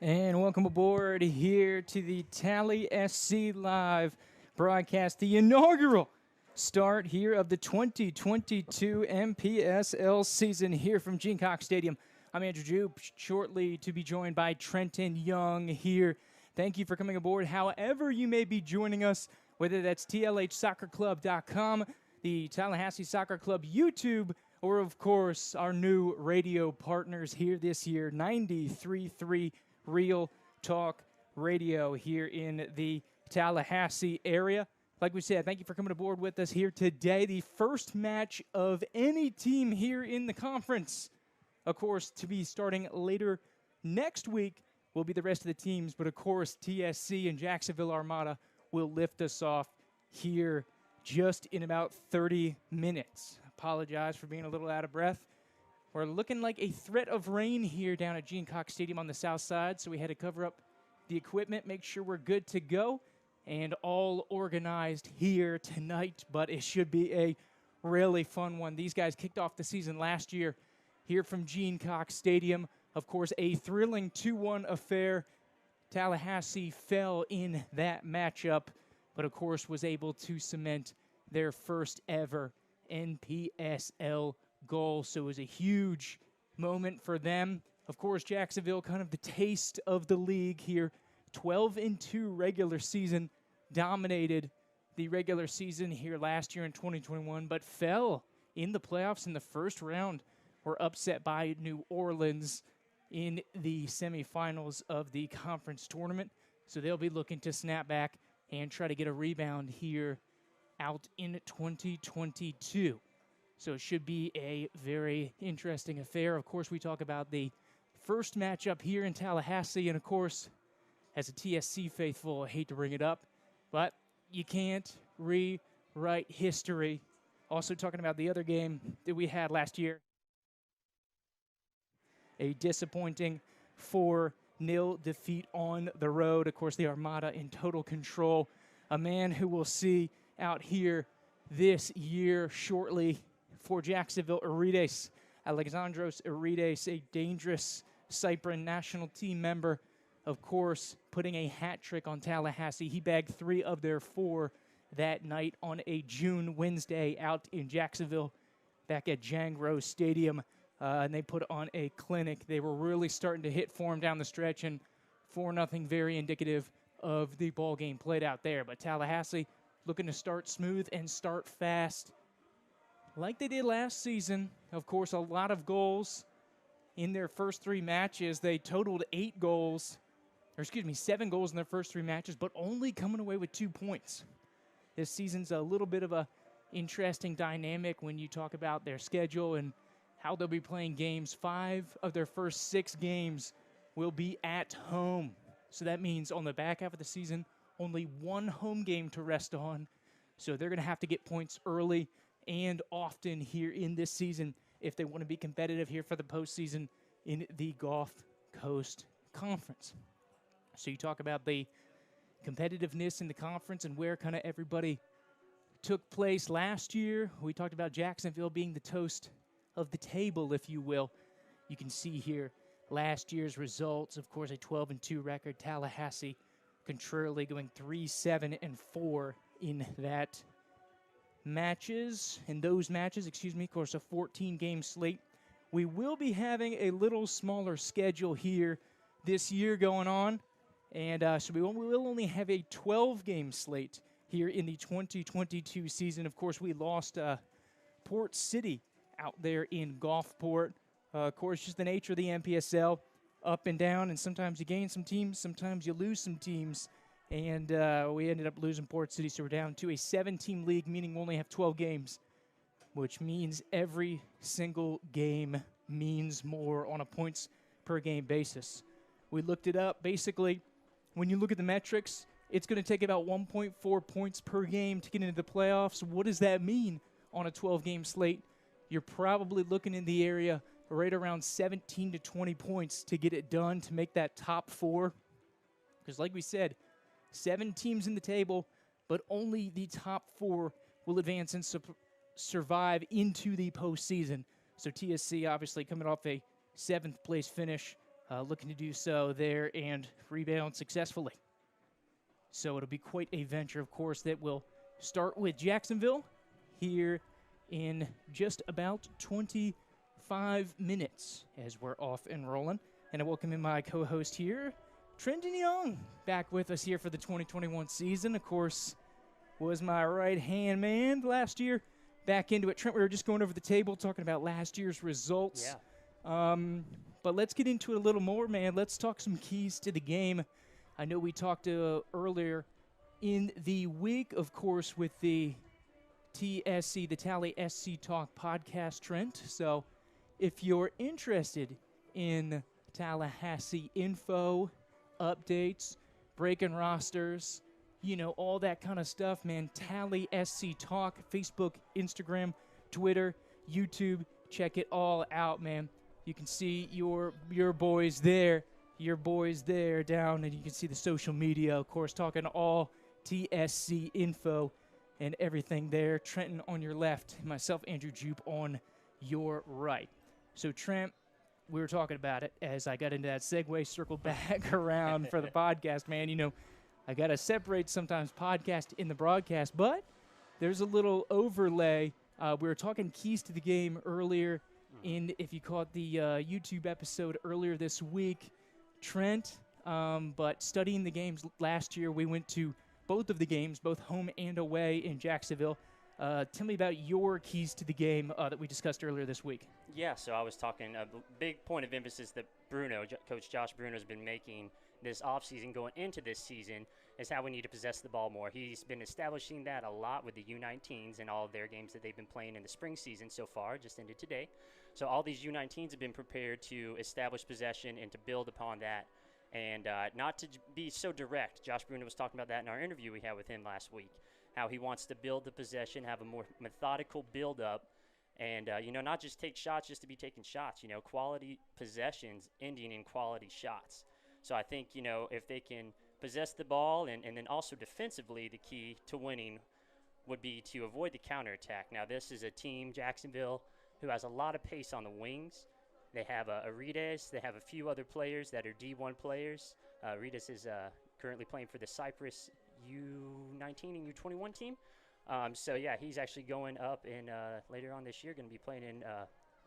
And welcome aboard here to the Tallahassee Live broadcast, the inaugural start here of the 2022 MPSL season here from Gene Cox Stadium. I'm Andrew Jupe, shortly to be joined by Trenton Young here. Thank you for coming aboard. However you may be joining us, whether that's tlhsoccerclub.com, the Tallahassee Soccer Club YouTube, or of course our new radio partners here this year, 93.3 Real Talk Radio here in the Tallahassee area. Like we said, thank you for coming aboard with us here today. The first match of any team here in the conference, of course, to be starting later next week will be the rest of the teams. But, of course, TSC and Jacksonville Armada will lift us off here just in about 30 minutes. Apologize for being a little out of breath. We're looking like a threat of rain here down at Gene Cox Stadium on the south side, so we had to cover up the equipment, make sure we're good to go, and all organized here tonight. But it should be a really fun one. These guys kicked off the season last year here from Gene Cox Stadium. Of course, a thrilling 2-1 affair. Tallahassee fell in that matchup, but of course was able to cement their first ever NPSL goal. So it was a huge moment for them. Of course, Jacksonville, kind of the taste of the league here. 12-2 regular season, dominated the regular season here last year in 2021, but fell in the playoffs in the first round. Were upset by New Orleans in the semifinals of the conference tournament. So they'll be looking to snap back and try to get a rebound here out in 2022. So it should be a very interesting affair. Of course, we talk about the first matchup here in Tallahassee. And, of course, as a TSC faithful, I hate to bring it up, but you can't rewrite history. Also talking about the other game that we had last year. A disappointing 4-0 defeat on the road. Of course, the Armada in total control. A man who we'll see out here this year shortly for Jacksonville, Arides, Alexandros Arides, a dangerous Cyprian national team member, of course, putting a hat trick on Tallahassee. He bagged 3 of their 4 that night on a June Wednesday out in Jacksonville back at Jangro Stadium, and they put on a clinic. They were really starting to hit form down the stretch, and 4-0 very indicative of the ball game played out there. But Tallahassee looking to start smooth and start fast like they did last season. Of course, a lot of goals in their first 3 matches. They totaled 7 goals in their first 3 matches, but only coming away with 2 points. This season's a little bit of a interesting dynamic when you talk about their schedule and how they'll be playing games. 5 of their first 6 games will be at home. So that means on the back half of the season, only 1 home game to rest on. So they're going to have to get points early and often here in this season if they want to be competitive here for the postseason in the Gulf Coast Conference. So you talk about the competitiveness in the conference and where kind of everybody took place last year. We talked about Jacksonville being the toast of the table, if you will. You can see here last year's results. Of course, a 12-2 record. Tallahassee, contrarily, going 3-7-4 in that those matches, of course, a 14-game slate. We will be having a little smaller schedule here this year going on, and so we will only have a 12-game slate here in the 2022 season. Of course, we lost Port City out there in Gulfport. Of course, just the nature of the MPSL, up and down, and sometimes you gain some teams, sometimes you lose some teams. And we ended up losing Port City, so we're down to a 7-team league, meaning we only have 12 games, which means every single game means more on a points-per-game basis. We looked it up. Basically, when you look at the metrics, it's going to take about 1.4 points per game to get into the playoffs. What does that mean on a 12-game slate? You're probably looking in the area right around 17 to 20 points to get it done, to make that top 4. Because like we said, 7 teams in the table, but only the top 4 will advance and survive into the postseason. So TSC obviously coming off a 7th place finish looking to do so there and rebound successfully. So it'll be quite a venture, of course, that will start with Jacksonville here in just about 25 minutes as we're off and rolling. And I welcome in my co-host here, Trenton Young, back with us here for the 2021 season. Of course, was my right-hand man last year. Back into it. Trent, we were just going over the table talking about last year's results. Yeah. But let's get into it a little more, man. Let's talk some keys to the game. I know we talked earlier in the week, of course, with the TSC, the Tallahasse Talk podcast, Trent. So if you're interested in Tallahasse info, updates, breaking rosters, you know, all that kind of stuff, man, Tallahasse Talk, Facebook, Instagram, Twitter, YouTube, check it all out, man. You can see your boys there. Your boys there down, and you can see the social media, of course, talking all TSC info and everything there. Trenton on your left, myself, Andrew Jupe, on your right. So, Trent, we were talking about it as I got into that segue, circled back around for the podcast, man. You know, I got to separate sometimes podcast in the broadcast, but there's a little overlay. We were talking keys to the game earlier in, if you caught the YouTube episode earlier this week, Trent, but studying the games last year, we went to both of the games, both home and away in Jacksonville. Tell me about your keys to the game that we discussed earlier this week. Yeah, so I was talking, a big point of emphasis that Coach Josh Bruno has been making this offseason going into this season is how we need to possess the ball more. He's been establishing that a lot with the U19s and all of their games that they've been playing in the spring season so far, just ended today. So all these U19s have been prepared to establish possession and to build upon that and not to be so direct. Josh Bruno was talking about that in our interview we had with him last week, how he wants to build the possession, have a more methodical build-up, and, not just take shots just to be taking shots, quality possessions ending in quality shots. So I think, if they can possess the ball and then also defensively, the key to winning would be to avoid the counterattack. Now, this is a team, Jacksonville, who has a lot of pace on the wings. They have Arides. They have a few other players that are D1 players. Arides is currently playing for the Cyprus U19 and U21 team. He's actually going up in later on this year, going to be playing in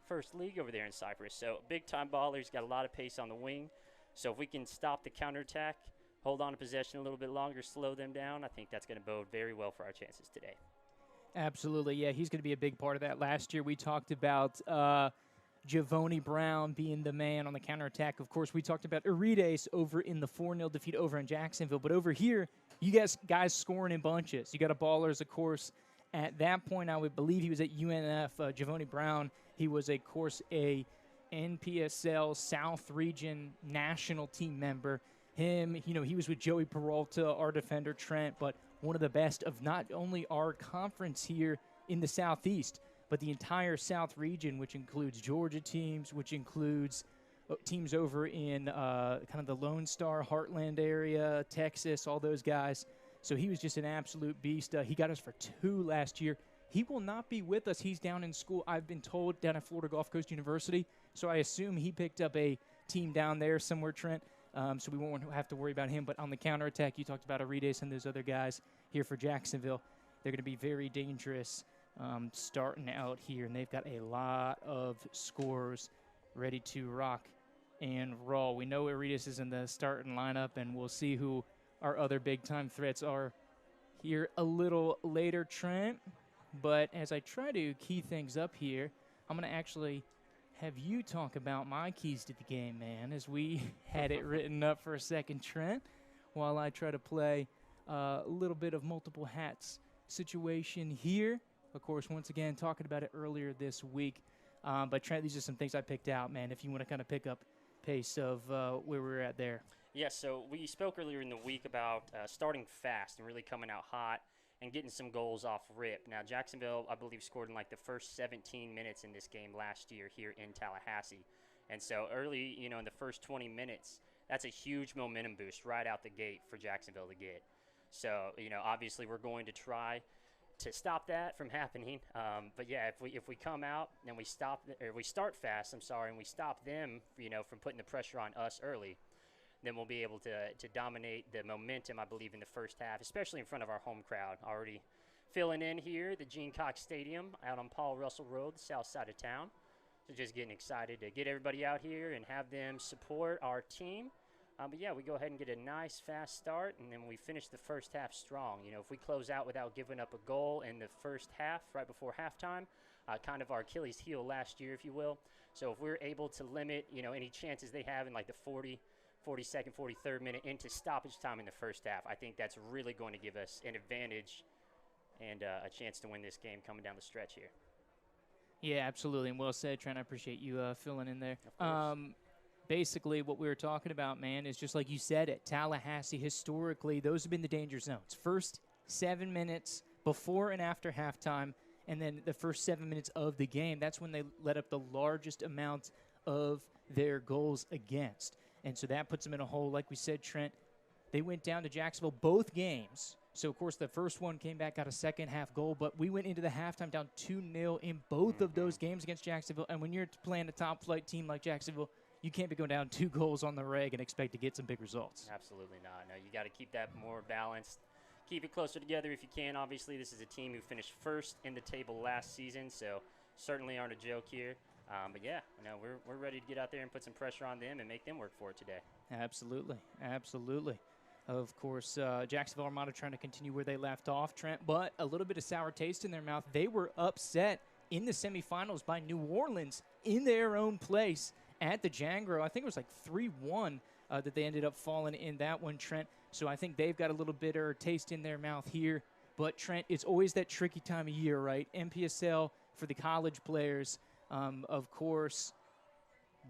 First League over there in Cyprus. So big-time baller. He's got a lot of pace on the wing. So if we can stop the counterattack, hold on to possession a little bit longer, slow them down, I think that's going to bode very well for our chances today. Absolutely, yeah, he's going to be a big part of that. Last year we talked about Javoni Brown being the man on the counterattack. Of course, we talked about Arides over in the 4-0 defeat over in Jacksonville. But over here, you guys scoring in bunches. You got a ballers, of course. At that point, I would believe he was at UNF. Javoni Brown, he was, of course, a NPSL South Region national team member. Him, he was with Joey Peralta, our defender, Trent, but one of the best of not only our conference here in the Southeast, but the entire South region, which includes Georgia teams, which includes teams over in kind of the Lone Star, Heartland area, Texas, all those guys. So he was just an absolute beast. He got us for 2 last year. He will not be with us. He's down in school, I've been told, down at Florida Gulf Coast University. So I assume he picked up a team down there somewhere, Trent. So we won't have to worry about him. But on the counterattack, you talked about Arides and those other guys here for Jacksonville. They're going to be very dangerous starting out here. And they've got a lot of scorers ready to rock and roll. We know Arides is in the starting lineup, and we'll see who our other big-time threats are here a little later, Trent. But as I try to key things up here, I'm going to actually have you talk about my keys to the game, man, as we had it written up for a second, Trent, while I try to play a little bit of multiple hats situation here. Of course, once again, talking about it earlier this week. But, Trent, these are some things I picked out, man, if you want to kind of pick up pace of where we're at there. Yeah, so we spoke earlier in the week about starting fast and really coming out hot and getting some goals off rip. Now, Jacksonville, I believe, scored in like the first 17 minutes in this game last year here in Tallahasse. And so early, in the first 20 minutes, that's a huge momentum boost right out the gate for Jacksonville to get. So, obviously we're going to try to stop that from happening. But yeah, if we come out and we start fast, and we stop them, from putting the pressure on us early, then we'll be able to dominate the momentum, I believe, in the first half, especially in front of our home crowd. Already filling in here, the Gene Cox Stadium out on Paul Russell Road, the south side of town. So just getting excited to get everybody out here and have them support our team. But yeah, we go ahead and get a nice, fast start, and then we finish the first half strong. If we close out without giving up a goal in the first half, right before halftime, kind of our Achilles heel last year, if you will. So if we're able to limit, any chances they have in like the 42nd, 43rd minute into stoppage time in the first half, I think that's really going to give us an advantage and a chance to win this game coming down the stretch here. Yeah, absolutely, and well said, Trent. I appreciate you filling in there. Of course. Basically, what we were talking about, man, is just like you said it. Tallahassee, historically, those have been the danger zones. First 7 minutes before and after halftime, and then the first 7 minutes of the game, that's when they let up the largest amount of their goals against. And so that puts them in a hole. Like we said, Trent, they went down to Jacksonville both games. So, of course, the first one came back, got a second-half goal, but we went into the halftime down 2-0 in both of those games against Jacksonville. And when you're playing a top-flight team like Jacksonville, you can't be going down 2 goals on the reg and expect to get some big results. Absolutely not. No, you got to keep that more balanced. Keep it closer together if you can. Obviously, this is a team who finished first in the table last season, so certainly aren't a joke here. But yeah, we're ready to get out there and put some pressure on them and make them work for it today. Absolutely, absolutely. Of course, Jacksonville Armada trying to continue where they left off, Trent, but a little bit of sour taste in their mouth. They were upset in the semifinals by New Orleans in their own place at the Jangro. I think it was like 3-1 that they ended up falling in that one, Trent. So I think they've got a little bitter taste in their mouth here. But, Trent, it's always that tricky time of year, right? MPSL for the college players, of course,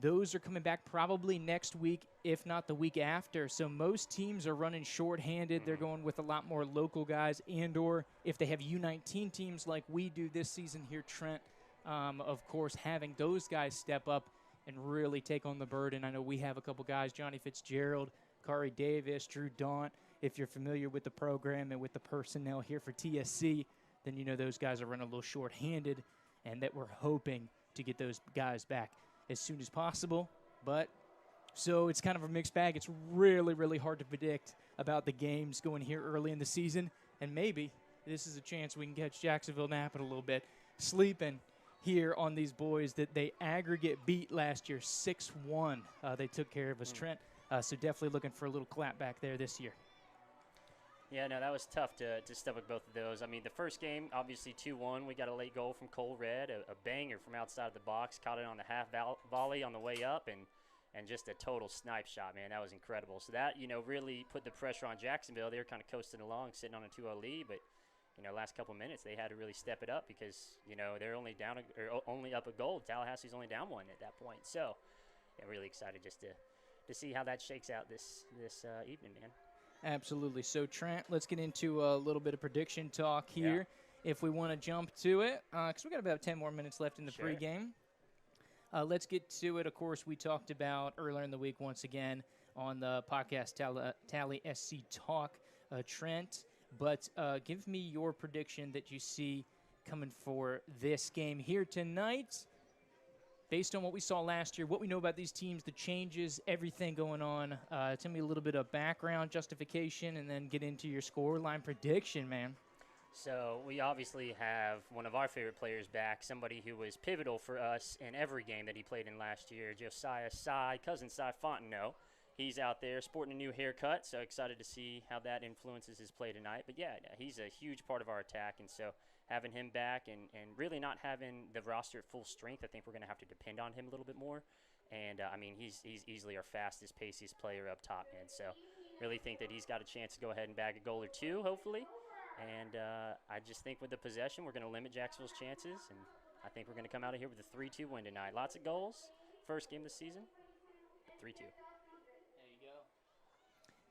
those are coming back probably next week, if not the week after. So most teams are running shorthanded. They're going with a lot more local guys, and or if they have U19 teams like we do this season here, Trent, of course, having those guys step up and really take on the burden. I know we have a couple guys, Johnny Fitzgerald, Kari Davis, Drew Daunt. If you're familiar with the program and with the personnel here for TSC, then you know those guys are running a little short-handed, and that we're hoping to get those guys back as soon as possible. But so it's kind of a mixed bag. It's really, really hard to predict about the games going here early in the season, and maybe this is a chance we can catch Jacksonville napping a little bit, sleeping here on these boys that they aggregate beat last year 6-1. They took care of us, Trent. So definitely looking for a little clap back there this year. Yeah, no, that was tough to stomach both of those. I mean, the first game, obviously 2-1. We got a late goal from Cole Red, a banger from outside of the box, caught it on the half volley on the way up, and just a total snipe shot, man. That was incredible. So that, really put the pressure on Jacksonville. They were kind of coasting along, sitting on a 2-0 lead, but last couple minutes they had to really step it up because they're only down only up a goal. Tallahassee's only down 1 at that point. So, yeah, really excited just to see how that shakes out this evening, man. Absolutely. So, Trent, let's get into a little bit of prediction talk here if we want to jump to it, because we got about 10 more minutes left in the pregame. Let's get to it. Of course, we talked about earlier in the week once again on the podcast Tally SC Talk, Trent. But give me your prediction that you see coming for this game here tonight. Based on what we saw last year, what we know about these teams, the changes, everything going on, tell me a little bit of background, justification, and then get into your scoreline prediction, man. So we obviously have one of our favorite players back, somebody who was pivotal for us in every game that he played in last year, Josiah cousin Cy Fontenot. He's out there sporting a new haircut, so excited to see how that influences his play tonight. But, yeah, he's a huge part of our attack, and so having him back and really not having the roster at full strength, I think we're going to have to depend on him a little bit more. And, he's easily our fastest, paciest player up top, man. So really think that he's got a chance to go ahead and bag a goal or two, hopefully. And I just think with the possession, we're going to limit Jacksonville's chances, and I think we're going to come out of here with a 3-2 win tonight. Lots of goals, first game of the season, 3-2.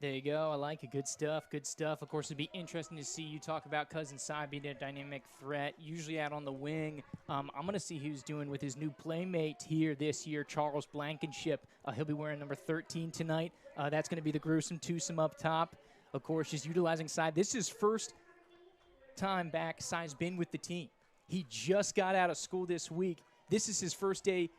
There you go. I like it. Good stuff. Good stuff. Of course, it'd be interesting to see you talk about Cousin Cy being a dynamic threat, usually out on the wing. I'm going to see who he's doing with his new playmate here this year, Charles Blankenship. He'll be wearing number 13 tonight. That's going to be the gruesome twosome up top. Of course, just utilizing Cy. This is first time back Sai's been with the team. He just got out of school this week. This is his first day,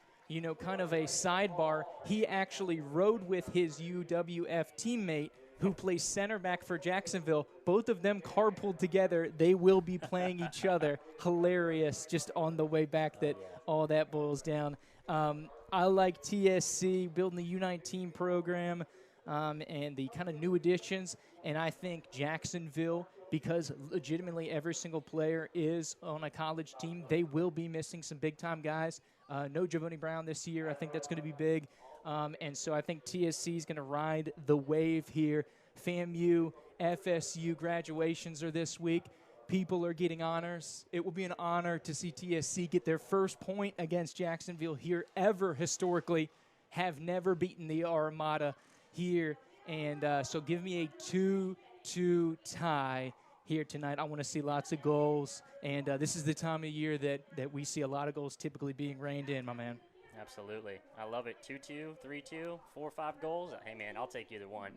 kind of a sidebar. He actually rode with his UWF teammate who plays center back for Jacksonville. Both of them carpooled together. They will be playing each other. Hilarious, just on the way back that all that boils down. I like TSC building the U19 program and the kind of new additions. And I think Jacksonville, because legitimately every single player is on a college team, they will be missing some big-time guys. No Javoni Brown this year. I think that's going to be big. And so I think TSC is going to ride the wave here. FAMU, FSU graduations are this week. People are getting honors. It will be an honor to see TSC get their first point against Jacksonville here ever historically. Have never beaten the Armada here. And so give me a 2-2 tie here tonight. I want to see lots of goals. And this is the time of year that we see a lot of goals typically being reined in, my man. Absolutely. I love it. 2-2, 3-2, 4-5 goals. Hey, man, I'll take either one.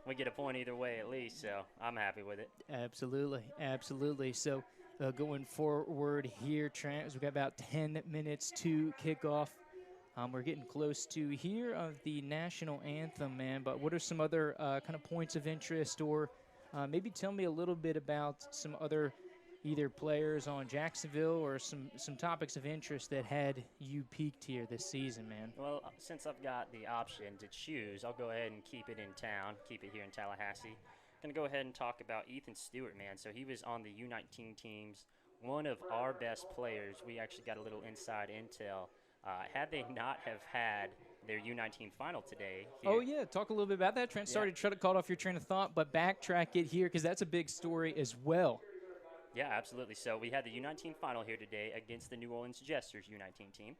We get a point either way at least, so I'm happy with it. Absolutely. Absolutely. So going forward here, Trent, as we've got about 10 minutes to kick off. We're getting close to here of the national anthem, man. But what are some other kind of points of interest, or maybe tell me a little bit about some other either players on Jacksonville or some topics of interest that had you peaked here this season, man? Well, since I've got the option to choose, I'll go ahead and keep it in town, keep it here in Tallahassee. Going to go ahead and talk about Ethan Stewart, man. So he was on the U19 teams, one of our best players. We actually got a little inside intel. Had they not have had their U19 final today. Here. Oh, yeah. Talk a little bit about that, Trent. Sorry to try to cut off your train of thought, but backtrack it here because that's a big story as well. Yeah, absolutely. So we had the U19 final here today against the New Orleans Jesters U19 team.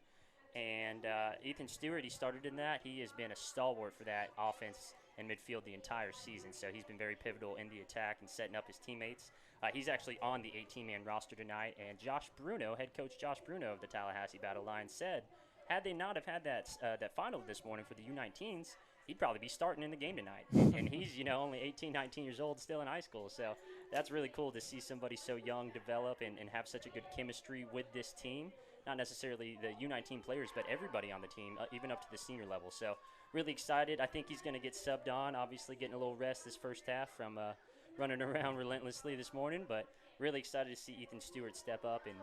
And Ethan Stewart, he started in that. He has been a stalwart for that offense and midfield the entire season. So he's been very pivotal in the attack and setting up his teammates. He's actually on the 18-man roster tonight. And Josh Bruno, head coach Josh Bruno of the Tallahassee Battle Lions, said had they not have had that final this morning for the U19s, he'd probably be starting in the game tonight. And he's, only 18, 19 years old, still in high school. So that's really cool to see somebody so young develop and have such a good chemistry with this team. Not necessarily the U19 players, but everybody on the team, even up to the senior level. So really excited. I think he's going to get subbed on, obviously getting a little rest this first half from running around relentlessly this morning. But really excited to see Ethan Stewart step up. And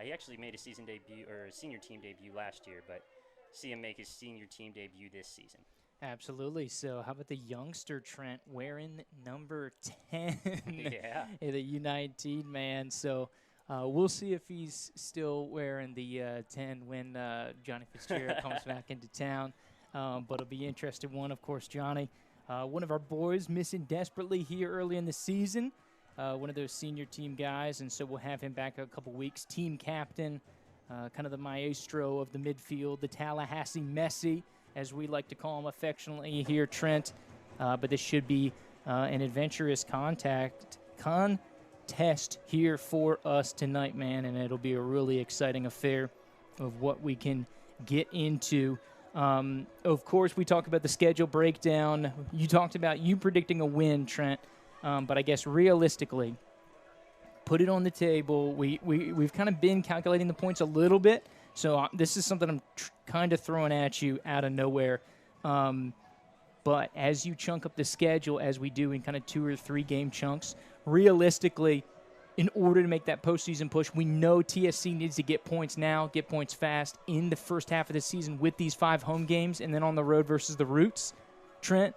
he actually made a season debut or a senior team debut last year, but see him make his senior team debut this season. Absolutely. So how about the youngster Trent wearing number 10? Yeah. The U19 man. So we'll see if he's still wearing the 10 when Johnny Fitzgerald comes back into town. But it'll be an interesting one. Of course, Johnny, one of our boys missing desperately here early in the season. One of those senior team guys, and so we'll have him back in a couple weeks. Team captain, kind of the maestro of the midfield, the Tallahassee Messi, as we like to call him affectionately here, Trent. But this should be an adventurous contest here for us tonight, man, and it'll be a really exciting affair of what we can get into. Of course, we talked about the schedule breakdown. You talked about you predicting a win, Trent. But I guess realistically, put it on the table. We've kind of been calculating the points a little bit. So this is something I'm kind of throwing at you out of nowhere. But as you chunk up the schedule, as we do in kind of 2 or 3 game chunks, realistically, in order to make that postseason push, we know TSC needs to get points now, get points fast in the first half of the season with these 5 home games and then on the road versus the Roots. Trent,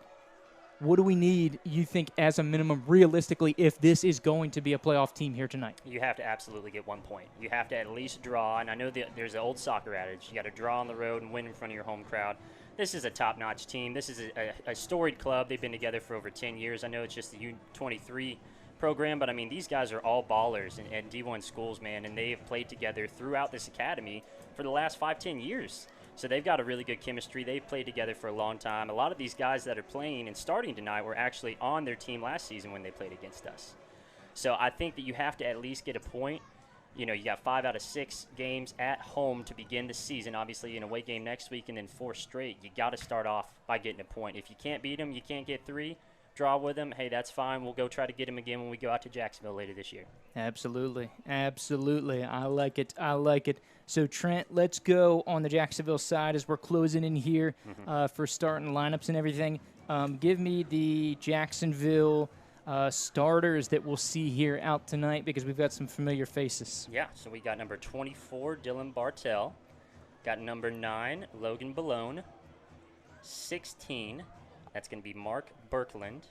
what do we need, you think, as a minimum, realistically, if this is going to be a playoff team here tonight? You have to absolutely get 1 point. You have to at least draw, and I know that there's an old soccer adage. You got to draw on the road and win in front of your home crowd. This is a top-notch team. This is a storied club. They've been together for over 10 years. I know it's just the U23 program, but, I mean, these guys are all ballers and D1 schools, man, and they have played together throughout this academy for the last 5-10 years. So they've got a really good chemistry. They've played together for a long time. A lot of these guys that are playing and starting tonight were actually on their team last season when they played against us. So I think that you have to at least get a point. You got 5 out of 6 games at home to begin the season. Obviously, an away game next week and then 4 straight. You got to start off by getting a point. If you can't beat them, you can't get 3. draw with him, hey, that's fine. We'll go try to get him again when we go out to Jacksonville later this year. Absolutely. Absolutely. I like it. I like it. So, Trent, let's go on the Jacksonville side as we're closing in here for starting lineups and everything. Give me the Jacksonville starters that we'll see here out tonight because we've got some familiar faces. Yeah, so we got number 24, Dylan Bartell. Got number 9, Logan Balone. 16, that's going to be Mark Birkland.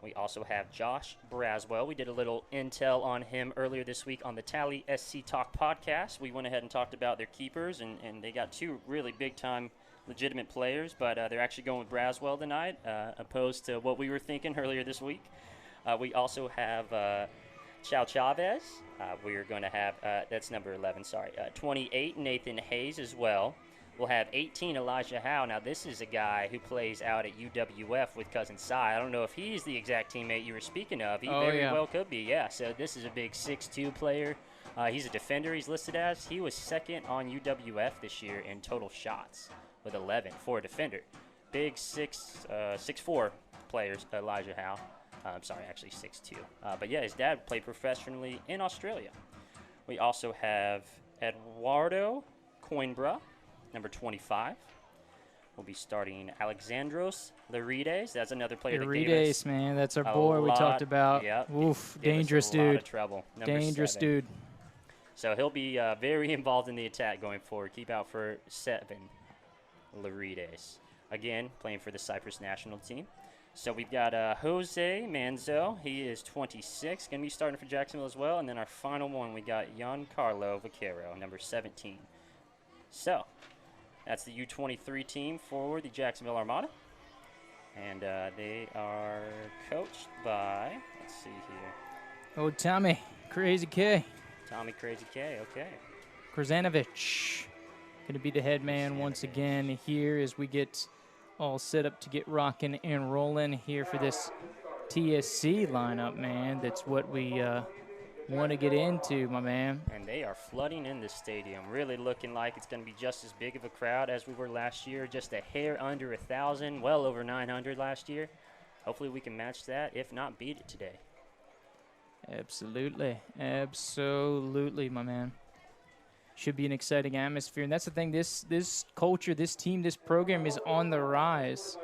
We also have Josh Braswell. We did a little intel on him earlier this week on the Tallahassee Talk podcast. We went ahead and talked about their keepers, and they got 2 really big-time legitimate players, but they're actually going with Braswell tonight, opposed to what we were thinking earlier this week. We also have Chao Chavez. We're going to have, that's number 11, sorry, 28, Nathan Hayes as well. We'll have 18, Elijah Howe. Now, this is a guy who plays out at UWF with Cousin Cy. I don't know if he's the exact teammate you were speaking of. He very well could be, yeah. So this is a big 6'2 player. He's a defender, he's listed as. He was second on UWF this year in total shots with 11 for a defender. Big 6'4 players, Elijah Howe. I'm sorry, actually 6'2. But, yeah, his dad played professionally in Australia. We also have Eduardo Coimbra. Number 25. We'll be starting Alexandros Larides. That's another player that gave us, man. That's our boy we talked about. Yep. Oof, dangerous dude. A lot of trouble. Dangerous 7. Dude. So he'll be very involved in the attack going forward. Keep out for 7, Larides. Again, playing for the Cyprus national team. So we've got Jose Manzo. He is 26. Going to be starting for Jacksonville as well. And then our final one, we got Giancarlo Vaquero, number 17. So that's the U23 team for the Jacksonville Armada. And they are coached by, let's see here. Oh, Tommy Crazy K. Tommy Crazy K, okay. Krzanovich going to be the head man once again here as we get all set up to get rocking and rolling here for this TSC lineup, man. That's what we want to get into, my man. And they are flooding in this stadium, really looking like it's going to be just as big of a crowd as we were last year, just a hair under 1,000, well over 900 last year. Hopefully we can match that, if not beat it today. Absolutely. Absolutely, my man. Should be an exciting atmosphere. And that's the thing, this culture, this team, this program is on the rise.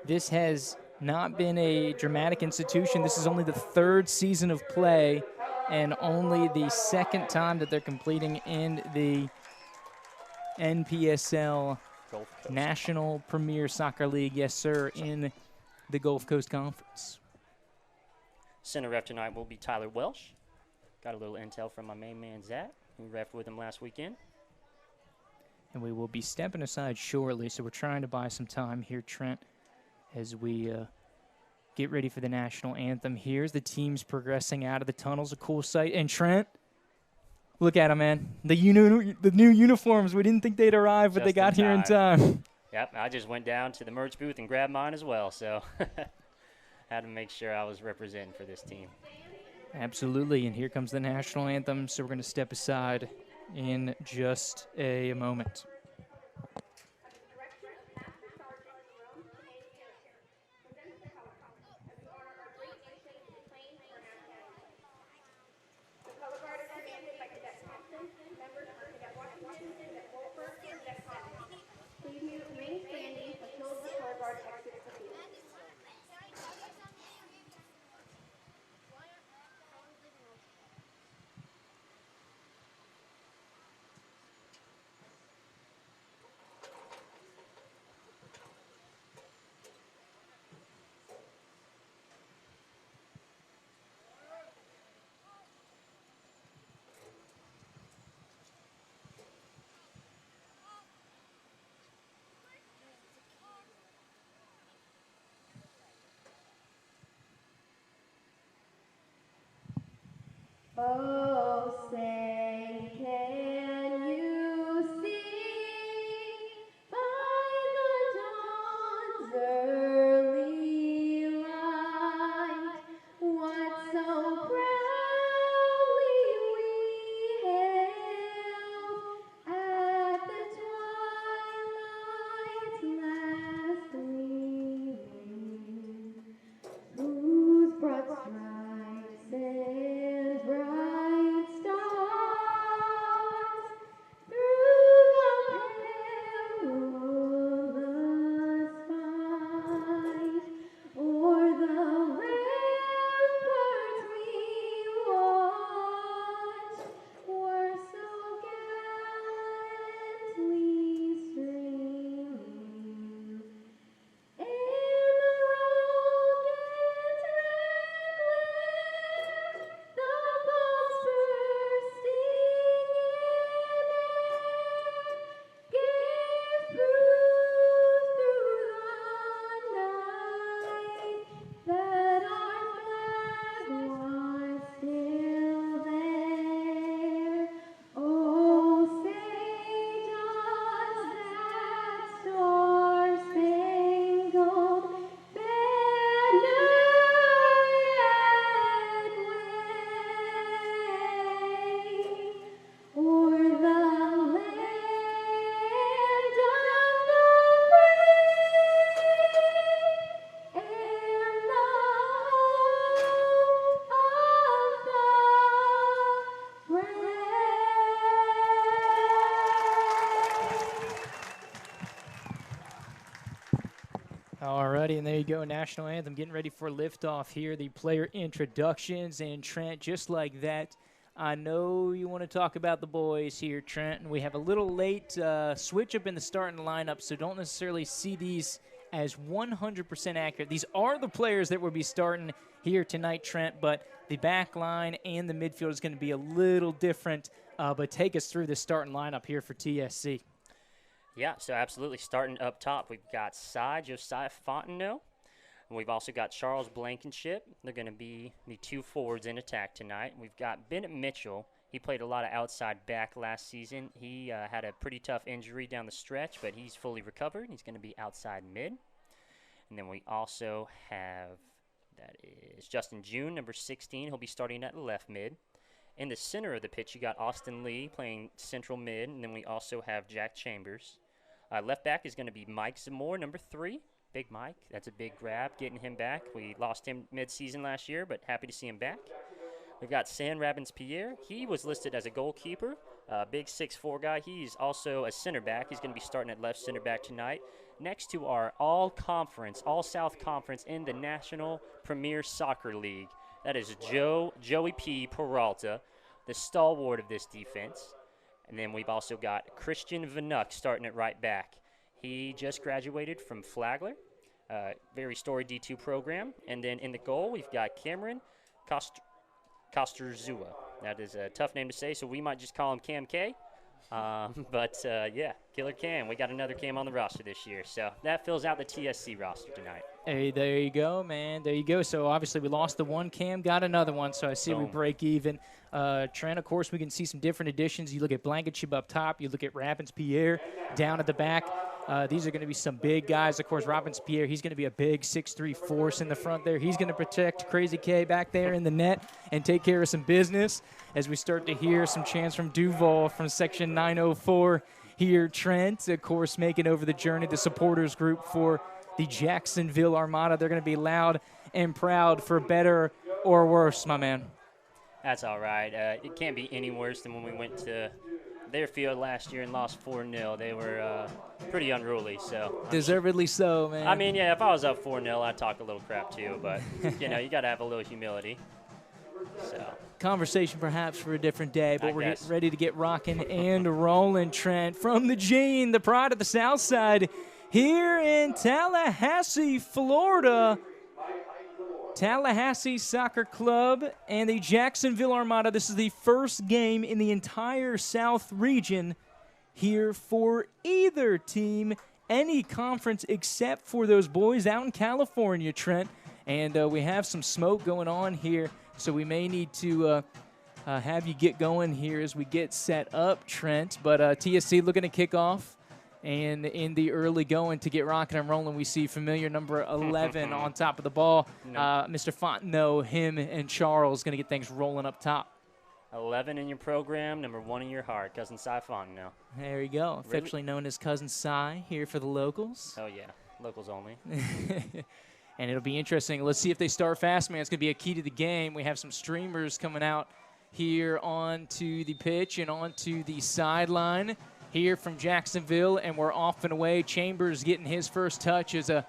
This has not been a dramatic institution. This is only the 3rd season of play and only the 2nd time that they're completing in the NPSL National Premier Soccer League. Yes, sir, in the Gulf Coast Conference. Center ref tonight will be Tyler Welsh. Got a little intel from my main man, Zach, who refed with him last weekend. And we will be stepping aside shortly, so we're trying to buy some time here, Trent, as we get ready for the national anthem. Here's the teams progressing out of the tunnels, a cool sight. And Trent, look at them, man. The new uniforms, we didn't think they'd arrive, but they got here in time. Yep, I just went down to the merch booth and grabbed mine as well, so had to make sure I was representing for this team. Absolutely, and here comes the national anthem, so we're going to step aside in just a moment. Oh, say, can you see by the dawn's early light what so proudly we hailed at the twilight's last gleaming? and there you go, national anthem getting ready for liftoff here. The player introductions, and Trent, just like that, I know you want to talk about the boys here, Trent, and we have a little late switch up in the starting lineup, so don't necessarily see these as 100% accurate. These are the players that will be starting here tonight, Trent, but the back line and the midfield is going to be a little different, but take us through the starting lineup here for TSC. Yeah, so absolutely. Starting up top, we've got Josiah Fontenot. And we've also got Charles Blankenship. They're going to be the two forwards in attack tonight. We've got Bennett Mitchell. He played a lot of outside back last season. He had a pretty tough injury down the stretch, but he's fully recovered. He's going to be outside mid. And then we also have, that is Justin June, number 16. He'll be starting at left mid. In the center of the pitch, you got Austin Lee playing central mid. And then we also have Jack Chambers. Left back is going to be Mike Zamore, number 3. Big Mike, that's a big grab, getting him back. We lost him mid-season last year, but happy to see him back. We've got San Rabins-Pierre. He was listed as a goalkeeper, big 6'4" guy. He's also a center back. He's going to be starting at left center back tonight. Next to our all-conference, all-South conference in the National Premier Soccer League. That is Joey P. Peralta, the stalwart of this defense. And then we've also got Christian Vanuk starting at right back. He just graduated from Flagler, very storied D2 program. And then in the goal, we've got Cameron Kosterzua. That is a tough name to say, so we might just call him Cam K. Yeah, Killer Cam. We got another Cam on the roster this year. So that fills out the TSC roster tonight. Hey, there you go, man. There you go. So obviously we lost the one Cam, got another one. So I see we break even. Trent, of course, we can see some different additions. You look at Blankenship up top. You look at Rabins-Pierre down at the back. These are going to be some big guys. Of course, Rabins-Pierre, he's going to be a big 6'3" force in the front there. He's going to protect Crazy K back there in the net and take care of some business as we start to hear some chants from Duval from Section 904 here. Trent, of course, making over the journey, the supporters group for the Jacksonville Armada. They're going to be loud and proud for better or worse, my man. That's all right. It can't be any worse than when we went to their field last year and lost 4-0. They were pretty unruly. So deservedly so, man. I mean, yeah, if I was up 4-0, I'd talk a little crap too. But, you got to have a little humility. So conversation perhaps for a different day, but we're getting ready to get rocking and rolling, Trent. From the Gene, the pride of the South Side, here in Tallahassee, Florida. Tallahassee Soccer Club and the Jacksonville Armada. This is the first game in the entire South region here for either team, any conference except for those boys out in California, Trent. And we have some smoke going on here, so we may need to have you get going here as we get set up, Trent. But TSC looking to kick off. And in the early going to get rocking and rolling, we see familiar number 11 on top of the ball. Mr. Fontenot, him and Charles going to get things rolling up top. 11 in your program, number 1 in your heart, Cousin Cy Fontenot. There you go. Really? Affectionately known as Cousin Cy here for the locals. Oh, yeah. Locals only. And it'll be interesting. Let's see if they start fast, man. It's going to be a key to the game. We have some streamers coming out here onto the pitch and onto the sideline here from Jacksonville, and we're off and away. Chambers getting his first touch as a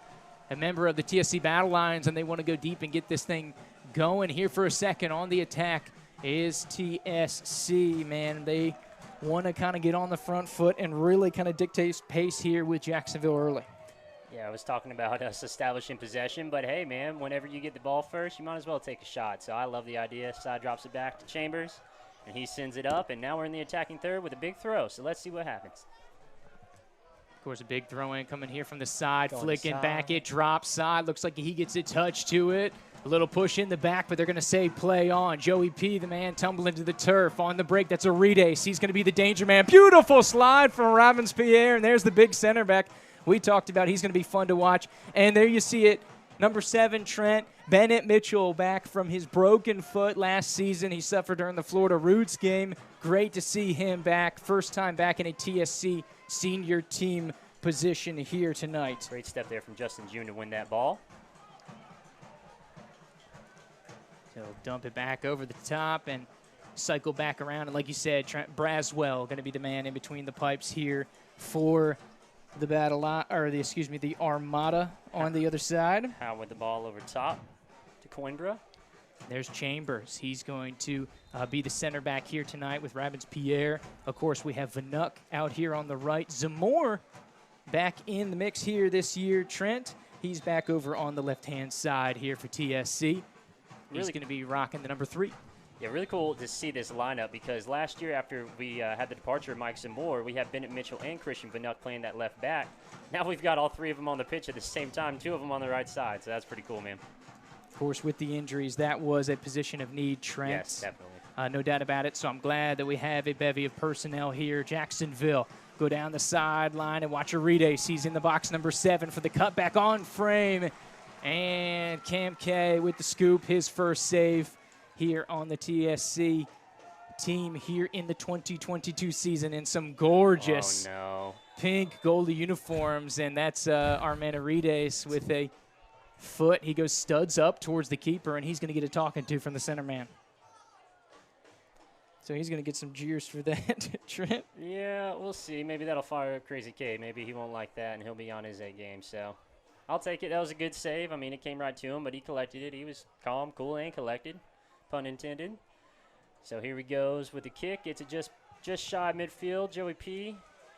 member of the TSC Battle Lions, and they want to go deep and get this thing going here for a second. On the attack is TSC, man. They want to kind of get on the front foot and really kind of dictate pace here with Jacksonville early. Yeah, I was talking about us establishing possession, but hey, man, whenever you get the ball first, you might as well take a shot. So I love the idea. Side drops it back to Chambers. And he sends it up, and now we're in the attacking third with a big throw. So let's see what happens. Of course, a big throw in coming here from the side, flicking back. It drops side. Looks like he gets a touch to it. A little push in the back, but they're going to say play on. Joey P., the man, tumbling to the turf. On the break, that's a Arides. He's going to be the danger man. Beautiful slide from Rabins-Pierre, and there's the big center back we talked about. He's going to be fun to watch. And there you see it. Number 7, Trent. Bennett Mitchell back from his broken foot last season. He suffered during the Florida Roots game. Great to see him back. First time back in a TSC senior team position here tonight. Great step there from Justin June to win that ball. So dump it back over the top and cycle back around. And like you said, Trent Braswell going to be the man in between the pipes here for the the Armada on the other side. How with the ball over top to Coimbra. There's Chambers. He's going to be the center back here tonight with Robbins Pierre. Of course, we have Vanuk out here on the right. Zamore back in the mix here this year. Trent, he's back over on the left-hand side here for TSC. He's going to be rocking the number 3. Yeah, really cool to see this lineup because last year after we had the departure of Mike Zamore, we had Bennett Mitchell and Christian Vanuk playing that left back. Now we've got all 3 of them on the pitch at the same time, 2 of them on the right side, so that's pretty cool, man. Of course, with the injuries, that was a position of need, Trent. Yes, definitely. No doubt about it, so I'm glad that we have a bevy of personnel here. Jacksonville go down the sideline and watch Arides. He's in the box number 7 for the cutback on frame. And Cam K with the scoop, his first save here on the TSC team here in the 2022 season in some gorgeous pink goalie uniforms. And that's Armada Arides with a foot. He goes studs up towards the keeper, and he's going to get a talking to from the center man. So he's going to get some jeers for that, Trent. Yeah, we'll see. Maybe that'll fire up Crazy K. Maybe he won't like that, and he'll be on his A game. So I'll take it. That was a good save. I mean, it came right to him, but he collected it. He was calm, cool, and collected, pun intended. So here he goes with the kick. It's just shy of midfield. Joey P.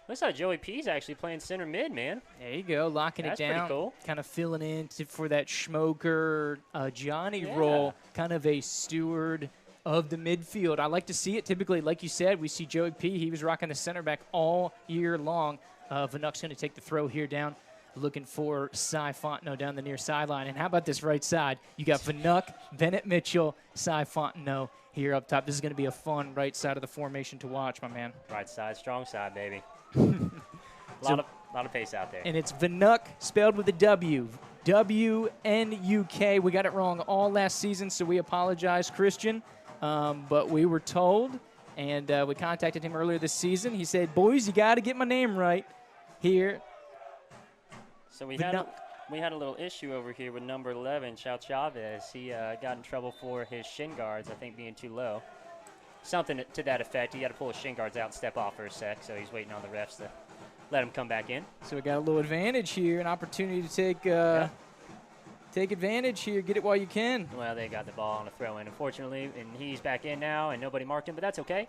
Looks like Joey P's actually playing center mid, man. There you go, locking it down. That's pretty cool. Kind of filling in for that Schmoker Johnny role, kind of a steward of the midfield. I like to see it. Typically, like you said, we see Joey P. He was rocking the center back all year long. Vanuk's going to take the throw here down, looking for Cy Fontenot down the near sideline. And how about this right side? You got Vanuk, Bennett Mitchell, Cy Fontenot here up top. This is going to be a fun right side of the formation to watch, my man. Right side, strong side, baby. A lot of pace out there. And it's Vanuk, spelled with a W. W-N-U-K. We got it wrong all last season, so we apologize, Christian. But we were told, and we contacted him earlier this season. He said, boys, you got to get my name right here. So we had a little issue over here with number 11, Chao Chavez. He got in trouble for his shin guards, I think, being too low. Something to that effect. He had to pull his shin guards out and step off for a sec, so he's waiting on the refs to let him come back in. So we got a little advantage here, an opportunity to take advantage here, get it while you can. Well, they got the ball on a throw-in, unfortunately, and he's back in now, and nobody marked him, but that's okay.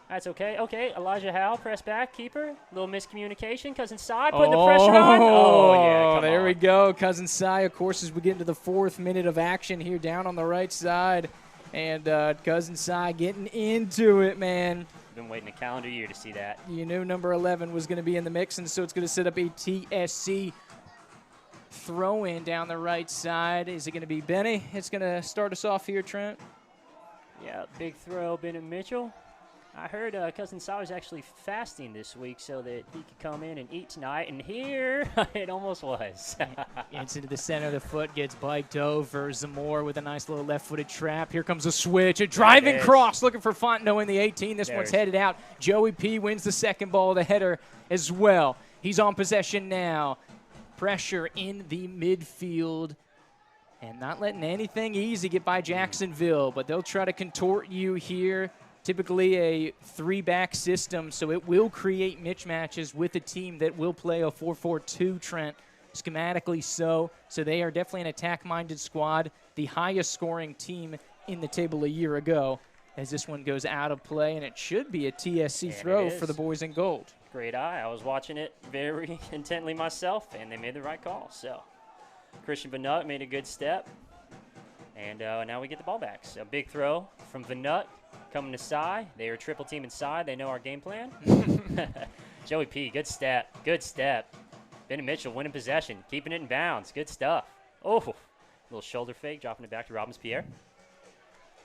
That's okay. Okay, Elijah Howe, press back, keeper. Little miscommunication. Cousin Cy putting the pressure on. Oh, yeah, come there on. we go. Cousin Cy, of course, as we get into the 4th minute of action here down on the right side. And Cousin Cy getting into it, man. Been waiting a calendar year to see that. You knew number 11 was going to be in the mix, and so it's going to set up a TSC throw-in down the right side. Is it going to be Benny? It's going to start us off here, Trent. Yeah, big throw, Bennett Mitchell. I heard Cousin Cy was actually fasting this week so that he could come in and eat tonight, and here it almost was. It's into the center of the foot, gets biked over. Zamore with a nice little left-footed trap. Here comes a switch, a driving cross, looking for Fontenot in the 18. This one's headed out. Joey P. wins the second ball, the header as well. He's on possession now. Pressure in the midfield. And not letting anything easy get by Jacksonville, but they'll try to contort you here. Typically a 3-back system, so it will create mismatches with a team that will play a 4-4-2, Trent, schematically so. So they are definitely an attack-minded squad, the highest scoring team in the table a year ago, as this one goes out of play, and it should be a TSC throw for the boys in gold. Great eye. I was watching it very intently myself, and they made the right call. So Christian Vanut made a good step, and now we get the ball back. So big throw from Vanut. Coming to Cy. They are triple team inside. They know our game plan. Joey P, good step. Good step. Bennett Mitchell winning possession. Keeping it in bounds. Good stuff. Oh, little shoulder fake. Dropping it back to Robbins Pierre.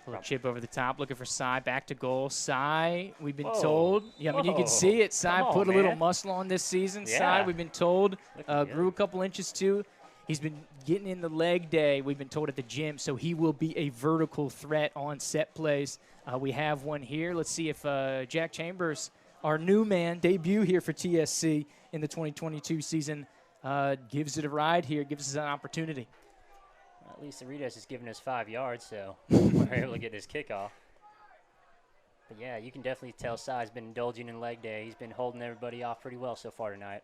Little chip over the top. Looking for Cy. Back to goal. Cy, we've been told. Yeah, I mean, you can see it. Cy put a little muscle on this season. Yeah. Cy, we've been told, grew a couple inches too. He's been getting in the leg day, we've been told, at the gym, so he will be a vertical threat on set plays. We have one here. Let's see if Jack Chambers, our new man, debut here for TSC in the 2022 season, gives it a ride here, gives us an opportunity. At least Arides is giving us 5 yards, so we're able to get this kickoff. But, yeah, you can definitely tell Cy's been indulging in leg day. He's been holding everybody off pretty well so far tonight.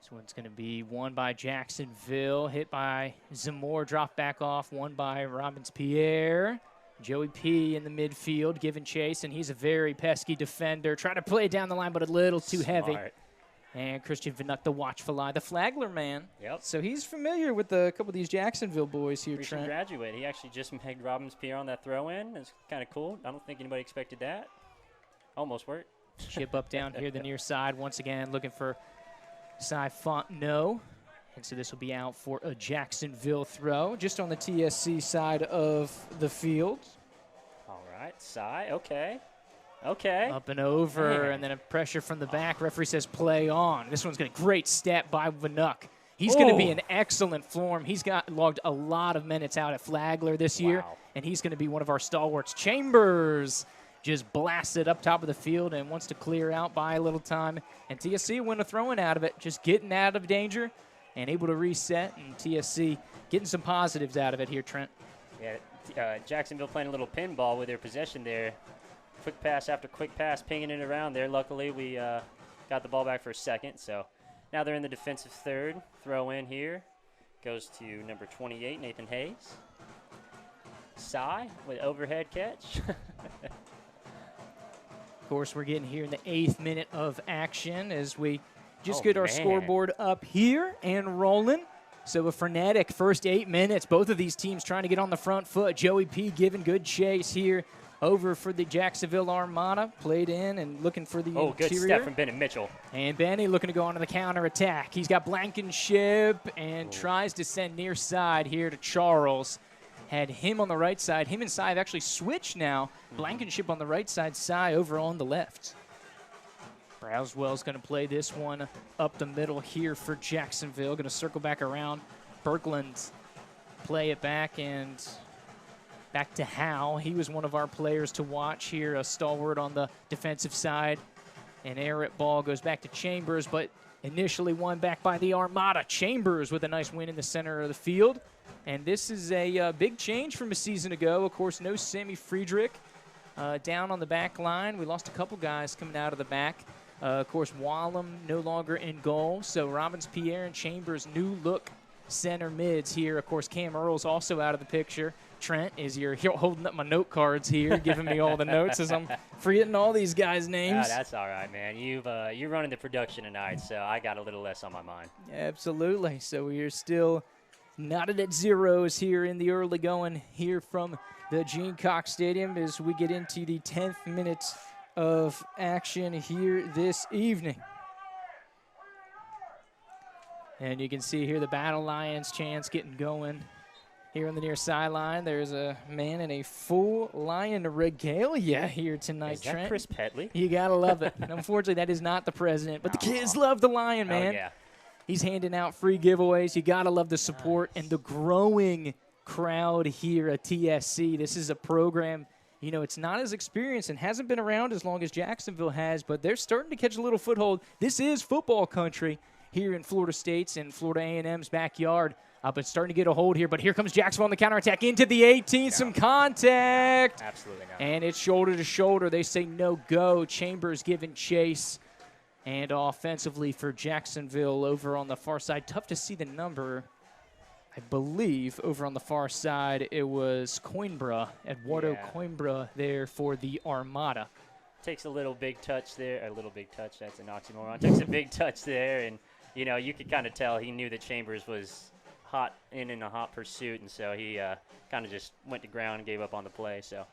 This one's going to be won by Jacksonville, hit by Zamora, drop back off, won by Robbins-Pierre. Joey P in the midfield, giving chase, and he's a very pesky defender. Trying to play it down the line, but a little too heavy. And Christian Vanuk, the watchful eye, the Flagler man. Yep. So he's familiar with a couple of these Jacksonville boys here, Recent Trent. graduate. He actually just made Robbins-Pierre on that throw-in. It's kind of cool. I don't think anybody expected that. Almost worked. Chip up down here the near side once again, looking for Cy Fontenot. And so this will be out for a Jacksonville throw, just on the TSC side of the field. All right, Cy, okay. Okay. Up and over, Man. and then a pressure from the back. Referee says play on. This one's got a great step by Vanuk. He's going to be in excellent form. He's logged a lot of minutes out at Flagler this year, and he's going to be one of our stalwarts. Chambers just blasted up top of the field and wants to clear out, buy a little time. And TSC win a throw-in out of it, just getting out of danger and able to reset, and TSC getting some positives out of it here, Trent. Yeah, Jacksonville playing a little pinball with their possession there. Quick pass after quick pass, pinging it around there. Luckily, we got the ball back for a second. So now they're in the defensive third. Throw in here. Goes to number 28, Nathan Hayes. Cy with overhead catch. Of course, we're getting here in the 8th minute of action as we just get our scoreboard up here and rolling. So a frenetic first 8 minutes. Both of these teams trying to get on the front foot. Joey P giving good chase here over for the Jacksonville Armada. Played in and looking for the interior. Good step from Bennett Mitchell. And Benny looking to go on to the counter attack. He's got Blankenship and tries to send near side here to Charles. Had him on the right side. Him and Cy have actually switched now. Blankenship on the right side, Cy over on the left. Browswell's going to play this one up the middle here for Jacksonville. Going to circle back around. Berkland play it back and back to Howe. He was one of our players to watch here, a stalwart on the defensive side. An errant ball goes back to Chambers, but initially won back by the Armada. Chambers with a nice win in the center of the field. And this is a big change from a season ago. Of course, no Sammy Friedrich down on the back line. We lost a couple guys coming out of the back. Of course, Wallum no longer in goal. So Robbins-Pierre and Chambers, new look center mids here. Of course, Cam Earl's also out of the picture. Trent, is you're holding up my note cards here, giving me all the notes as I'm forgetting all these guys' names. That's all right, man. You're running the production tonight, so I got a little less on my mind. Absolutely. So we are still knotted at zeros here in the early going here from the Gene Cox Stadium as we get into the 10th minute of action here this evening. And you can see here the Battle Lions chants getting going. Here on the near sideline, there's a man in a full Lion regalia here tonight, Is that Trent. Chris Petley? You got to love it. Unfortunately, that is not the president, but the kids love the Lion, man. Oh, yeah. He's handing out free giveaways. You got to love the support and the growing crowd here at TSC. This is a program, you know, it's not as experienced and hasn't been around as long as Jacksonville has, but they're starting to catch a little foothold. This is football country here in Florida State's and Florida A&M's backyard. But starting to get a hold here. But here comes Jacksonville on the counterattack into the 18th. Some contact. Absolutely not. And it's shoulder to shoulder. They say no go. Chambers giving chase. And offensively for Jacksonville over on the far side. Tough to see the number. I believe over on the far side it was Coimbra, Eduardo Coimbra there for the Armada. Takes a little big touch there. A little big touch. That's an oxymoron. Takes a big touch there. And, you know, you could kind of tell he knew that Chambers was hot in a hot pursuit, and so he kind of just went to ground and gave up on the play. So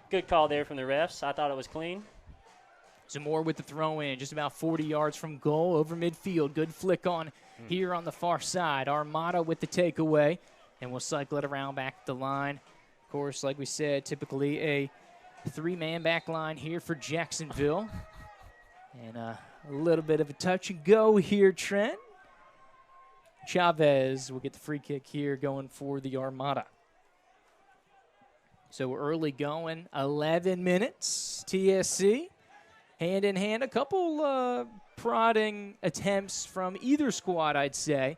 good call there from the refs. I thought it was clean. Zamora with the throw in, just about 40 yards from goal over midfield. Good flick on here on the far side. Armada with the takeaway, and we'll cycle it around back to the line. Of course, like we said, typically a 3-man back line here for Jacksonville. And a little bit of a touch and go here, Trent. Chavez will get the free kick here going for the Armada. So early going, 11 minutes. TSC, hand in hand. A couple prodding attempts from either squad, I'd say.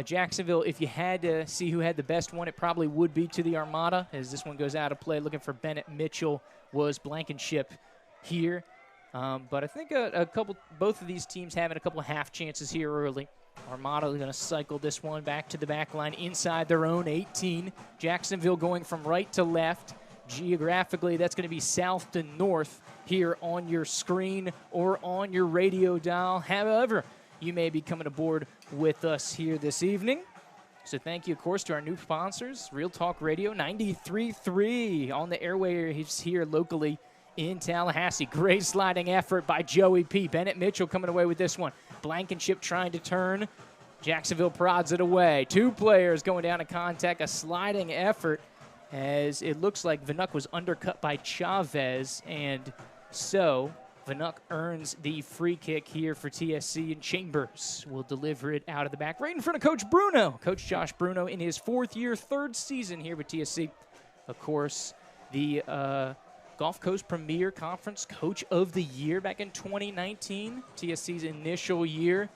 Jacksonville, if you had to see who had the best one, it probably would be to the Armada, as this one goes out of play. Looking for Bennett Mitchell was Blankenship here. But I think both of these teams having a couple of half chances here early. Armada going to cycle this one back to the back line inside their own 18. Jacksonville going from right to left. Geographically, that's going to be south to north here on your screen or on your radio dial. However, you may be coming aboard with us here this evening. So thank you, of course, to our new sponsors, Real Talk Radio 93.3 on the airwaves here locally in Tallahassee. Great sliding effort by Joey P. Bennett Mitchell coming away with this one. Blankenship trying to turn. Jacksonville prods it away. Two players going down to contact. A sliding effort as it looks like Vinuk was undercut by Chavez. And so Vinuk earns the free kick here for TSC, and Chambers will deliver it out of the back right in front of Coach Bruno. Coach Josh Bruno in his fourth year, third season here with TSC. Of course, the Gulf Coast Premier Conference Coach of the Year back in 2019. TSC's initial year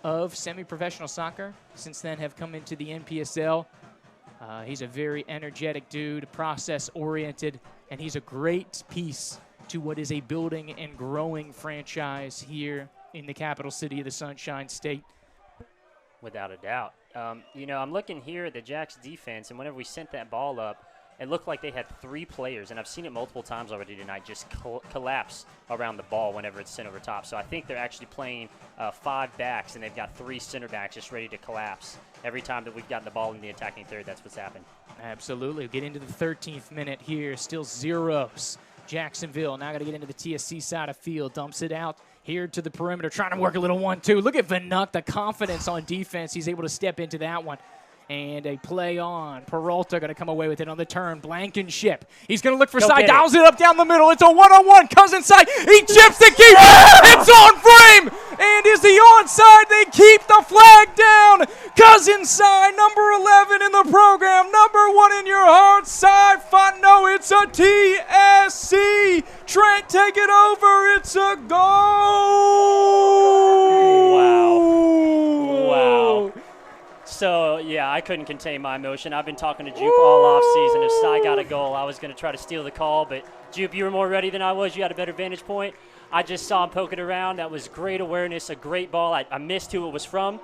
of semi-professional soccer. Since then have come into the NPSL. He's a very energetic dude, process-oriented, and he's a great piece to what is a building and growing franchise here in the capital city of the Sunshine State. Without a doubt. I'm looking here at the Jacks defense, and whenever we sent that ball up, it looked like they had three players, and I've seen it multiple times already tonight, just collapse around the ball whenever it's sent over top. So I think they're actually playing 5 backs, and they've got 3 center backs just ready to collapse. Every time that we've gotten the ball in the attacking third, that's what's happened. Absolutely. Get into the 13th minute here. Still zeros. Jacksonville now got to get into the TSC side of field. Dumps it out here to the perimeter, trying to work a little 1-2. Look at Vinuk, the confidence on defense. He's able to step into that one. And a play on. Peralta going to come away with it on the turn. Blankenship. He's going to look for side. Dials it up down the middle. It's a one-on-one. Cousin side. He chips the keeper. It's on frame. And is he onside? They keep the flag down. Cousin side, number 11 in the program. Number 1 in your heart. Side Fontenot. It's a TSC. Trent, take it over. It's a goal. Wow. So, yeah, I couldn't contain my emotion. I've been talking to Jupe all offseason. If Cy got a goal, I was going to try to steal the call. But, Jupe, you were more ready than I was. You had a better vantage point. I just saw him poke it around. That was great awareness, a great ball. I missed who it was from,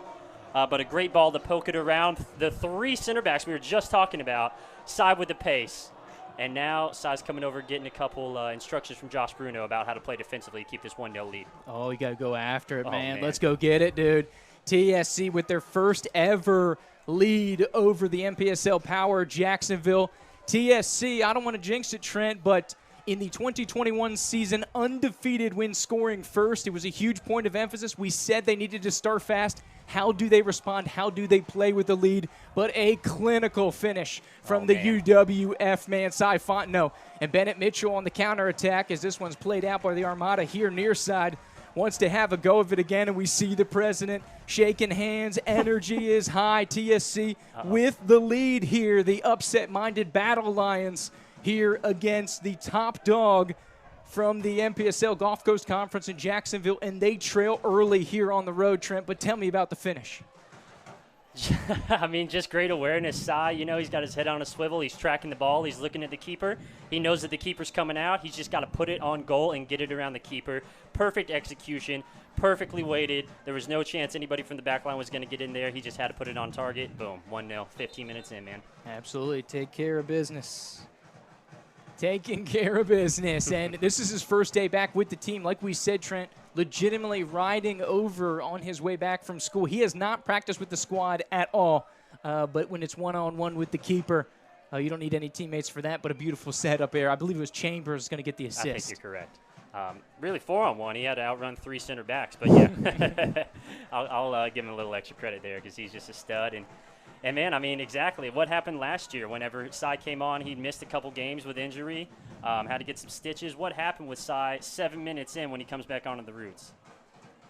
but a great ball to poke it around. The 3 center backs we were just talking about, Cy with the pace. And now Cy's coming over getting a couple instructions from Josh Bruno about how to play defensively to keep this 1-0 lead. Oh, you got to go after it, man. Man. Let's go get it, dude. TSC with their first ever lead over the NPSL Power Jacksonville. TSC, I don't want to jinx it, Trent, but in the 2021 season, undefeated when scoring first. It was a huge point of emphasis. We said they needed to start fast. How do they respond? How do they play with the lead? But a clinical finish from the UWF man, Cy Fontenot. And Bennett Mitchell on the counterattack as this one's played out by the Armada here near side. Wants to have a go of it again, and we see the president shaking hands. Energy is high. TSC with the lead here. The upset-minded Battle Lions here against the top dog from the NPSL Gulf Coast Conference in Jacksonville, and they trail early here on the road, Trent. But tell me about the finish. I mean, just great awareness. Cy, he's got his head on a swivel. He's tracking the ball. He's looking at the keeper. He knows that the keeper's coming out. He's just got to put it on goal and get it around the keeper. Perfect execution, perfectly weighted. There was no chance anybody from the back line was going to get in there. He just had to put it on target. Boom, 1-0, 15 minutes in, man. Absolutely. Take care of business. Taking care of business. And this is his first day back with the team. Like we said, Trent, legitimately riding over on his way back from school. He has not practiced with the squad at all. But when it's one-on-one with the keeper, you don't need any teammates for that, but a beautiful setup there. I believe it was Chambers going to get the assist. I think you're correct. Really 4-on-1. He had to outrun 3 center backs. But, yeah, I'll give him a little extra credit there because he's just a stud. And, man, I mean, exactly what happened last year. Whenever Cy came on, he'd missed a couple games with injury, had to get some stitches. What happened with Cy 7 minutes in when he comes back onto the roots?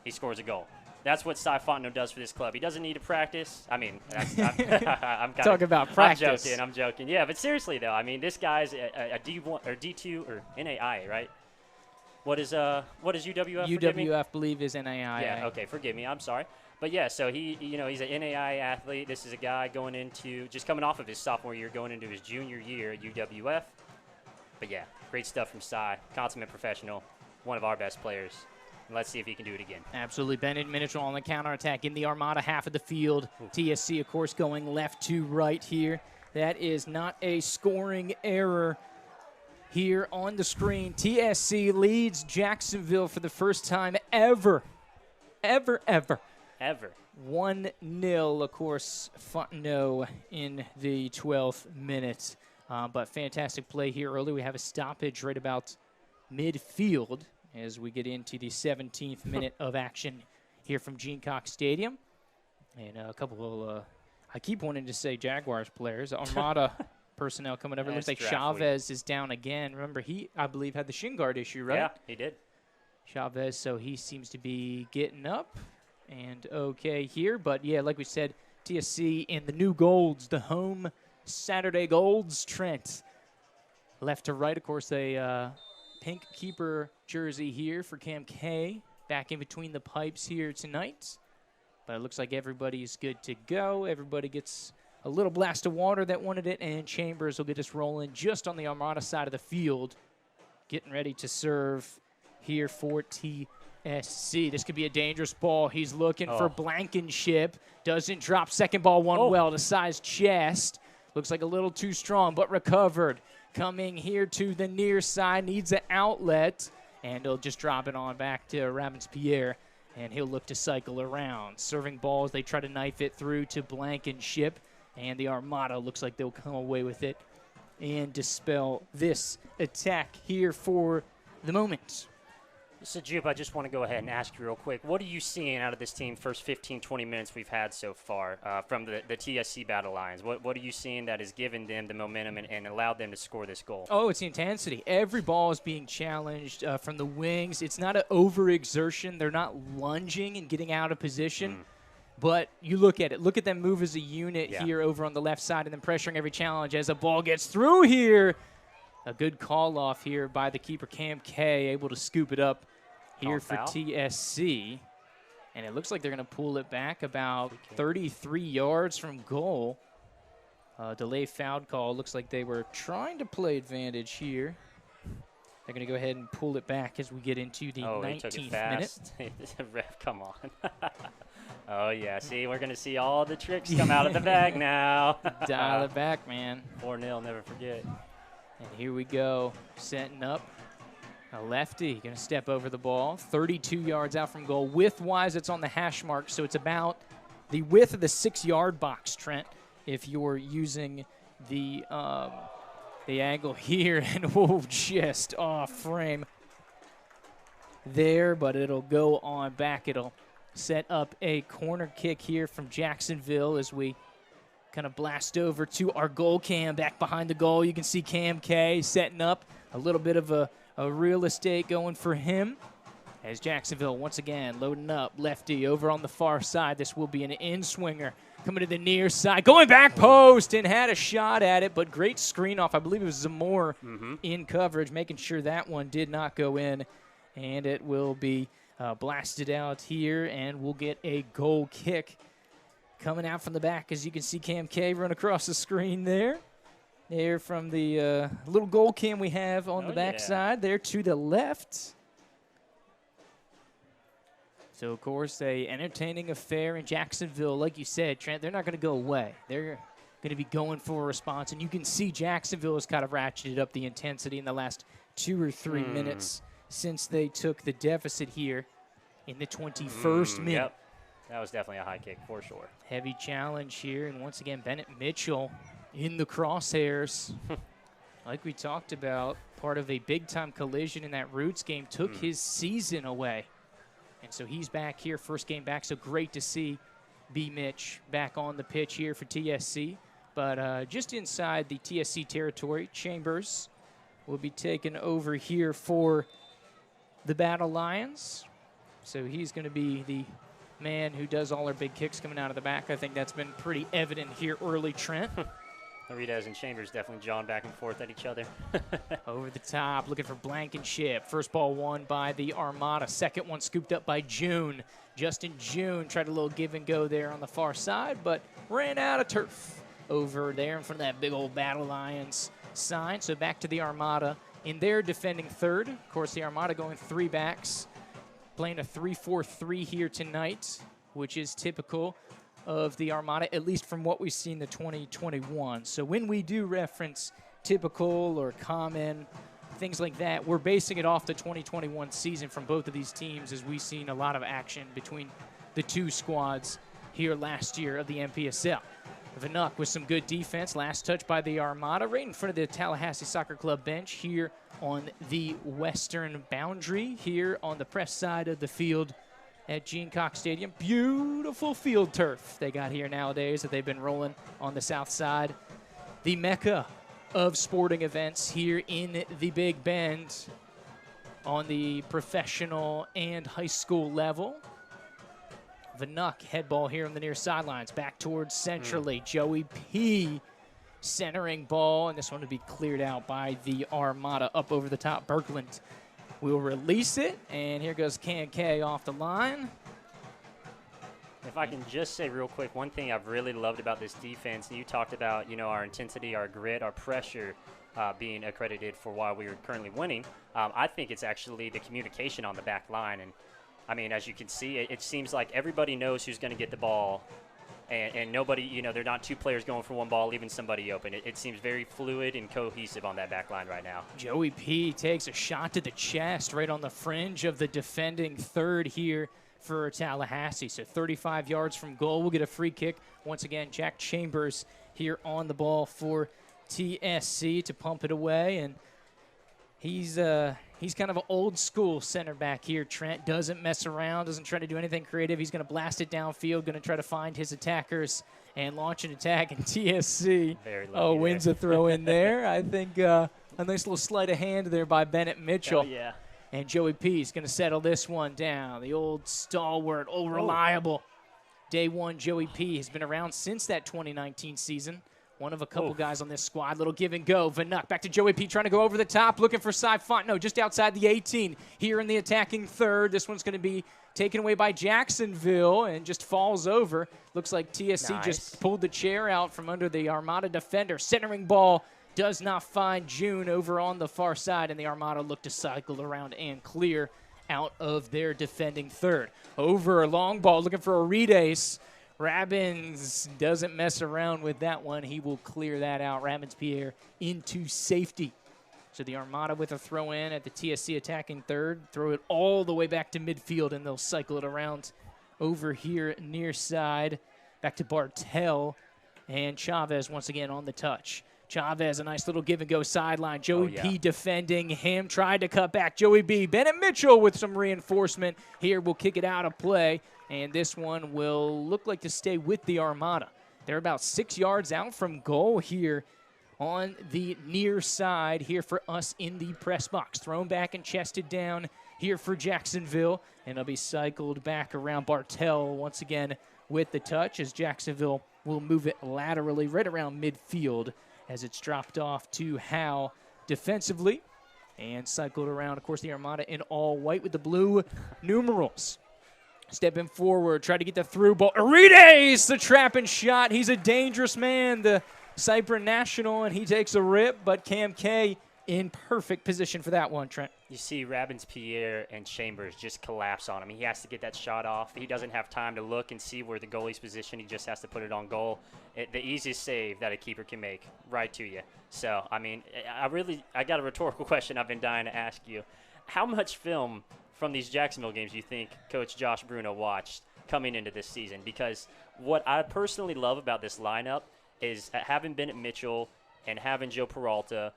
He scores a goal. That's what Cy Fontenot does for this club. He doesn't need to practice. I mean, I'm talk about practice. I'm joking. Yeah, but seriously, though, I mean, this guy's a D1 or D2 or NAI, right? What is UWF? UWF, believe, is NAI. Yeah, okay, forgive me. I'm sorry. But, yeah, so he's an NAI athlete. This is a guy just coming off of his sophomore year, going into his junior year at UWF. But, yeah, great stuff from Cy. Consummate professional, one of our best players. Let's see if he can do it again. Absolutely. Bennett Mitchell on the counterattack in the Armada half of the field. TSC, of course, going left to right here. That is not a scoring error here on the screen. TSC leads Jacksonville for the first time ever. 1-0, of course, Fontenot in the 12th minute. But fantastic play here early. We have a stoppage right about midfield as we get into the 17th minute of action here from Gene Cox Stadium. And a couple of, I keep wanting to say Jaguars players, Armada personnel coming over. It looks like Chavez is down again. Remember, he, I believe, had the shin guard issue, right? Yeah, he did. Chavez, so he seems to be getting up and okay here. But, yeah, like we said, TSC in the new golds, the home Saturday golds, Trent. Left to right, of course, a pink keeper jersey here for Cam K. Back in between the pipes here tonight. But it looks like everybody's good to go. Everybody gets a little blast of water that wanted it, and Chambers will get us rolling just on the Armada side of the field. Getting ready to serve here for TSC. This could be a dangerous ball. He's looking for Blankenship. Doesn't drop. Second ball, well to size chest. Looks like a little too strong, but recovered. Coming here to the near side. Needs an outlet, and he'll just drop it on back to Ravenspierre. And he'll look to cycle around. Serving balls, they try to knife it through to Blankenship. And the Armada looks like they'll come away with it and dispel this attack here for the moment. So, Jupe, I just want to go ahead and ask you real quick. What are you seeing out of this team first 15, 20 minutes we've had so far from the TSC Battle Lions? What are you seeing that has given them the momentum and allowed them to score this goal? Oh, it's the intensity. Every ball is being challenged from the wings. It's not an overexertion. They're not lunging and getting out of position. But you look at it. Look at them move as a unit here over on the left side and then pressuring every challenge as a ball gets through here. A good call off here by the keeper, Cam K, able to scoop it up here for TSC. And it looks like they're going to pull it back about 33 yards from goal. Delay foul call. Looks like they were trying to play advantage here. They're going to go ahead and pull it back as we get into the 19th minute. Ref, come on. Oh, yeah. See, we're going to see all the tricks come out of the bag now. Dial it back, man. 4-0, never forget. And here we go, setting up. A lefty going to step over the ball, 32 yards out from goal. Width-wise, it's on the hash mark, so it's about the width of the 6-yard box, Trent, if you're using the angle here. And we'll just off frame there, but it'll go on back. It'll set up a corner kick here from Jacksonville as we kind of blast over to our goal cam back behind the goal. You can see Cam K setting up a little bit of a real estate going for him as Jacksonville once again loading up. Lefty over on the far side. This will be an in-swinger coming to the near side, going back post and had a shot at it, but great screen off. I believe it was Zamora in coverage, making sure that one did not go in, and it will be blasted out here, and we'll get a goal kick coming out from the back. As you can see Cam K run across the screen there. There from the little goal cam we have on the backside there to the left. So, of course, a entertaining affair in Jacksonville. Like you said, Trent, they're not going to go away. They're going to be going for a response. And you can see Jacksonville has kind of ratcheted up the intensity in the last 2 or 3 minutes since they took the deficit here in the 21st minute. Yep. That was definitely a high kick for sure. Heavy challenge here. And once again, Bennett Mitchell in the crosshairs. Like we talked about, part of a big-time collision in that Roots game took his season away. And so he's back here, first game back, so great to see B. Mitch back on the pitch here for TSC. But just inside the TSC territory, Chambers will be taken over here for the Battle Lions. So he's going to be the man who does all our big kicks coming out of the back. I think that's been pretty evident here early, Trent. Aridas and Chambers definitely jawing back and forth at each other. Over the top, looking for Blankenship. First ball won by the Armada. Second one scooped up by June. Justin June tried a little give and go there on the far side, but ran out of turf over there in front of that big old Battle Lions sign. So back to the Armada in their defending third. Of course, the Armada going 3 backs. playing a 3-4-3 here tonight, which is typical of the Armada, at least from what we've seen the 2021. So when we do reference typical or common, things like that, we're basing it off the 2021 season from both of these teams, as we've seen a lot of action between the two squads here last year of the MPSL. Vanuk with some good defense. Last touch by the Armada right in front of the Tallahassee Soccer Club bench here on the western boundary here on the press side of the field at Gene Cox Stadium. Beautiful field turf they got here nowadays that they've been rolling on the south side. The mecca of sporting events here in the Big Bend on the professional and high school level. Vanuk head ball here on the near sidelines, back towards centrally. Joey P centering ball, and this one to be cleared out by the Armada up over the top. Berkland will release it, and here goes Can K off the line. If I can just say real quick, one thing I've really loved about this defense, and you talked about, you know, our intensity, our grit, our pressure being accredited for why we are currently winning. I think it's actually the communication on the back line. And, I mean, as you can see, it seems like everybody knows who's going to get the ball, and nobody, you know, they're not two players going for one ball, leaving somebody open. It seems very fluid and cohesive on that back line right now. Joey P takes a shot to the chest right on the fringe of the defending third here for Tallahassee. So 35 yards from goal. We'll get a free kick. Once again, Jack Chambers here on the ball for TSC to pump it away. And he's kind of an old school center back here. Trent doesn't mess around, doesn't try to do anything creative. He's going to blast it downfield, going to try to find his attackers and launch an attack. And TSC wins a throw in there. I think a nice little sleight of hand there by Bennett Mitchell. Oh, yeah. And Joey P is going to settle this one down. The old stalwart, old reliable. Day one, Joey P has been around since that 2019 season. One of a couple guys on this squad. Little give and go. Vanuk back to Joey P trying to go over the top, looking for Cy Font. No, just outside the 18 here in the attacking third. This one's going to be taken away by Jacksonville and just falls over. Looks like TSC just pulled the chair out from under the Armada defender. Centering ball does not find June over on the far side, and the Armada look to cycle around and clear out of their defending third. Over a long ball, looking for a Redace. Rabbins doesn't mess around with that one. He will clear that out. Rabbins Pierre into safety. So the Armada with a throw in at the TSC attacking third. Throw it all the way back to midfield, and they'll cycle it around over here near side. Back to Bartel, and Chavez once again on the touch. Chavez, a nice little give-and-go sideline. Joey P defending him, tried to cut back. Joey B. Bennett Mitchell with some reinforcement here will kick it out of play, and this one will look like to stay with the Armada. They're about 6 yards out from goal here on the near side here for us in the press box. Thrown back and chested down here for Jacksonville, and it'll be cycled back around. Bartel once again with the touch as Jacksonville will move it laterally right around midfield as it's dropped off to Howe defensively and cycled around. Of course, the Armada in all white with the blue numerals. Stepping forward, try to get the through ball. Arides, the trap and shot. He's a dangerous man, the Cypher National, and he takes a rip, but Cam K in perfect position for that one, Trent. You see Rabbins Pierre and Chambers just collapse on him. He has to get that shot off. He doesn't have time to look and see where the goalie's positioned. He just has to put it on goal. The easiest save that a keeper can make, right to you. So, I mean, I got a rhetorical question I've been dying to ask you. How much film from these Jacksonville games do you think Coach Josh Bruno watched coming into this season? Because what I personally love about this lineup is having Bennett Mitchell and having Joe Peralta,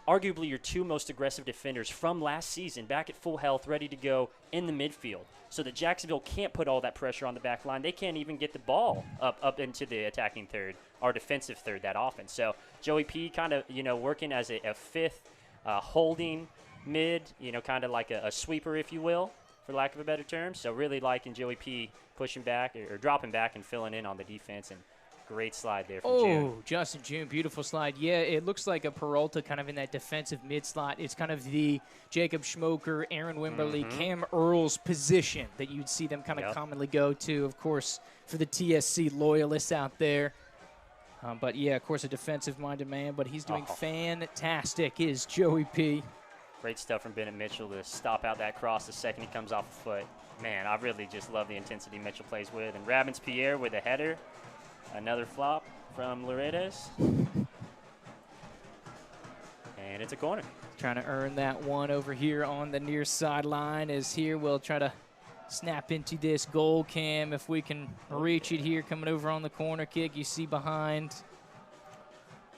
arguably your two most aggressive defenders from last season, back at full health, ready to go in the midfield, so that Jacksonville can't put all that pressure on the back line. They can't even get the ball up into the attacking third, our defensive third that often. So Joey P kind of, working as a fifth holding mid, kind of like a sweeper, if you will, for lack of a better term. So really liking Joey P pushing back or dropping back and filling in on the defense, and great slide there from June. Oh, Justin June, beautiful slide. Yeah, it looks like a Peralta kind of in that defensive mid slot. It's kind of the Jacob Schmoker, Aaron Wimberly, Cam Earls position that you'd see them kind of commonly go to, of course, for the TSC loyalists out there. But, yeah, of course, a defensive-minded man, but he's doing fantastic is Joey P. Great stuff from Bennett Mitchell to stop out that cross the second he comes off the foot. Man, I really just love the intensity Mitchell plays with. And Robbins Pierre with a header. Another flop from Loredes. And it's a corner. Trying to earn that one over here on the near sideline. As here we'll try to snap into this goal cam if we can reach it here. Coming over on the corner kick. You see behind.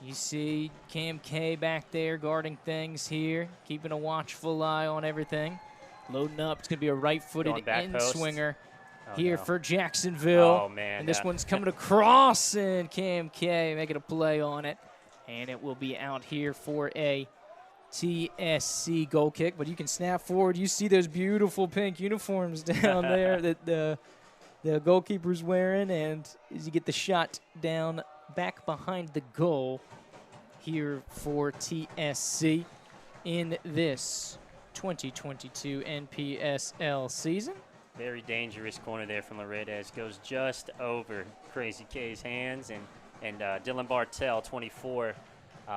You see Cam K back there guarding things here. Keeping a watchful eye on everything. Loading up. It's going to be a right-footed in-swinger here for Jacksonville. Oh, man. And this one's coming across, and Cam K making a play on it. And it will be out here for a TSC goal kick. But you can snap forward. You see those beautiful pink uniforms down there that the goalkeeper's wearing. And as you get the shot down back behind the goal here for TSC in this 2022 NPSL season. Very dangerous corner there from Loredes. Goes just over Crazy K's hands. And Dylan Bartell, 24,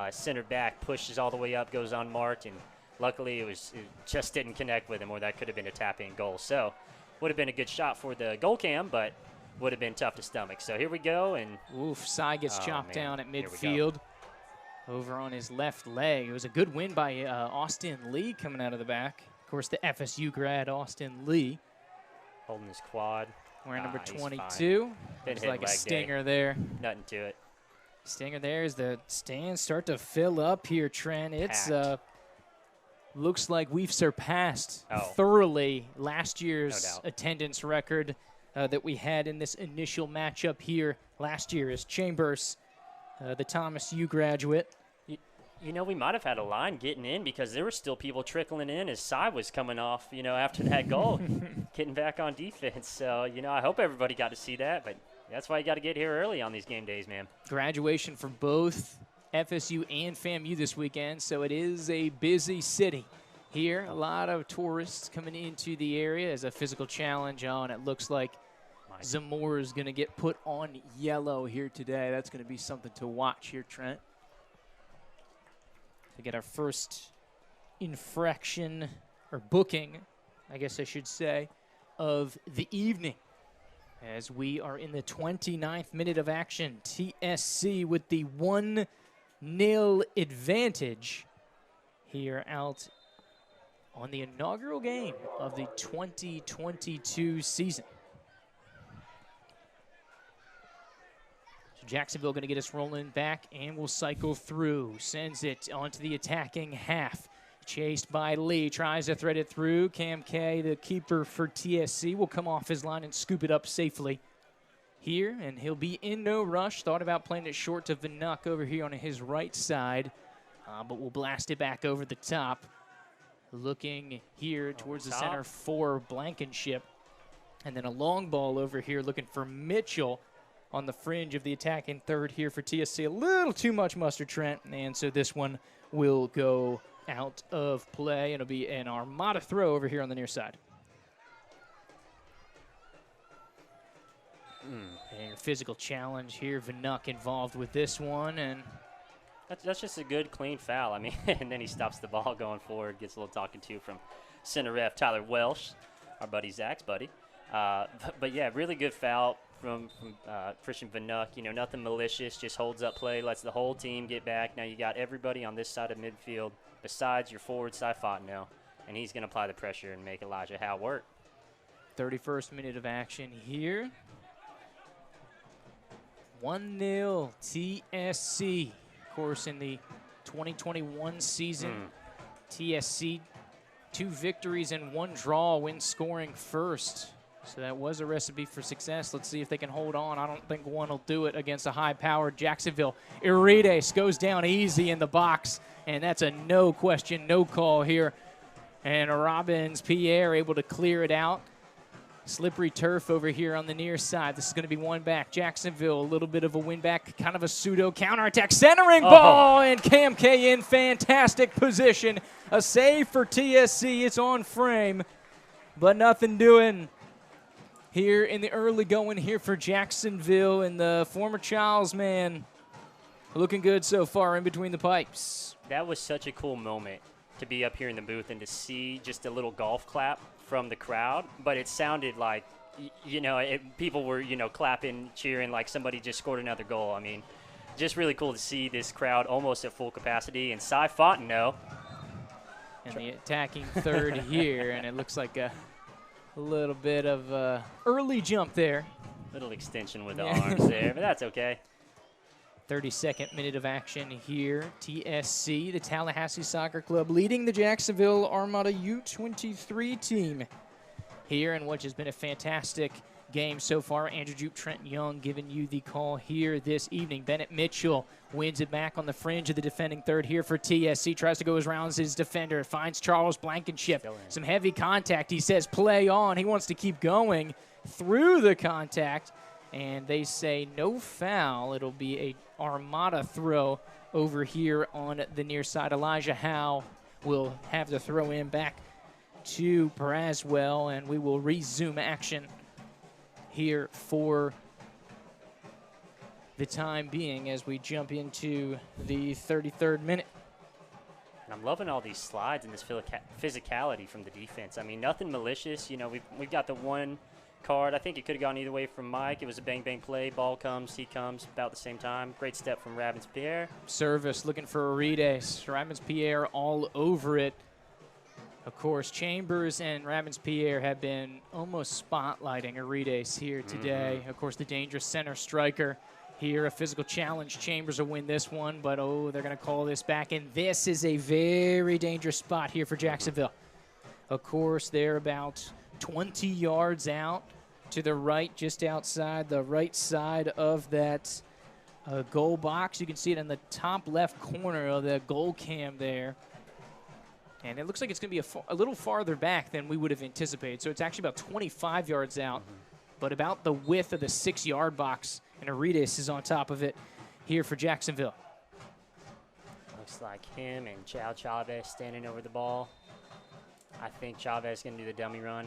center back, pushes all the way up, goes unmarked. And luckily it just didn't connect with him, or that could have been a tap-in goal. So would have been a good shot for the goal cam, but would have been tough to stomach. So here we go. And oof, Sai gets chopped down at midfield. Over on his left leg. It was a good win by Austin Lee coming out of the back. Of course, the FSU grad, Austin Lee. Holding his quad. Wearing number 22. Looks like a stinger there. Nothing to it. Stinger there as the stands start to fill up here, Trent. It's looks like we've surpassed thoroughly last year's attendance record that we had in this initial matchup here last year as Chambers, the Thomas U graduate. You know, we might have had a line getting in because there were still people trickling in as Cy was coming off, you know, after that goal, getting back on defense. So, you know, I hope everybody got to see that, but that's why you got to get here early on these game days, man. Graduation for both FSU and FAMU this weekend, so it is a busy city here. A lot of tourists coming into the area as a physical challenge on. It looks like Zamora is going to get put on yellow here today. That's going to be something to watch here, Trent. To get our first infraction, or booking, I guess I should say, of the evening. As we are in the 29th minute of action, TSC with the 1-0 advantage here out on the inaugural game of the 2022 season. Jacksonville going to get us rolling back, and will cycle through. Sends it onto the attacking half. Chased by Lee. Tries to thread it through. Cam K, the keeper for TSC, will come off his line and scoop it up safely here. And he'll be in no rush. Thought about playing it short to Vinuk over here on his right side. But we'll blast it back over the top. Looking here towards the center for Blankenship. And then a long ball over here looking for Mitchell on the fringe of the attacking third here for TSC. A little too much mustard, Trent, and so this one will go out of play. It'll be an Armada throw over here on the near side. And a physical challenge here. Vinuk involved with this one, and that's just a good, clean foul. I mean, and then he stops the ball going forward, gets a little talking to from center ref Tyler Welsh, our buddy Zach's buddy. But yeah, really good foul from Christian Vinuk. You know, nothing malicious, just holds up play, lets the whole team get back. Now you got everybody on this side of midfield besides your forward, Cy Fontenelle, and he's going to apply the pressure and make Elijah Howe work. 31st minute of action here. 1-0 TSC. Of course, in the 2021 season, TSC 2 victories and 1 draw when scoring first. So that was a recipe for success. Let's see if they can hold on. I don't think one will do it against a high-powered Jacksonville. Irides goes down easy in the box, and that's a no question, no call here. And Robbins Pierre able to clear it out. Slippery turf over here on the near side. This is going to be one back. Jacksonville, a little bit of a win back, kind of a pseudo counterattack. Centering ball, and Cam K in fantastic position. A save for TSC. It's on frame, but nothing doing here in the early going here for Jacksonville, and the former Childs man looking good so far in between the pipes. That was such a cool moment to be up here in the booth and to see just a little golf clap from the crowd, but it sounded like, people were, clapping, cheering like somebody just scored another goal. I mean, just really cool to see this crowd almost at full capacity. And Cy Fontenot. And the attacking third here, and it looks like a little bit of early jump there. Little extension with the arms there, but that's okay. 32nd minute of action here. TSC, the Tallahassee Soccer Club, leading the Jacksonville Armada U23 team here in what has been a fantastic game so far. Andrew Jupe, Trent Young giving you the call here this evening. Bennett Mitchell wins it back on the fringe of the defending third here for TSC. Tries to go around his defender. Finds Charles Blankenship. Some heavy contact. He says play on. He wants to keep going through the contact. And they say no foul. It'll be a Armada throw over here on the near side. Elijah Howe will have the throw in back to Braswell, and we will resume action here for the time being as we jump into the 33rd minute. And I'm loving all these slides and this physicality from the defense. I mean, nothing malicious. We've got the one card. I think it could have gone either way from Mike. It was a bang-bang play. Ball comes, he comes about the same time. Great step from Ravens-Pierre. Service looking for Arides. Ravens-Pierre all over it. Of course, Chambers and Ravens-Pierre have been almost spotlighting Arides here today. Of course, the dangerous center striker here. A physical challenge. Chambers will win this one, but, they're going to call this back. And this is a very dangerous spot here for Jacksonville. Of course, they're about 20 yards out to the right, just outside the right side of that goal box. You can see it in the top left corner of the goal cam there. And it looks like it's going to be a little farther back than we would have anticipated. So it's actually about 25 yards out, but about the width of the 6-yard box. And Arides is on top of it here for Jacksonville. Looks like him and Chao Chavez standing over the ball. I think Chavez is going to do the dummy run.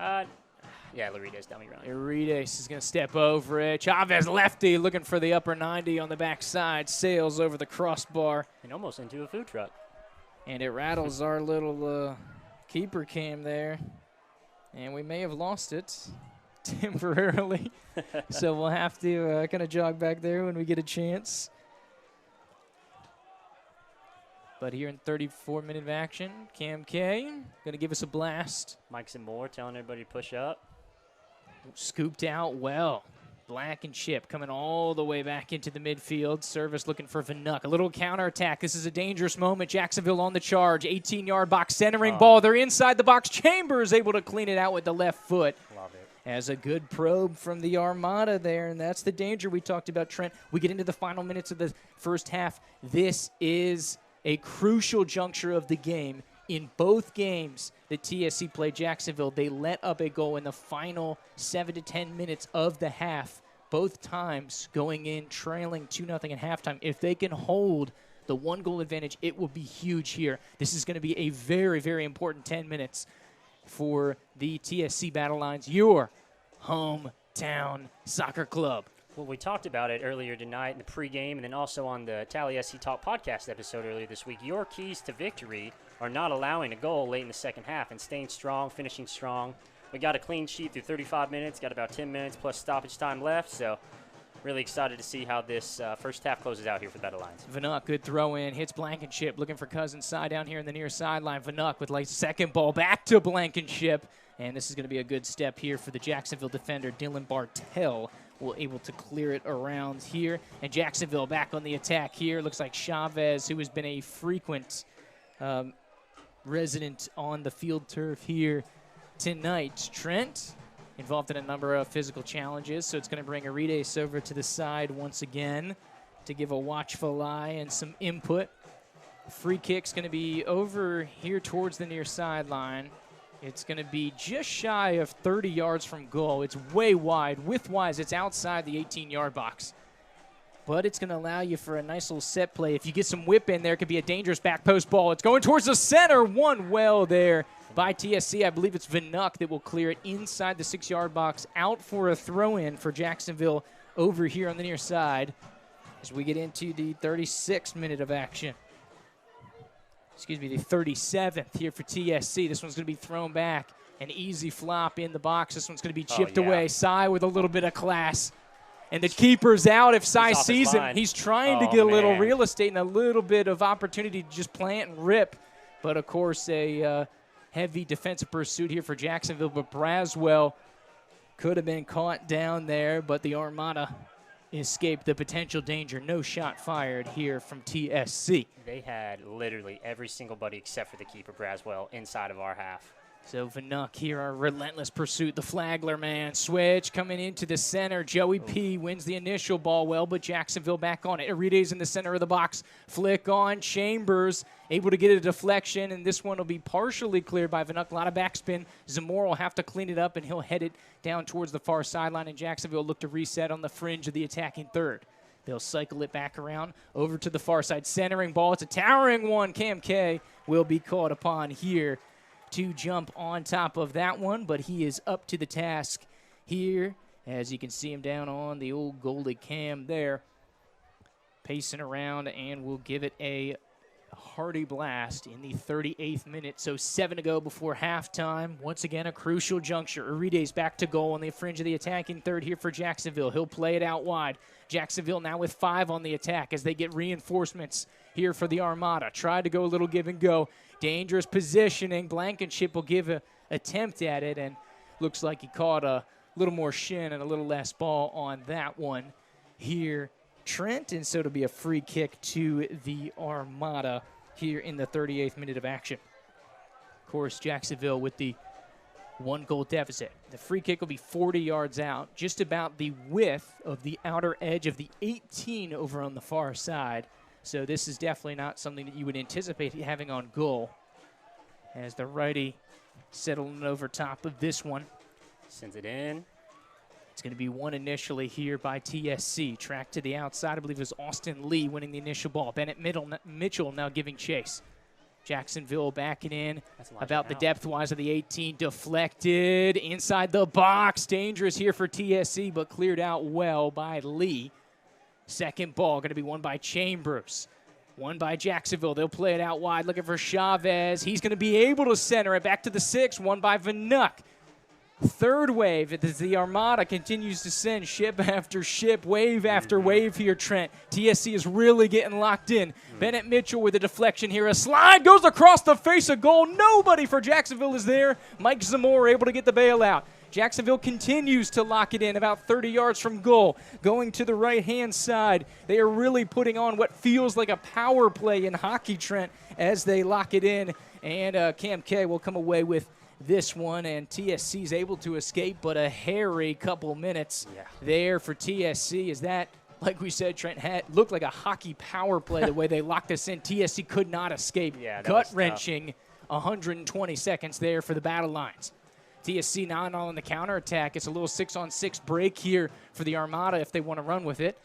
Arides dummy run. Arides is going to step over it. Chavez lefty looking for the upper 90 on the backside. Sails over the crossbar. And almost into a food truck. And it rattles our little keeper cam there. And we may have lost it temporarily. So we'll have to kind of jog back there when we get a chance. But here in 34-minute of action, Cam K going to give us a blast. Mike and Moore telling everybody to push up. Scooped out well. Blankenship coming all the way back into the midfield. Service looking for Vanuk. A little counterattack. This is a dangerous moment. Jacksonville on the charge. 18-yard box centering ball. They're inside the box. Chambers able to clean it out with the left foot. Love it. As a good probe from the Armada there, and that's the danger we talked about, Trent. We get into the final minutes of the first half. This is a crucial juncture of the game. In both games that TSC played Jacksonville, they let up a goal in the final 7 to 10 minutes of the half, both times going in trailing 2-0 at halftime. If they can hold the 1-goal advantage, it will be huge here. This is going to be a very, very important 10 minutes for the TSC Battle Lines, your hometown soccer club. Well, we talked about it earlier tonight in the pregame and then also on the Tallahassee Talk podcast episode earlier this week. Your keys to victory are not allowing a goal late in the second half and staying strong, finishing strong. We got a clean sheet through 35 minutes, got about 10 minutes plus stoppage time left, so really excited to see how this first half closes out here for the Battle Lines. Vanuk, good throw in, hits Blankenship, looking for Cousins side down here in the near sideline. Vanuk with like second ball back to Blankenship, and this is going to be a good step here for the Jacksonville defender, Dylan Bartell. Will able to clear it around here. And Jacksonville back on the attack here. Looks like Chavez, who has been a frequent resident on the field turf here tonight. Trent involved in a number of physical challenges, so it's going to bring Arides over to the side once again to give a watchful eye and some input. Free kick's going to be over here towards the near sideline. It's going to be just shy of 30 yards from goal. It's way wide. Width-wise, it's outside the 18-yard box. But it's going to allow you for a nice little set play. If you get some whip in there, it could be a dangerous back post ball. It's going towards the center. One well there by TSC. I believe it's Vanuk that will clear it inside the 6-yard box. Out for a throw-in for Jacksonville over here on the near side as we get into the 36th minute of action. the 37th here for TSC. This one's going to be thrown back. An easy flop in the box. This one's going to be chipped away. Cy with a little bit of class. And the keeper's out. If Cy sees him, he's trying to get a little real estate and a little bit of opportunity to just plant and rip. But, of course, a heavy defensive pursuit here for Jacksonville. But Braswell could have been caught down there, but the Armada escaped the potential danger. No shot fired here from TSC. They had literally every single buddy except for the keeper, Braswell, inside of our half. So Vanuk here, our relentless pursuit. The Flagler man switch coming into the center. Joey P wins the initial ball well, but Jacksonville back on it. Arides in the center of the box. Flick on Chambers, able to get a deflection, and this one will be partially cleared by Vanuk. A lot of backspin. Zamora will have to clean it up, and he'll head it down towards the far sideline, and Jacksonville look to reset on the fringe of the attacking third. They'll cycle it back around over to the far side. Centering ball. It's a towering one. Cam K will be caught upon here to jump on top of that one, but he is up to the task here, as you can see him down on the old golded cam there, pacing around, and we'll give it a hearty blast in the 38th minute. So 7 to go before halftime. Once again, a crucial juncture. Arides back to goal on the fringe of the attacking third here for Jacksonville. He'll play it out wide. Jacksonville now with 5 on the attack as they get reinforcements here for the Armada. Tried to go a little give and go. Dangerous positioning. Blankenship will give an attempt at it, and looks like he caught a little more shin and a little less ball on that one here, Trent. And so it'll be a free kick to the Armada here in the 38th minute of action. Of course, Jacksonville with the 1-goal deficit. The free kick will be 40 yards out, just about the width of the outer edge of the 18 over on the far side. So this is definitely not something that you would anticipate having on goal, as the righty settling over top of this one. Sends it in. It's going to be one initially here by TSC. Track to the outside. I believe it was Austin Lee winning the initial ball. Bennett Mitchell now giving chase. Jacksonville backing in about the depth-wise of the 18. Deflected inside the box. Dangerous here for TSC, but cleared out well by Lee. Second ball going to be won by Chambers. One by Jacksonville. They'll play it out wide, looking for Chavez. He's going to be able to center it back to the 6. One by Vanuk. Third wave as the Armada continues to send ship after ship, wave after wave here, Trent. TSC is really getting locked in. Bennett Mitchell with a deflection here. A slide goes across the face of goal. Nobody for Jacksonville is there. Mike Zamora able to get the bailout. Jacksonville continues to lock it in about 30 yards from goal. Going to the right-hand side, they are really putting on what feels like a power play in hockey, Trent, as they lock it in. And Cam K will come away with this one, and TSC is able to escape, but a hairy couple minutes there for TSC. Is that, like we said, Trent, looked like a hockey power play the way they locked us in. TSC could not escape. Gut-wrenching 120 seconds there for the battle lines. TSC now on the counterattack. It's a little 6-on-6 break here for the Armada if they want to run with it.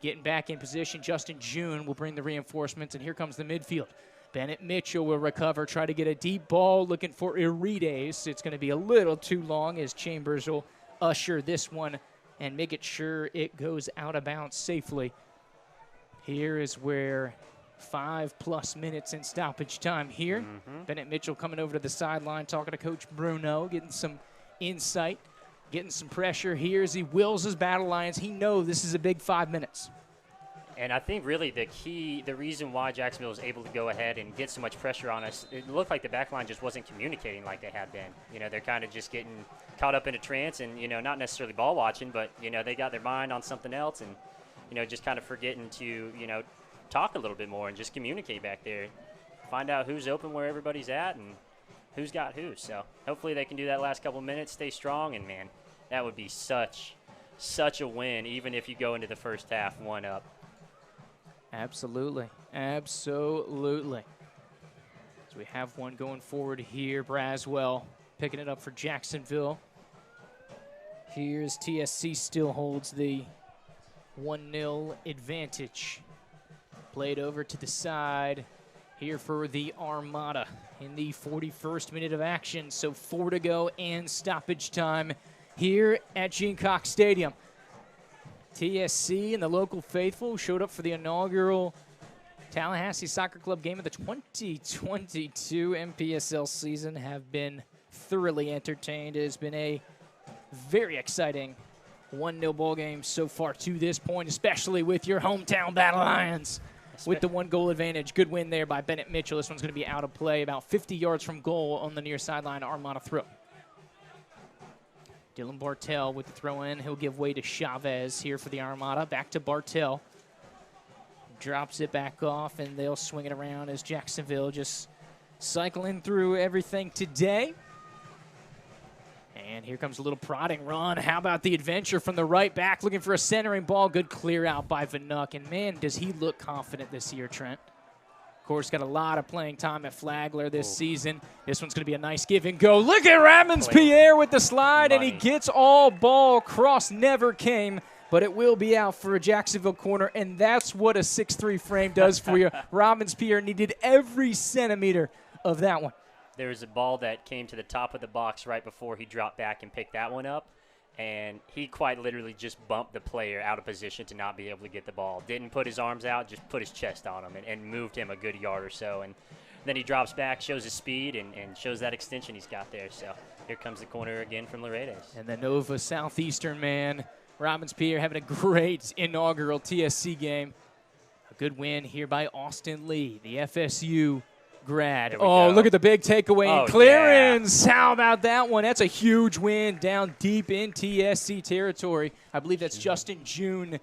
Getting back in position, Justin June will bring the reinforcements, and here comes the midfield. Bennett Mitchell will recover, try to get a deep ball, looking for Arides. It's going to be a little too long as Chambers will usher this one and make it sure it goes out of bounds safely. Here is where 5+ minutes in stoppage time here. Bennett Mitchell coming over to the sideline, talking to Coach Bruno, getting some insight, getting some pressure here as he wills his battle lines. He knows this is a big 5 minutes. And I think really the reason why Jacksonville was able to go ahead and get so much pressure on us, it looked like the back line just wasn't communicating like they had been. You know, they're kind of just getting caught up in a trance and, you know, not necessarily ball watching, but, you know, they got their mind on something else and, you know, just kind of forgetting to, you know, talk a little bit more and just communicate back there. Find out who's open where everybody's at and who's got who. So hopefully they can do that last couple minutes, stay strong, and, man, that would be such a win, even if you go into the first half 1 up. Absolutely. Absolutely. So we have one going forward here. Braswell picking it up for Jacksonville. Here's TSC still holds the 1-0 advantage. Played over to the side here for the Armada in the 41st minute of action. So 4 to go and stoppage time here at Gene Cox Stadium. TSC and the local faithful showed up for the inaugural Tallahassee Soccer Club game of the 2022 MPSL season have been thoroughly entertained. It has been a very exciting 1-0 ball game so far to this point, especially with your hometown Battle Lions with the 1-goal advantage. Good win there by Bennett Mitchell. This one's going to be out of play about 50 yards from goal on the near sideline. Armada throw. Dylan Bartel with the throw in. He'll give way to Chavez here for the Armada. Back to Bartel. Drops it back off, and they'll swing it around as Jacksonville just cycling through everything today. And here comes a little prodding run. How about the adventure from the right back, looking for a centering ball. Good clear out by Vanuk. And, man, does he look confident this year, Trent. Of course, got a lot of playing time at Flagler this season. This one's going to be a nice give and go. Look at Rabbins-Pierre with the slide, and he gets all ball. Cross never came, but it will be out for a Jacksonville corner, and that's what a 6'3" frame does for you. Rabbins-Pierre needed every centimeter of that one. There was a ball that came to the top of the box right before he dropped back and picked that one up, and he quite literally just bumped the player out of position to not be able to get the ball. Didn't put his arms out, just put his chest on him and moved him a good yard or so. And then he drops back, shows his speed, and shows that extension he's got there. So here comes the corner again from Laredes. And the Nova Southeastern man, Rabbins-Pierre, having a great inaugural TSC game. A good win here by Austin Lee, the FSU grad. Oh, look at the big takeaway and clearance. Yeah. How about that one? That's a huge win down deep in TSC territory. I believe that's Justin June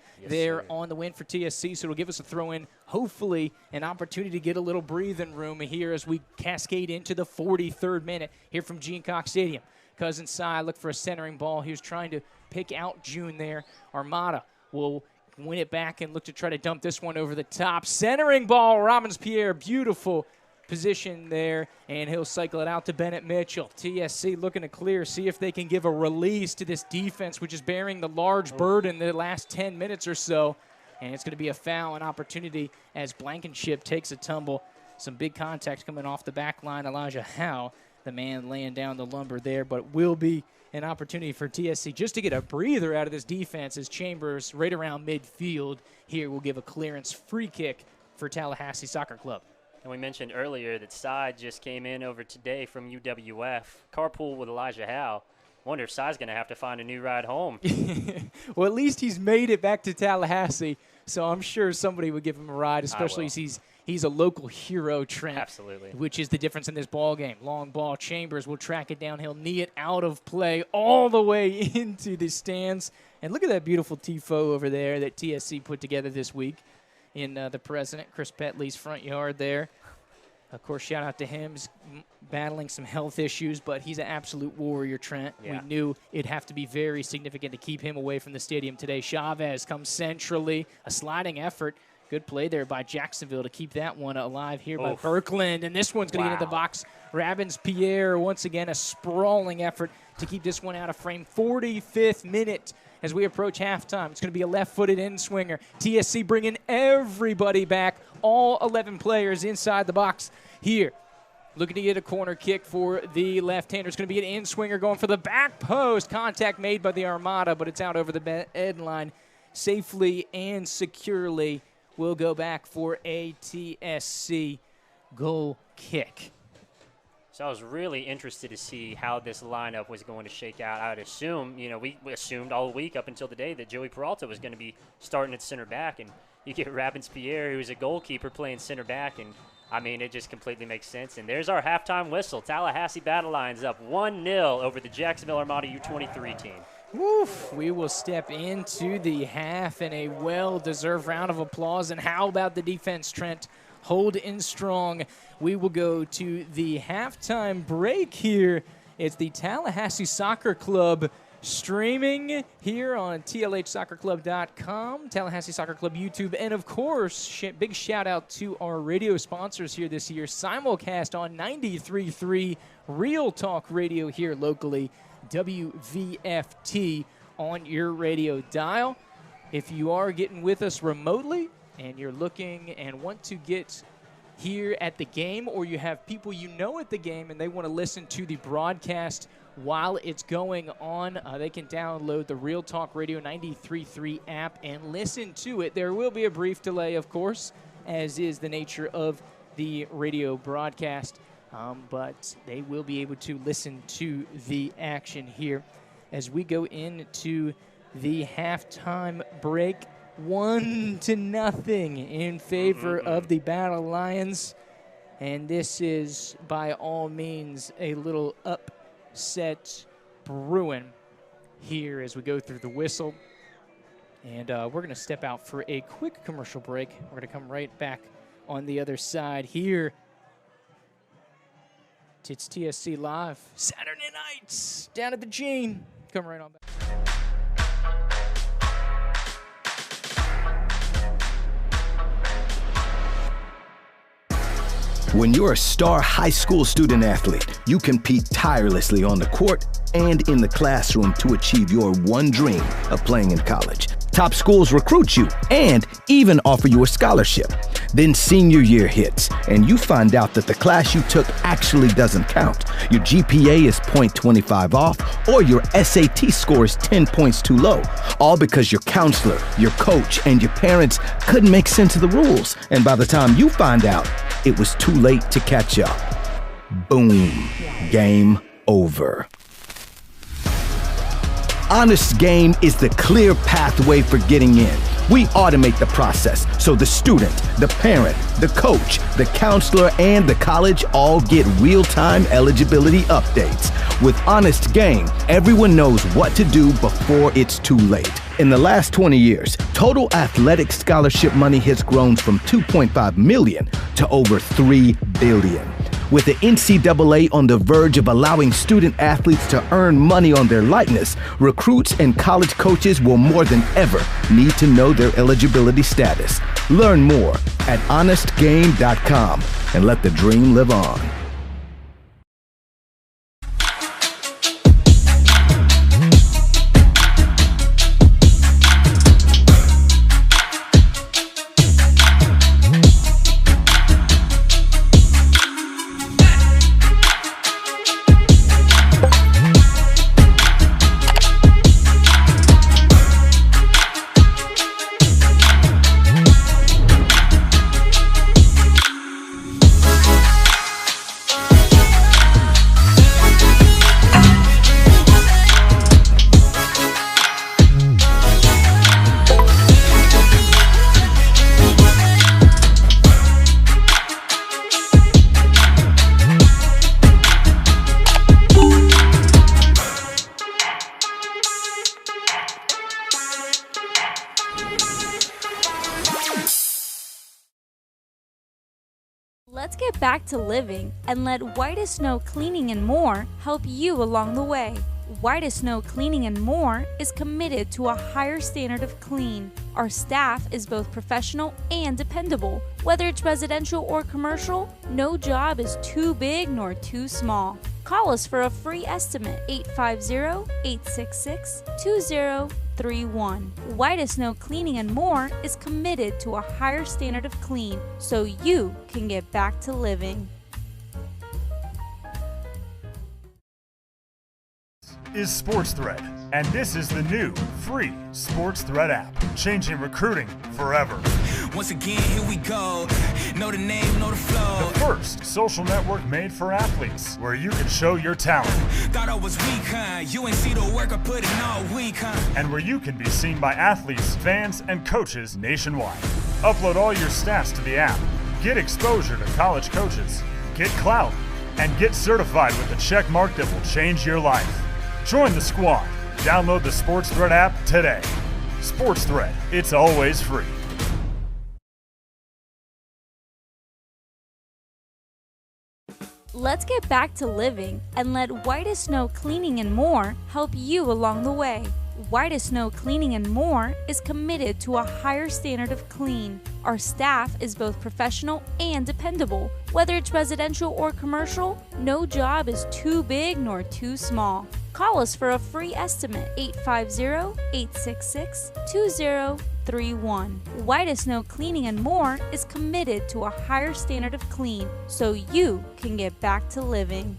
on the win for TSC, so it'll give us a throw-in, hopefully an opportunity to get a little breathing room here as we cascade into the 43rd minute here from Gene Cox Stadium. Cousin Cy look for a centering ball. He was trying to pick out June there. Armada will win it back and look to try to dump this one over the top. Centering ball, Rabbins-Pierre, beautiful position there, and he'll cycle it out to Bennett Mitchell. TSC looking to clear, see if they can give a release to this defense, which is bearing the large burden the last 10 minutes or so. And it's going to be a foul, an opportunity as Blankenship takes a tumble. Some big contact coming off the back line. Elijah Howe, the man laying down the lumber there, but will be an opportunity for TSC just to get a breather out of this defense as Chambers right around midfield here will give a clearance free kick for Tallahassee Soccer Club. And we mentioned earlier that Side just came in over today from UWF. Carpool with Elijah Howe. Wonder if Side's going to have to find a new ride home. Well, at least he's made it back to Tallahassee, so I'm sure somebody would give him a ride, especially as he's a local hero, Trent. Absolutely. Which is the difference in this ball game. Long ball, Chambers will track it down. He'll knee it out of play all the way into the stands. And look at that beautiful tifo over there that TSC put together this week in the President, Chris Petley's front yard there. Of course, shout out to him. He's battling some health issues, but he's an absolute warrior, Trent. Yeah. We knew it'd have to be very significant to keep him away from the stadium today. Chavez comes centrally, a sliding effort. Good play there by Jacksonville to keep that one alive here by Birkland. And this one's going to get into the box. Rabbins-Pierre, once again, a sprawling effort to keep this one out of frame. 45th minute as we approach halftime. It's going to be a left-footed in-swinger. TSC bringing everybody back, all 11 players inside the box here. Looking to get a corner kick for the left-hander. It's going to be an in-swinger going for the back post. Contact made by the Armada, but it's out over the end line safely and securely. We'll go back for a TSC goal kick. So I was really interested to see how this lineup was going to shake out. I'd assume, we assumed all week up until today that Joey Peralta was going to be starting at center back, and you get Rabbins-Pierre, who's a goalkeeper, playing center back, and I mean, it just completely makes sense. And there's our halftime whistle. Tallahassee Battle Lions up 1-0 over the Jacksonville Armada U23 team. Woof. We will step into the half in a well-deserved round of applause. And how about the defense, Trent? Hold in strong. We will go to the halftime break here. It's the Tallahassee Soccer Club streaming here on TLHsoccerclub.com, Tallahassee Soccer Club YouTube, and of course, big shout out to our radio sponsors here this year. Simulcast on 93.3 Real Talk Radio here locally, WVFT on your radio dial. If you are getting with us remotely and you're looking and want to get here at the game, or you have people you know at the game and they want to listen to the broadcast while it's going on, they can download the Real Talk Radio 93.3 app and listen to it. There will be a brief delay, of course, as is the nature of the radio broadcast. But they will be able to listen to the action here as we go into the halftime break. 1-0 in favor of the Battle Lions. And this is by all means a little upset brewing here as we go through the whistle. And we're going to step out for a quick commercial break. We're going to come right back on the other side here. It's TSC Live, Saturday nights, down at the Gene. Come right on back. When you're a star high school student athlete, you compete tirelessly on the court and in the classroom to achieve your one dream of playing in college. Top schools recruit you and even offer you a scholarship. Then senior year hits, and you find out that the class you took actually doesn't count. Your GPA is .25 off, or your SAT score is 10 points too low. All because your counselor, your coach, and your parents couldn't make sense of the rules. And by the time you find out, it was too late to catch up. Boom. Game over. Honest Game is the clear pathway for getting in. We automate the process so the student, the parent, the coach, the counselor, and the college all get real-time eligibility updates. With Honest Game, everyone knows what to do before it's too late. In the last 20 years, total athletic scholarship money has grown from $2.5 million to over $3 billion. With the NCAA on the verge of allowing student athletes to earn money on their likeness, recruits and college coaches will more than ever need to know their eligibility status. Learn more at honestgame.com and let the dream live on. Let's get back to living and let White as Snow Cleaning and More help you along the way. White as Snow Cleaning and More is committed to a higher standard of clean. Our staff is both professional and dependable. Whether it's residential or commercial, no job is too big nor too small. Call us for a free estimate, 850-866-2031. White as Snow Cleaning and More is committed to a higher standard of clean so you can get back to living. Is SportsThread, and this is the new free SportsThread app, changing recruiting forever. Once again, here we go. Know the name, know the flow. The first social network made for athletes, where you can show your talent. Thought I was weak, huh? You ain't see the work I put in all week, huh? And where you can be seen by athletes, fans, and coaches nationwide. Upload all your stats to the app. Get exposure to college coaches. Get clout. And get certified with a check mark that will change your life. Join the squad. Download the SportsThread app today. SportsThread, it's always free. Let's get back to living and let White as Snow Cleaning and More help you along the way. White as Snow Cleaning and More is committed to a higher standard of clean. Our staff is both professional and dependable. Whether it's residential or commercial, no job is too big nor too small. Call us for a free estimate, 850-866-2031. White as Snow Cleaning and More is committed to a higher standard of clean so you can get back to living.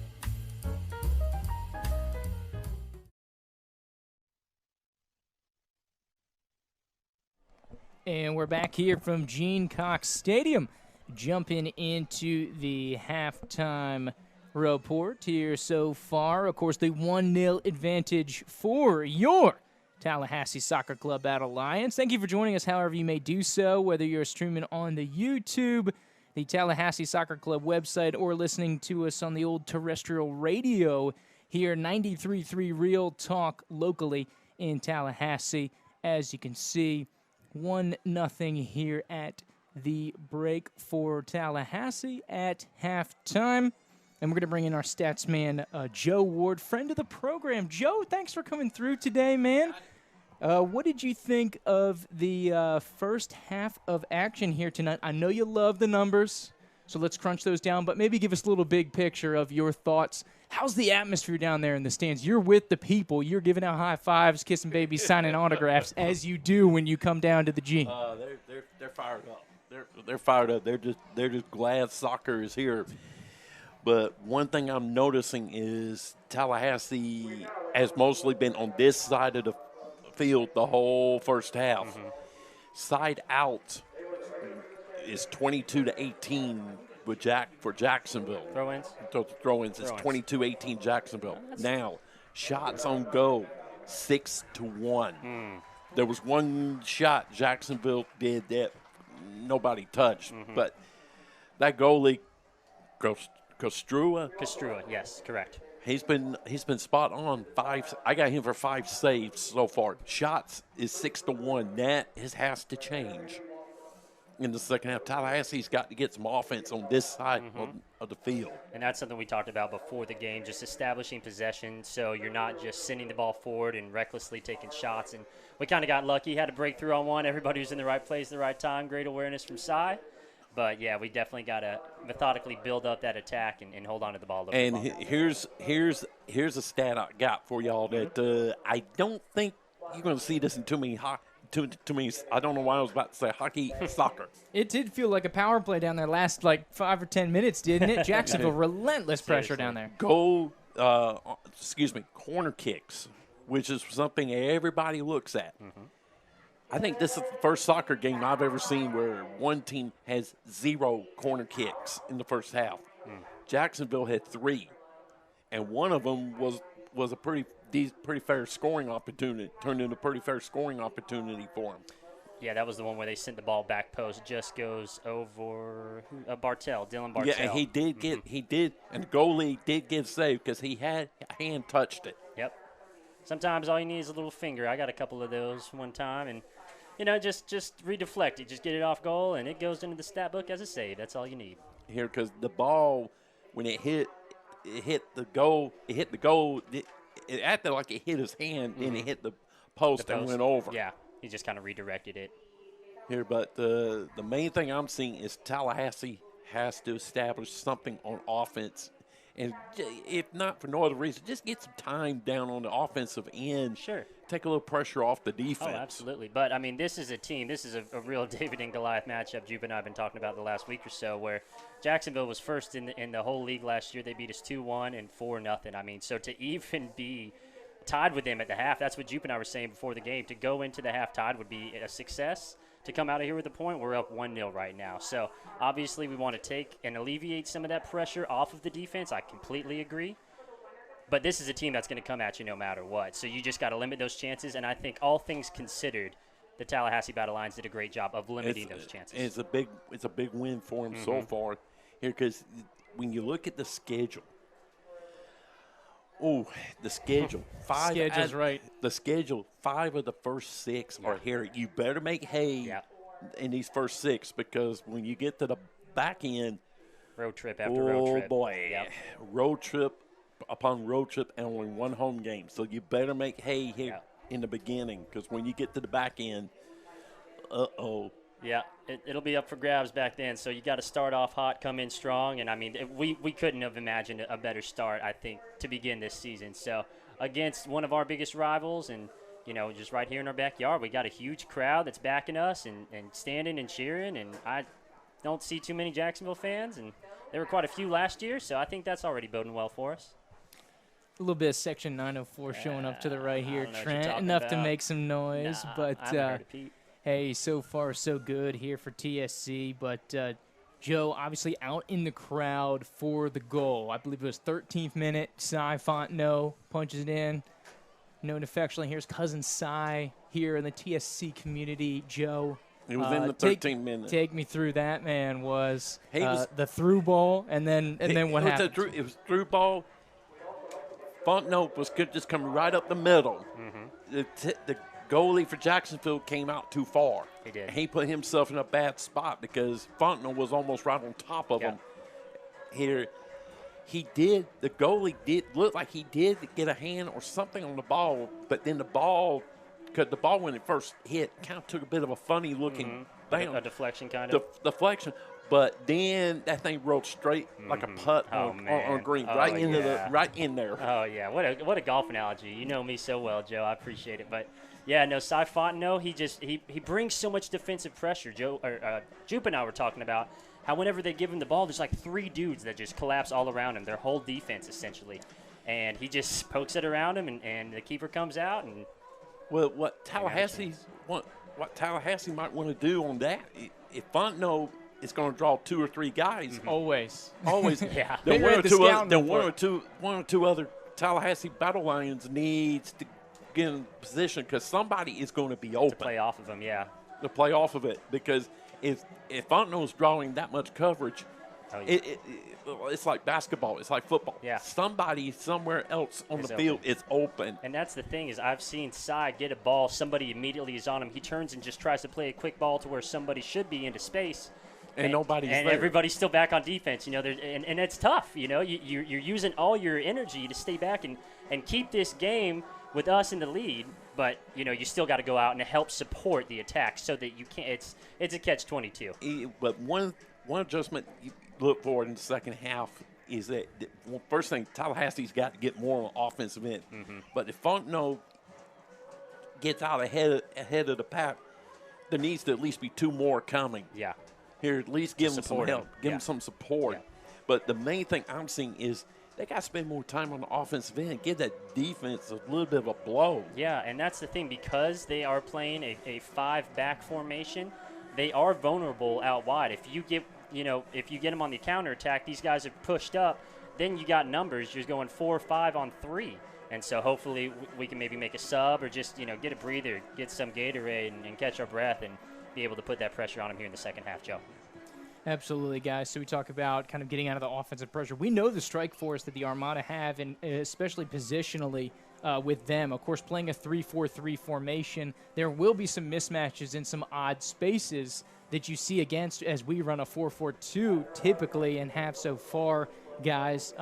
And we're back here from Gene Cox Stadium, jumping into the halftime report here so far. Of course, the 1-0 advantage for your Tallahassee Soccer Club Battle Lions. Thank you for joining us however you may do so, whether you're streaming on the YouTube, the Tallahassee Soccer Club website, or listening to us on the old terrestrial radio here, 93.3 Real Talk locally in Tallahassee. As you can see, 1-0 here at the break for Tallahassee at halftime. And we're going to bring in our stats man, Joe Ward, friend of the program. Joe, thanks for coming through today, man. What did you think of the first half of action here tonight? I know you love the numbers, so let's crunch those down, but maybe give us a little big picture of your thoughts. How's the atmosphere down there in the stands? You're with the people. You're giving out high fives, kissing babies, signing autographs, as you do when you come down to the G. They're fired up. They're fired up. They're just glad soccer is here. But one thing I'm noticing is Tallahassee has mostly been on this side of the field the whole first half. Mm-hmm. Side out is 22-18 for Jacksonville. Throw-ins? Throw-ins. It's 22-18 Jacksonville. Now, shots on goal, 6-1. There was one shot Jacksonville did that nobody touched, but that goalie, Castrua, yes, correct. He's been spot on. I got him for 5 saves so far. Shots is 6-1. That has to change in the second half. Tallahassee's got to get some offense on this side of the field. And that's something we talked about before the game, just establishing possession so you're not just sending the ball forward and recklessly taking shots. And we kind of got lucky. Had a breakthrough on one. Everybody was in the right place at the right time. Great awareness from Cy. But, yeah, we definitely got to methodically build up that attack and hold on to the ball a little bit longer. Here's a stat I got for y'all that I don't think you're going to see this in too many I don't know why I was about to say hockey, soccer. It did feel like a power play down there last, 5 or 10 minutes, didn't it? Jacksonville, relentless pressure down there. Corner kicks, which is something everybody looks at. I think this is the first soccer game I've ever seen where one team has 0 corner kicks in the first half. Jacksonville had 3, and one of them was a pretty fair scoring opportunity, turned into a pretty fair scoring opportunity for them. Yeah, that was the one where they sent the ball back post. Just goes over Dylan Bartell. Yeah, and he did, and the goalie did get saved because he had a hand touched it. Yep. Sometimes all you need is a little finger. I got a couple of those one time, and just redeflect it. Just get it off goal, and it goes into the stat book as a save. That's all you need. Here, because the ball, when it hit the goal. It acted like it hit his hand, and it hit the post and went over. Yeah, he just kind of redirected it. Here, but the main thing I'm seeing is Tallahassee has to establish something on offense. And if not for no other reason, just get some time down on the offensive end. Sure. Take a little pressure off the defense. Oh, absolutely. But, I mean, this is a team. This is a real David and Goliath matchup Jupe and I have been talking about the last week or so, where Jacksonville was first in the whole league last year. They beat us 2-1 and 4-0. I mean, so to even be tied with them at the half, that's what Jupe and I were saying before the game. To go into the half tied would be a success. To come out of here with a point, we're up 1-0 right now. So, obviously, we want to take and alleviate some of that pressure off of the defense. I completely agree. But this is a team that's going to come at you no matter what. So you just got to limit those chances. And I think all things considered, the Tallahassee Battle Lions did a great job of limiting those chances. It's a big win for them so far here, because when you look at the schedule, the schedule. Schedule's right. The schedule, 5 of the first 6 are here. You better make hay in these first 6, because when you get to the back end, road trip after road trip. Oh, boy. Yep. Road trip upon road trip and only one home game. So you better make hay here in the beginning, because when you get to the back end, Yeah, it'll be up for grabs back then. So you got to start off hot, come in strong. And, I mean, we couldn't have imagined a better start, I think, to begin this season. So against one of our biggest rivals and, just right here in our backyard, we got a huge crowd that's backing us and standing and cheering. And I don't see too many Jacksonville fans. And there were quite a few last year, so I think that's already boding well for us. A little bit of Section 904 showing up to the right here, Trent. Enough to make some noise. Nah, but I haven't heard of Pete. Hey, so far so good here for TSC, but Joe obviously out in the crowd for the goal. I believe it was 13th minute. Cy Fontenot punches it in. Known affectionately, here's cousin Cy here in the TSC community. Joe, It was in the 13th minute. Take me through that, man. Was was the through ball, and then what happened? It was through ball. Fontenot was good, just coming right up the middle. The goalie for Jacksonville came out too far. He did. He put himself in a bad spot because Fontenot was almost right on top of him. Here, the goalie did look like he did get a hand or something on the ball, but then the ball, because the ball when it first hit, kind of took a bit of a funny looking thing. A deflection kind of. Deflection. But then that thing rolled straight like a putt on green, right in there. Oh yeah, what a golf analogy. You know me so well, Joe. I appreciate it. But yeah, no, Cy Fontenot, he brings so much defensive pressure. Jupe and I were talking about how whenever they give him the ball, there's like 3 dudes that just collapse all around him, their whole defense essentially, and he just pokes it around him, and the keeper comes out and. Well, what Tallahassee might want to do on that, if Fontenot is going to draw 2 or 3 guys. Always. Yeah. Then one or two other Tallahassee Battle Lions needs to get in position because somebody is going to be open. To play off of him, yeah. To play off of it because if Fontenot's drawing that much coverage, it's like basketball. It's like football. Yeah. Somebody somewhere else on the field is open. And that's the thing is I've seen Cy get a ball. Somebody immediately is on him. He turns and just tries to play a quick ball to where somebody should be into space. And nobody's there. And everybody's still back on defense. You know, and it's tough. You know, you're using all your energy to stay back and keep this game with us in the lead. But, you know, you still got to go out and help support the attack so that you can't – it's a catch-22. But one adjustment you look for in the second half is that, first thing, Tallahassee's got to get more on the offensive end. But if Fontenot gets out ahead of the pack, there needs to at least be 2 more coming. Yeah. Here, at least give them some help, give them some support. Yeah. But the main thing I'm seeing is they got to spend more time on the offensive end, give that defense a little bit of a blow. Yeah, and that's the thing. Because they are playing a 5-back formation, they are vulnerable out wide. If you get them on the counterattack, these guys are pushed up, then you got numbers. You're going 4 or 5 on 3. And so hopefully we can maybe make a sub or just, get a breather, get some Gatorade and catch our breath and be able to put that pressure on them here in the second half, Joe. Absolutely, guys. So we talk about kind of getting out of the offensive pressure. We know the strike force that the Armada have, and especially positionally with them. Of course, playing a 3-4-3 formation, there will be some mismatches in some odd spaces that you see against as we run a 4-4-2 typically and have so far, guys.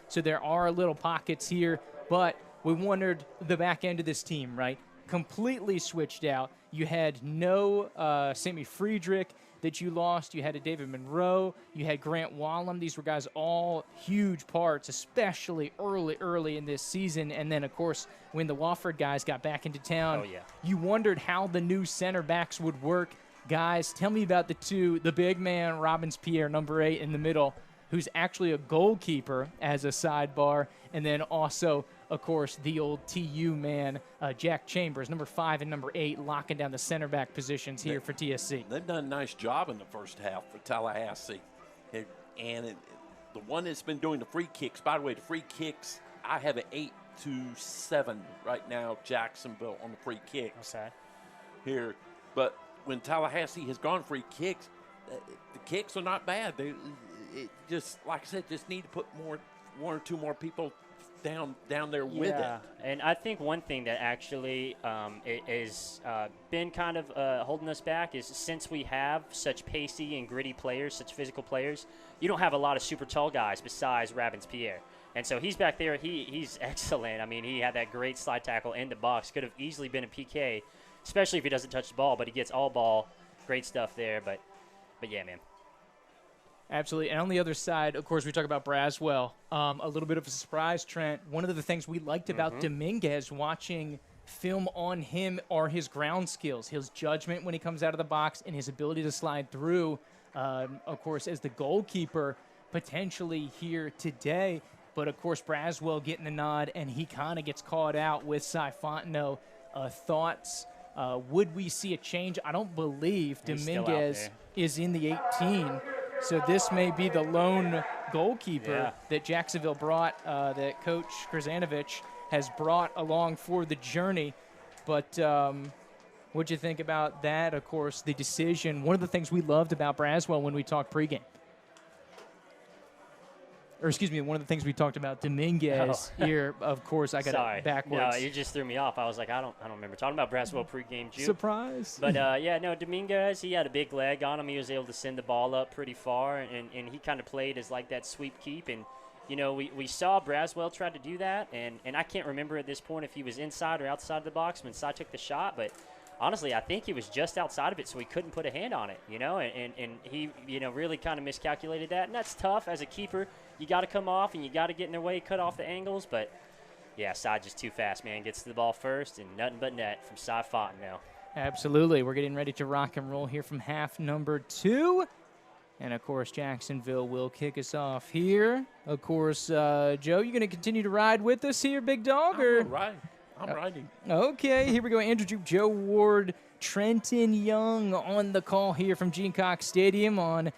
So there are little pockets here, but we wondered the back end of this team, right? Completely switched out. You had no Sammy Friedrich that you lost. You had a David Monroe. You had Grant Wallum. These were guys all huge parts, especially early in this season. And then, of course, when the Wofford guys got back into town, you wondered how the new center backs would work. Guys, tell me about the big man, Robbins-Pierre, number 8 in the middle, who's actually a goalkeeper as a sidebar, and then also, of course, the old TU man, Jack Chambers, number 5 and number 8, locking down the center back positions here for TSC. They've done a nice job in the first half for Tallahassee. The one that's been doing the free kicks, by the way, the free kicks, I have an 8-7 right now, Jacksonville on the free kicks. Okay. Here. But when Tallahassee has gone free kicks, the kicks are not bad. It just, like I said, just need to put 1 or 2 more people down there with it. And I think one thing that actually is been kind of holding us back is since we have such pacey and gritty players, such physical players, you don't have a lot of super tall guys besides Robbins-Pierre. And so he's back there. He's excellent. I mean, he had that great slide tackle in the box. Could have easily been a PK, especially if he doesn't touch the ball, but he gets all ball. Great stuff there. But yeah, man. Absolutely. And on the other side, of course, we talk about Braswell. A little bit of a surprise, Trent. One of the things we liked about Dominguez watching film on him are his ground skills, his judgment when he comes out of the box, and his ability to slide through, of course, as the goalkeeper potentially here today. But, of course, Braswell getting the nod, and he kind of gets caught out with Cy Fontenot. Thoughts Would we see a change? I don't believe He's still out Dominguez there. is in the 18. So this may be the lone goalkeeper that Jacksonville brought, that Coach Krasanovich has brought along for the journey. But what'd you think about that? Of course, the decision. One of the things we loved about Braswell when we talked pregame. Or excuse me, one of the things we talked about Dominguez here. Of course, I got it backwards. No, you just threw me off. I was like, I don't remember talking about Braswell pregame. Surprise. But Dominguez, he had a big leg on him. He was able to send the ball up pretty far, and he kind of played as like that sweep keep. And we saw Braswell try to do that, and I can't remember at this point if he was inside or outside the box when Cy took the shot, but honestly, I think he was just outside of it, so he couldn't put a hand on it, and he, really kind of miscalculated that. And that's tough as a keeper. You got to come off, and you got to get in their way, cut off the angles. But, yeah, Cy just too fast, man. Gets to the ball first, and nothing but net from Cy Fountain now. Absolutely. We're getting ready to rock and roll here from half number 2. And, of course, Jacksonville will kick us off here. Of course, Joe, you going to continue to ride with us here, big dog? I'm riding. Okay, here we go. Andrew Jupe, Joe Ward, Trenton Young on the call here from Gene Cox Stadium on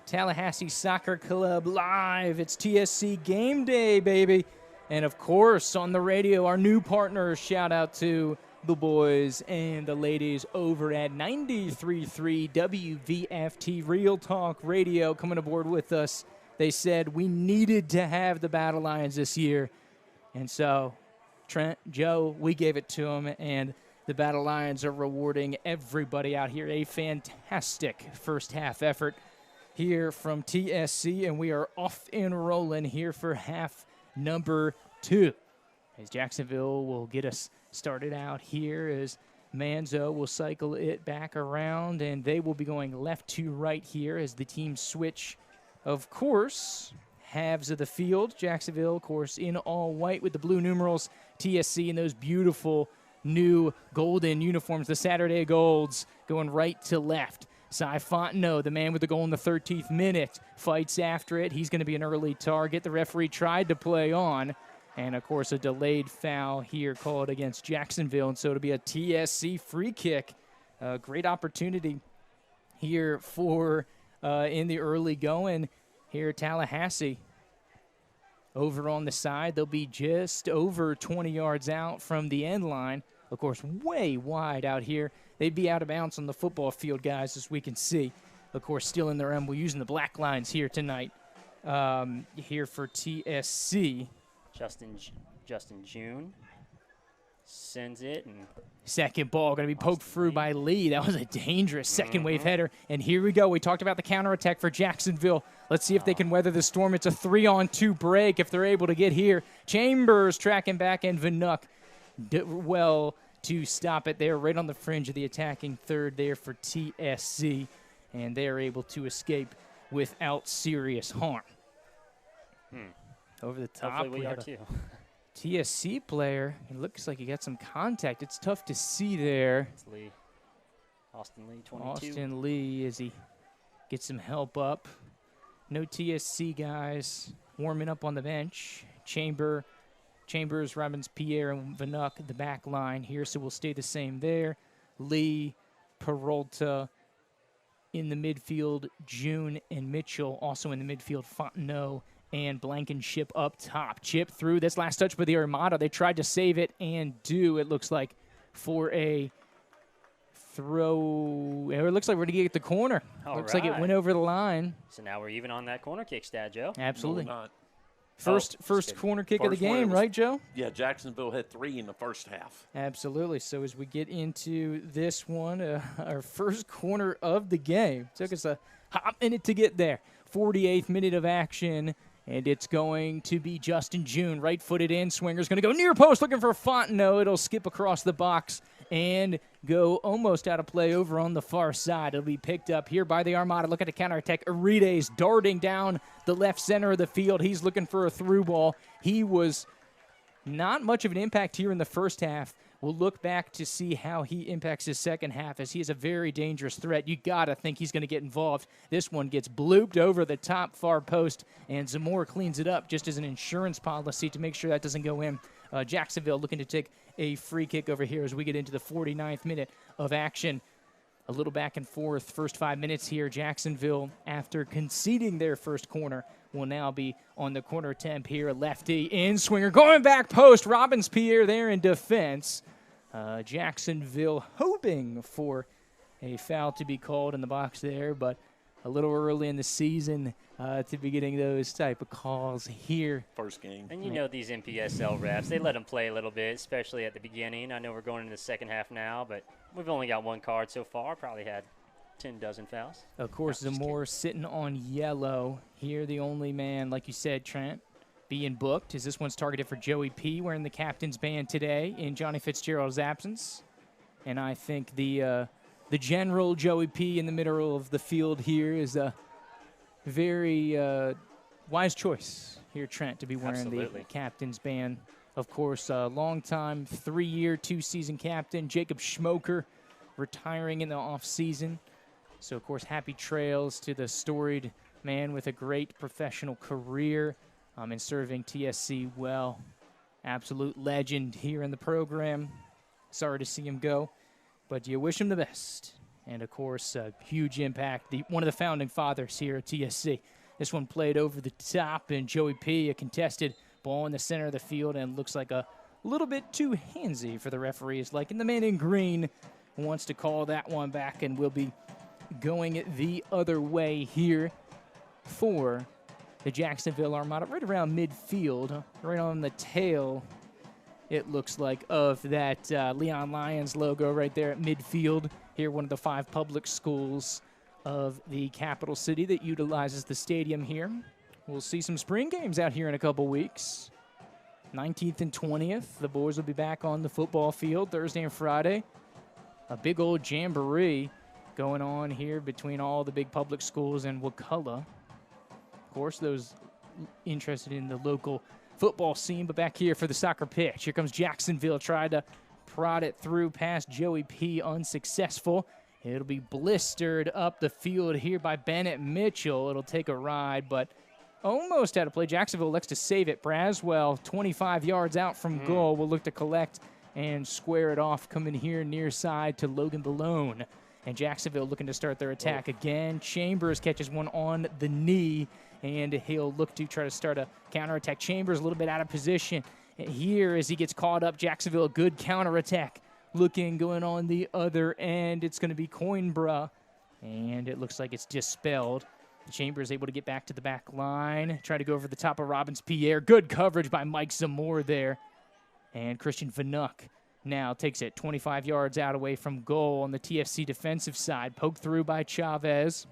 Tallahassee Soccer Club Live. It's TSC Game Day, baby. And, of course, on the radio, our new partners, shout out to the boys and the ladies over at 93.3 WVFT Real Talk Radio coming aboard with us. They said we needed to have the Battle Lions this year. And so, Trent, Joe, we gave it to them, and the Battle Lions are rewarding everybody out here. A fantastic first-half effort here from TSC, and we are off and rolling here for half number 2. As Jacksonville will get us started out here as Manzo will cycle it back around, and they will be going left to right here as the teams switch, of course, halves of the field. Jacksonville, of course, in all white with the blue numerals. TSC in those beautiful new golden uniforms, the Saturday Golds, going right to left. Cy Fontenot, the man with the goal in the 13th minute, fights after it. He's going to be an early target. The referee tried to play on. And, of course, a delayed foul here called against Jacksonville. And so it'll be a TSC free kick. Great opportunity here for in the early going here at Tallahassee. Over on the side, they'll be just over 20 yards out from the end line. Of course, way wide out here. They'd be out of bounds on the football field, guys, as we can see. Of course, still in their end. We're using the black lines here tonight here for TSC. Justin June sends it. And second ball going to be poked through by Lee. That was a dangerous second wave header. And here we go. We talked about the counterattack for Jacksonville. Let's see if they can weather the storm. It's a 3-on-2 break if they're able to get here. Chambers tracking back, and Vanuk did well to stop it there right on the fringe of the attacking third there for TSC. And they are able to escape without serious harm. Over the top. Hopefully we are too. TSC player. It looks like he got some contact. It's tough to see there. It's Lee. Austin Lee, 22. Austin Lee as he gets some help up. No TSC guys warming up on the bench. Chambers, Robbins, Pierre, and Vanuk, the back line here, so we'll stay the same there. Lee, Peralta in the midfield, June and Mitchell also in the midfield, Fontenot and Blankenship up top. Chip through. This last touch by the Armada. They tried to save it and it looks like, for a throw. It looks like we're going to get the corner. Looks like it went over the line. So now we're even on that corner kick stat, Joe. Absolutely. No, not. First corner kick of the game, right, Joe? Yeah, Jacksonville had 3 in the first half. Absolutely. So as we get into this one, our first corner of the game. Took us a hot minute to get there. 48th minute of action. And it's going to be Justin June, right-footed in. Swinger's going to go near post, looking for Fontenot. It'll skip across the box and go almost out of play over on the far side. It'll be picked up here by the Armada. Look at the counterattack. Arides darting down the left center of the field. He's looking for a through ball. He was not much of an impact here in the first half, we'll look back to see how he impacts his second half, as he is a very dangerous threat. You got to think he's going to get involved. This one gets blooped over the top far post, and Zamora cleans it up just as an insurance policy to make sure that doesn't go in. Jacksonville looking to take a free kick over here as we get into the 49th minute of action. A little back and forth first 5 minutes here. Jacksonville, after conceding their first corner, will now be on the corner attempt here. A lefty in swinger going back post. Robbins-Pierre there in defense. Jacksonville hoping for a foul to be called in the box there, but a little early in the season to be getting those type of calls here. First game. And you know these NPSL refs, they let them play a little bit, especially at the beginning. I know we're going into the second half now, but we've only got one card so far. Probably had 10 dozen fouls. Of course, Zamora sitting on yellow. Here the only man, like you said, Trent, being booked, as this one's targeted for Joey P. wearing the captain's band today in Johnny Fitzgerald's absence. And I think the general Joey P. in the middle of the field here is a very wise choice here, Trent, to be wearing the captain's band. Of course, a long-time 3-year, 2-season captain, Jacob Schmoker, retiring in the offseason. So, of course, happy trails to the storied man with a great professional career and serving TSC well. Absolute legend here in the program. Sorry to see him go, but you wish him the best. And, of course, a huge impact, one of the founding fathers here at TSC. This one played over the top, and Joey P., a contested ball in the center of the field, and looks like a little bit too handsy for the referees. Like, and the man in green wants to call that one back, and will be going the other way here for the Jacksonville Armada, right around midfield, right on the tail, it looks like, of that Leon Lions logo right there at midfield. Here, one of the 5 public schools of the capital city that utilizes the stadium here. We'll see some spring games out here in a couple weeks. 19th and 20th, the boys will be back on the football field Thursday and Friday. A big old jamboree going on here between all the big public schools in Wakulla. Of course, those interested in the local football scene, but back here for the soccer pitch. Here comes Jacksonville, tried to prod it through past Joey P., unsuccessful. It'll be blistered up the field here by Bennett Mitchell. It'll take a ride, but almost out of play. Jacksonville elects to save it. Braswell, 25 yards out from goal, will look to collect and square it off, coming here near side to Logan Ballone. And Jacksonville looking to start their attack again. Chambers catches one on the knee, and he'll look to try to start a counterattack. Chambers a little bit out of position. And here, as he gets caught up, Jacksonville, a good counterattack. Looking, going on the other end. It's going to be Coimbra, and it looks like it's dispelled. Chambers able to get back to the back line. Try to go over the top of Robbins-Pierre. Good coverage by Mike Zamora there. And Christian Vanuk now takes it 25 yards out away from goal on the TFC defensive side. Poked through by Chavez.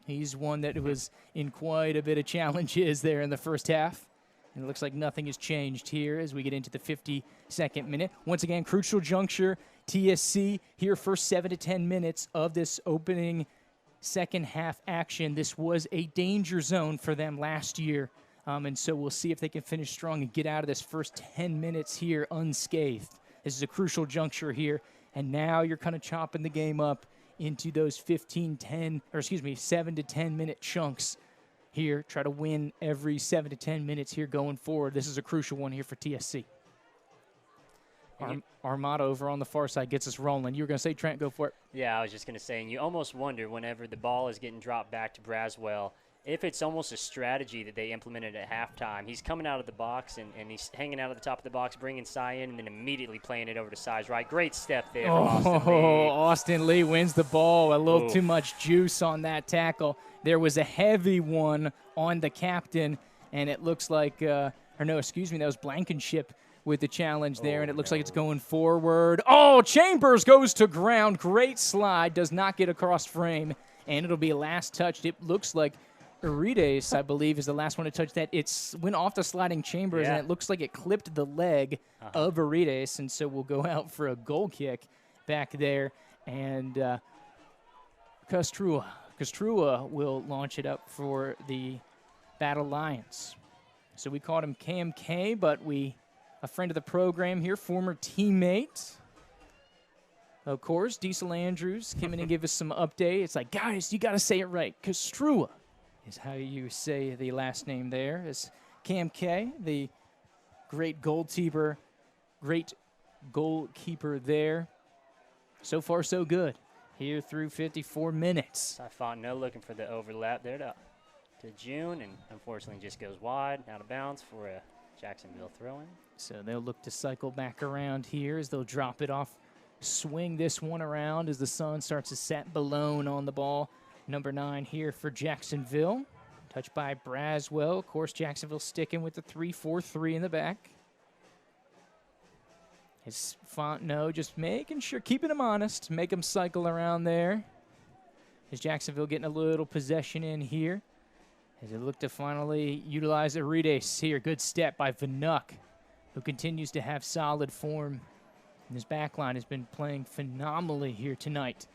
He's one that was in quite a bit of challenges there in the first half. And it looks like nothing has changed here as we get into the 52nd minute. Once again, crucial juncture. TSC here first 7 to 10 minutes of this opening second half action. This was a danger zone for them last year. And so we'll see if they can finish strong and get out of this first 10 minutes here unscathed. This is a crucial juncture here. And now you're kind of chopping the game up into those 7 to 10 minute chunks here. Try to win every 7 to 10 minutes here going forward. This is a crucial one here for TSC. Armada over on the far side gets us rolling. You were going to say, Trent, go for it. Yeah, I was just going to say, and you almost wonder whenever the ball is getting dropped back to Braswell, if it's almost a strategy that they implemented at halftime. He's coming out of the box, and he's hanging out at the top of the box, bringing Cy in, and then immediately playing it over to Cy's right. Great step there from Austin Lee. Austin Lee wins the ball. A little too much juice on that tackle. There was a heavy one on the captain, and it looks like, that was Blankenship with the challenge there, and it looks like it's going forward. Oh, Chambers goes to ground. Great slide. Does not get across frame, and it'll be last touched. It looks like Urides, I believe, is the last one to touch that. It went off the sliding Chambers, and it looks like it clipped the leg of Urides, and so we'll go out for a goal kick back there. And Castrua will launch it up for the Battle Lions. So we called him KMK, but we a friend of the program here, former teammate. Of course, Diesel Andrews came in and gave us some update. It's like, guys, you got to say it right. Kastrua is how you say the last name there. As Cam K, the great goalkeeper there. So far, so good. Here through 54 minutes. Fontenot looking for the overlap there to June, and unfortunately just goes wide, out of bounds for a Jacksonville throw-in. So they'll look to cycle back around here as they'll drop it off. Swing this one around as the sun starts to set. Balone on the ball. Number 9 here for Jacksonville. Touched by Braswell. Of course, Jacksonville sticking with the 3-4-3 in the back. It's Fontenot just making sure, keeping him honest, make him cycle around there. Is Jacksonville getting a little possession in here as they look to finally utilize Arides here. Good step by Vanuk, who continues to have solid form. And his back line has been playing phenomenally here tonight.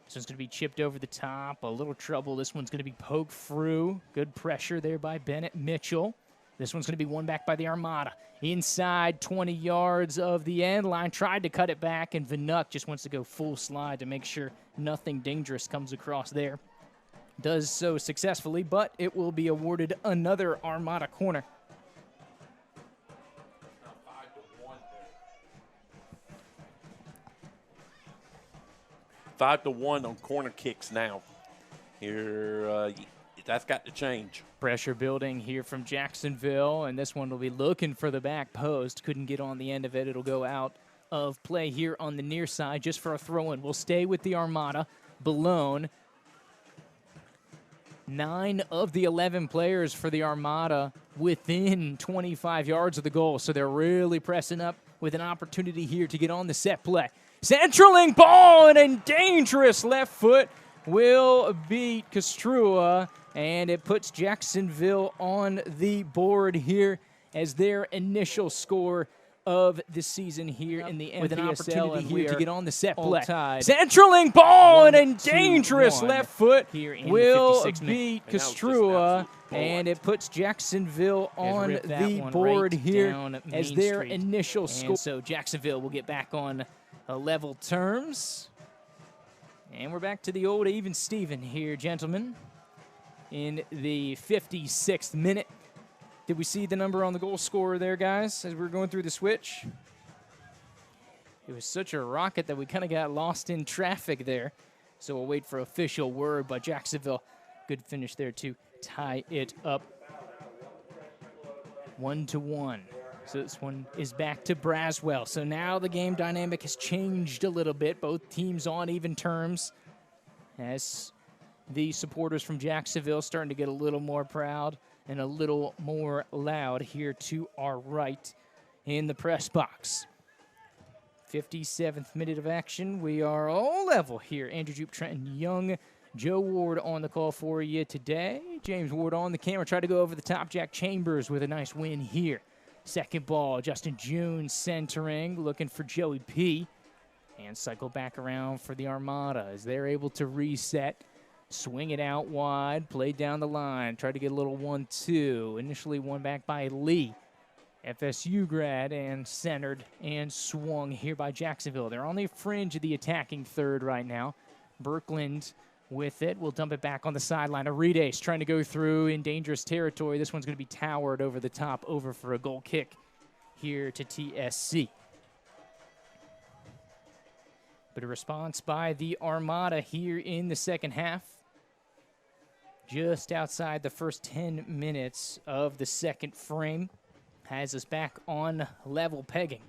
This one's going to be chipped over the top. A little trouble. This one's going to be poked through. Good pressure there by Bennett Mitchell. This one's going to be won back by the Armada. Inside 20 yards of the end line. Tried to cut it back, and Vanuk just wants to go full slide to make sure nothing dangerous comes across there. Does so successfully, but it will be awarded another Armada corner. 5-1 on corner kicks now. Here, that's got to change. Pressure building here from Jacksonville, and this one will be looking for the back post. Couldn't get on the end of it. It'll go out of play here on the near side just for a throw-in. We'll stay with the Armada. Balone. 9 of the 11 players for the Armada within 25 yards of the goal, so they're really pressing up with an opportunity here to get on the set play. Centraling ball, and a dangerous left foot will beat Kastrua, and it puts Jacksonville on the board here as their initial score of the season here in the NPSL. With an opportunity here to get on the set play. Centraling ball, and a dangerous left foot will beat Kastrua, and it puts Jacksonville on the board here as their initial score. So Jacksonville will get back on level terms. And we're back to the old even Steven here, gentlemen, in the 56th minute. Did we see the number on the goal scorer there, guys, as we were going through the switch? It was such a rocket that we kind of got lost in traffic there. So we'll wait for official word by Jacksonville. Good finish there to tie it up 1-1. So this one is back to Braswell. So now the game dynamic has changed a little bit. Both teams on even terms as the supporters from Jacksonville starting to get a little more proud and a little more loud here to our right in the press box. 57th minute of action. We are all level here. Andrew Jupe, Trenton Young, Joe Ward on the call for you today. James Ward on the camera. Tried to go over the top. Jack Chambers with a nice win here. Second ball, Justin June centering, looking for Joey P. And cycle back around for the Armada as they're able to reset. Swing it out wide, play down the line. Tried to get a little 1-2. Initially won back by Lee. FSU grad and centered and swung here by Jacksonville. They're on the fringe of the attacking third right now. Birkland with it. We'll dump it back on the sideline. Arides trying to go through in dangerous territory. This one's going to be towered over the top, over for a goal kick here to TSC. But a response by the Armada here in the second half. Just outside the first 10 minutes of the second frame. Has us back on level pegging.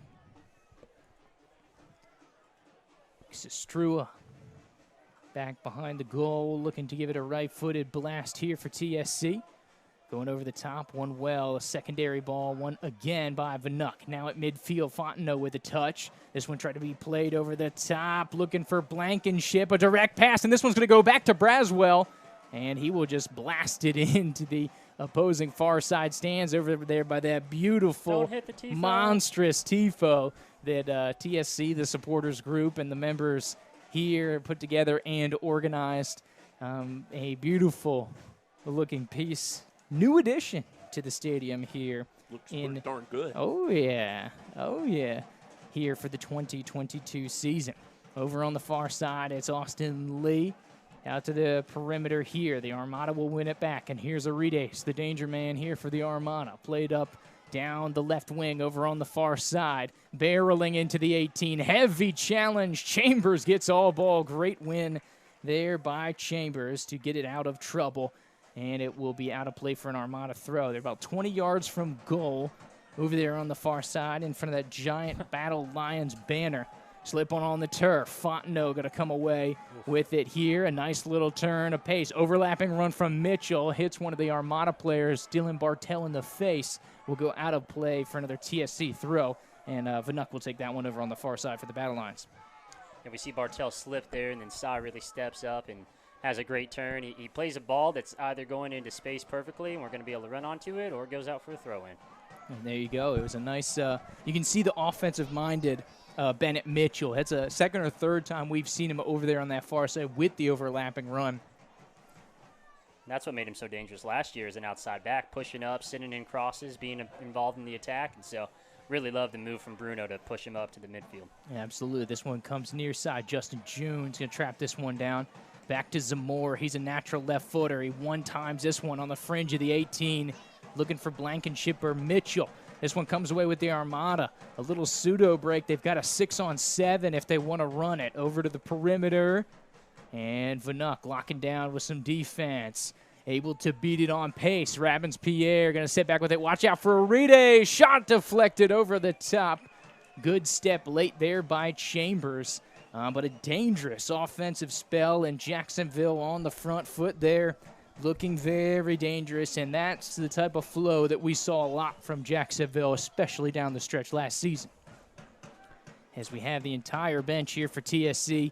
This is Strua. Back behind the goal, looking to give it a right-footed blast here for TSC. Going over the top, one well, a secondary ball, one again by Vanuk. Now at midfield, Fontenot with a touch. This one tried to be played over the top, looking for Blankenship, a direct pass, and this one's going to go back to Braswell, and he will just blast it into the opposing far side stands over there by that beautiful, monstrous tifo that TSC, the supporters group, and the members here put together and organized. A beautiful looking piece. New addition to the stadium here. Looks pretty darn good. Oh, yeah. Oh, yeah. Here for the 2022 season. Over on the far side, it's Austin Lee. Out to the perimeter here. The Armada will win it back. And here's Arides, the danger man here for the Armada. Played up down the left wing over on the far side. Barreling into the 18. Heavy challenge. Chambers gets all ball. Great win there by Chambers to get it out of trouble. And it will be out of play for an Armada throw. They're about 20 yards from goal over there on the far side in front of that giant Battle Lions banner. Slip on the turf. Fontenot going to come away with it here. A nice little turn of pace. Overlapping run from Mitchell. Hits one of the Armada players, Dylan Bartell, in the face. Will go out of play for another TSC throw. And Vanuk will take that one over on the far side for the Battle Lions. And we see Bartell slip there, and then Sa really steps up and has a great turn. He plays a ball that's either going into space perfectly, and we're going to be able to run onto it, or it goes out for a throw-in. And there you go. It was a nice, you can see the offensive-minded Bennett Mitchell. That's a second or third time we've seen him over there on that far side with the overlapping run. That's what made him so dangerous last year as an outside back, pushing up, sending in crosses, being involved in the attack. And so really love the move from Bruno to push him up to the midfield. Yeah, absolutely. This one comes near side. Justin June's going to trap this one down. Back to Zamora. He's a natural left footer. He one-times this one on the fringe of the 18. Looking for Blankenship or Mitchell. This one comes away with the Armada. A little pseudo break. They've got a 6-on-7 if they want to run it. Over to the perimeter. And Vanuk locking down with some defense. Able to beat it on pace. Rabbins Pierre going to sit back with it. Watch out for Aride. Shot deflected over the top. Good step late there by Chambers. But a dangerous offensive spell, and Jacksonville on the front foot there. Looking very dangerous, and that's the type of flow that we saw a lot from Jacksonville, especially down the stretch last season. As we have the entire bench here for TSC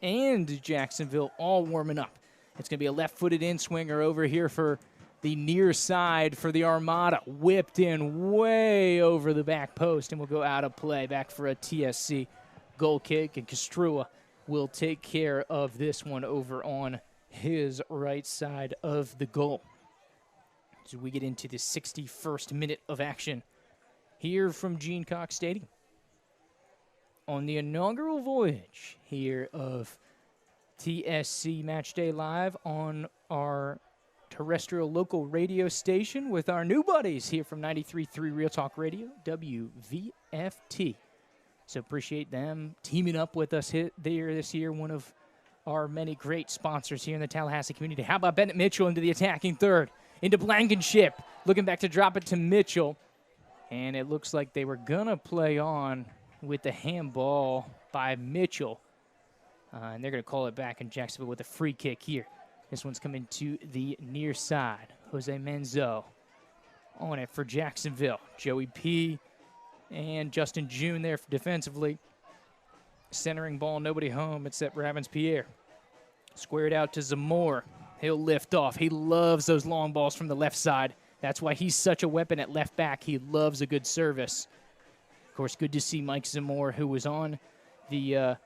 and Jacksonville all warming up. It's going to be a left-footed in-swinger over here for the near side for the Armada. Whipped in way over the back post, and will go out of play. Back for a TSC goal kick, and Castrua will take care of this one over on his right side of the goal. So we get into the 61st minute of action here from Gene Cox Stadium on the inaugural voyage here of TSC Matchday Live on our terrestrial local radio station with our new buddies here from 93.3 Real Talk Radio, WVFT. So appreciate them teaming up with us there this year, one of our many great sponsors here in the Tallahassee community. How about Bennett Mitchell into the attacking third, into Blankenship, looking back to drop it to Mitchell. And it looks like they were going to play on with the handball by Mitchell. And they're going to call it back in Jacksonville with a free kick here. This one's coming to the near side. Jose Menzo on it for Jacksonville. Joey P. and Justin June there defensively. Centering ball, nobody home except Rabbins Pierre. Squared out to Zamora. He'll lift off. He loves those long balls from the left side. That's why he's such a weapon at left back. He loves a good service. Of course, good to see Mike Zamora, who was on the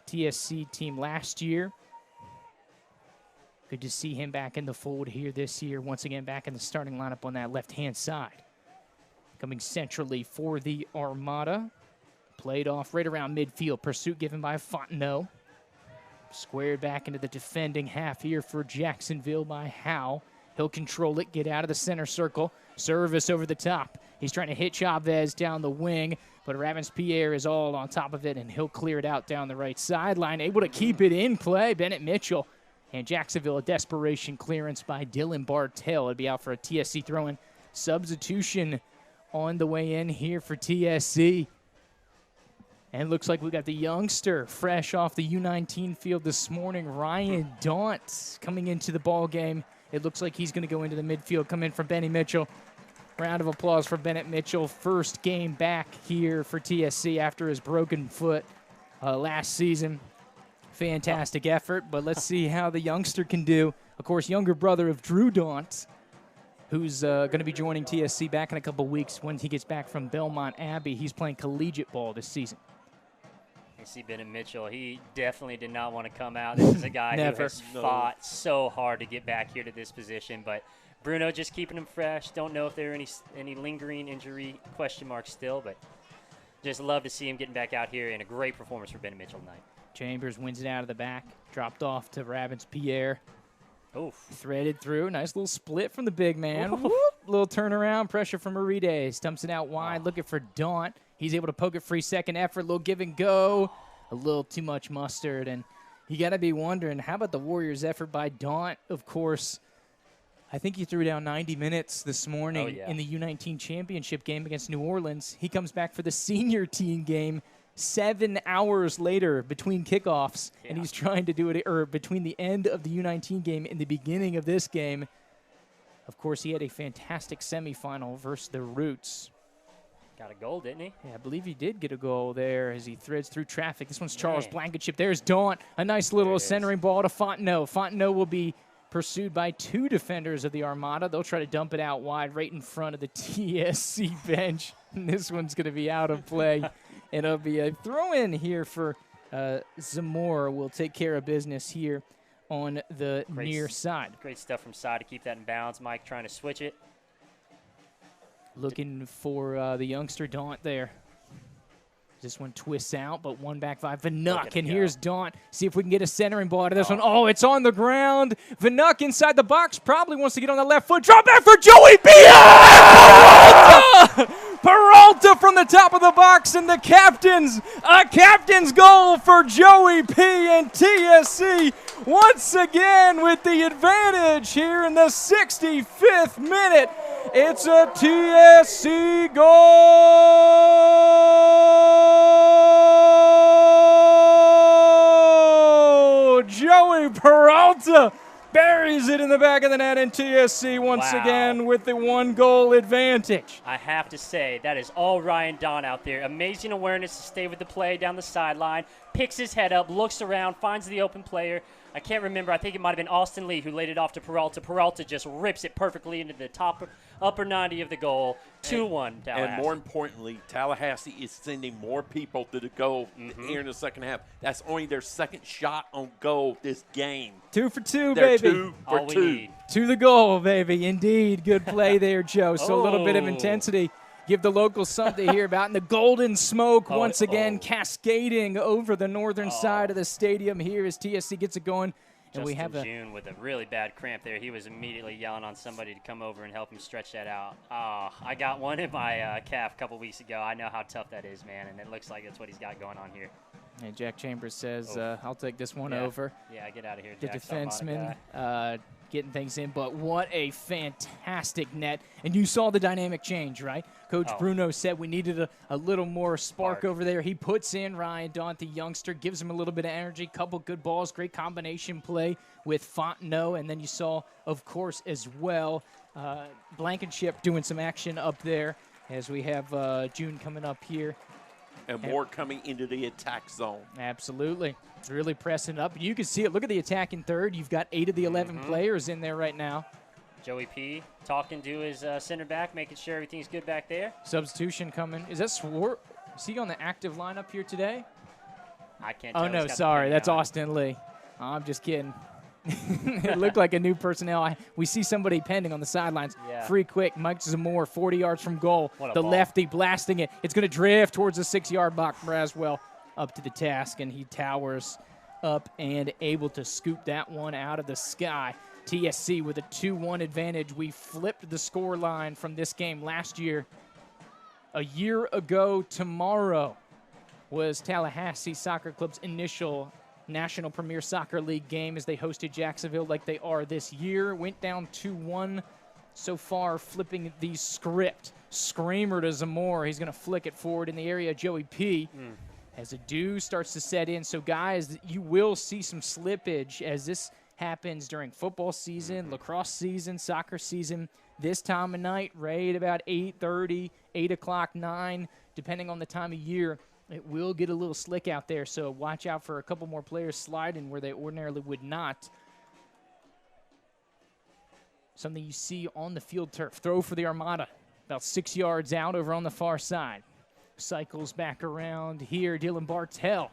TSC team last year. Good to see him back in the fold here this year. Once again, back in the starting lineup on that left-hand side. Coming centrally for the Armada. Played off right around midfield. Pursuit given by Fontenot. Squared back into the defending half here for Jacksonville by Howe. He'll control it, get out of the center circle. Service over the top. He's trying to hit Chavez down the wing, but Rabbins Pierre is all on top of it, and he'll clear it out down the right sideline. Able to keep it in play, Bennett Mitchell. And Jacksonville, a desperation clearance by Dylan Bartell. It'd be out for a TSC throw-in. Substitution on the way in here for TSC. And it looks like we got the youngster fresh off the U19 field this morning, Ryan Daunt, coming into the ball game. It looks like he's going to go into the midfield, come in from Benny Mitchell. Round of applause for Bennett Mitchell. First game back here for TSC after his broken foot last season. Fantastic effort, but let's see how the youngster can do. Of course, younger brother of Drew Daunt, who's going to be joining TSC back in a couple weeks when he gets back from Belmont Abbey. He's playing collegiate ball this season. You see Bennett Mitchell, he definitely did not want to come out. This is a guy who has fought so hard to get back here to this position, but Bruno just keeping him fresh. Don't know if there are any lingering injury question marks still, but just love to see him getting back out here, and a great performance for Ben Mitchell tonight. Chambers wins it out of the back. Dropped off to Rabbins Pierre. Oof. Threaded through. Nice little split from the big man. Whoop. Little turnaround. Pressure from Aride. Stumps it out wide. Looking for Daunt. He's able to poke it free. Second effort. Little give and go. A little too much mustard. And you got to be wondering, how about the Warriors' effort by Daunt? Of course, I think he threw down 90 minutes this morning in the U19 championship game against New Orleans. He comes back for the senior team game 7 hours later between kickoffs, and he's trying to do it between the end of the U19 game and the beginning of this game. Of course, he had a fantastic semifinal versus the Roots. Got a goal, didn't he? Yeah, I believe he did get a goal there as he threads through traffic. This one's Charles Blankenship. There's Daunt. A nice little centering ball to Fontenot. Fontenot will be pursued by 2 defenders of the Armada. They'll try to dump it out wide right in front of the TSC bench. And this one's going to be out of play. And it'll be a throw-in here for Zamora. Will take care of business here on the near side. Great stuff from side to keep that in bounds. Mike trying to switch it. Looking for the youngster Daunt there. This one twists out, but one back by Vanuk. And here's Daunt. See if we can get a centering ball out of this one. Oh, it's on the ground. Vanuk inside the box. Probably wants to get on the left foot. Drop back for Joey P. Peralta from the top of the box, and a captain's goal for Joey P. and TSC once again with the advantage here in the 65th minute. It's a TSC goal! Joey Peralta buries it in the back of the net, and TSC once again with the 1-goal advantage. I have to say, that is all Ryan Don out there. Amazing awareness to stay with the play down the sideline. Picks his head up, looks around, finds the open player. I can't remember. I think it might have been Austin Lee who laid it off to Peralta. Peralta just rips it perfectly into the upper 90 of the goal. 2-1 Tallahassee. And more importantly, Tallahassee is sending more people to the goal here in the second half. That's only their second shot on goal this game. 2 for 2, They're baby. 2 for 2. To the goal, baby. Indeed. Good play there, Joe. So a little bit of intensity. Give the locals something to hear about. And the golden smoke once again cascading over the northern side of the stadium here as TSC gets it going. And we have June with a really bad cramp there. He was immediately yelling on somebody to come over and help him stretch that out. I got one in my calf a couple weeks ago. I know how tough that is, man, and it looks like that's what he's got going on here. And Jack Chambers says, I'll take this one over. Yeah, get out of here, The Jack. defenseman getting things in, but what a fantastic net. And you saw the dynamic change, right? Coach Bruno said we needed a little more spark over there. He puts in Ryan Daunt, the youngster, gives him a little bit of energy, couple good balls, great combination play with Fontenot. And then you saw, of course, as well, Blankenship doing some action up there as we have June coming up here. And more coming into the attack zone. Absolutely. It's really pressing up. You can see it. Look at the attack in third. You've got 8 of the 11 players in there right now. Joey P. talking to his center back, making sure everything's good back there. Substitution coming. Is that Swart? Is he on the active lineup here today? I can't tell. Oh, no, sorry. That's Austin Lee. I'm just kidding. It looked like a new personnel. We see somebody pending on the sidelines. Yeah. Free quick. Mike Zamora, 40 yards from goal. The ball. lefty blasting it. It's going to drift towards the 6-yard box. Braswell up to the task, and he towers up and able to scoop that one out of the sky. TSC with a 2-1 advantage. We flipped the score line from this game last year. A year ago tomorrow was Tallahassee Soccer Club's initial National Premier Soccer League game as they hosted Jacksonville like they are this year. Went down 2-1 so far, flipping the script. Screamer to Zamora. He's going to flick it forward in the area. Joey P. As a dew starts to set in. So, guys, you will see some slippage as this happens during football season, lacrosse season, soccer season. This time of night, right about 8:30, 8 o'clock, 9, depending on the time of year. It will get a little slick out there, so watch out for a couple more players sliding where they ordinarily would not. Something you see on the field turf. Throw for the Armada, about 6 yards out over on the far side. Cycles back around here. Dylan Bartell.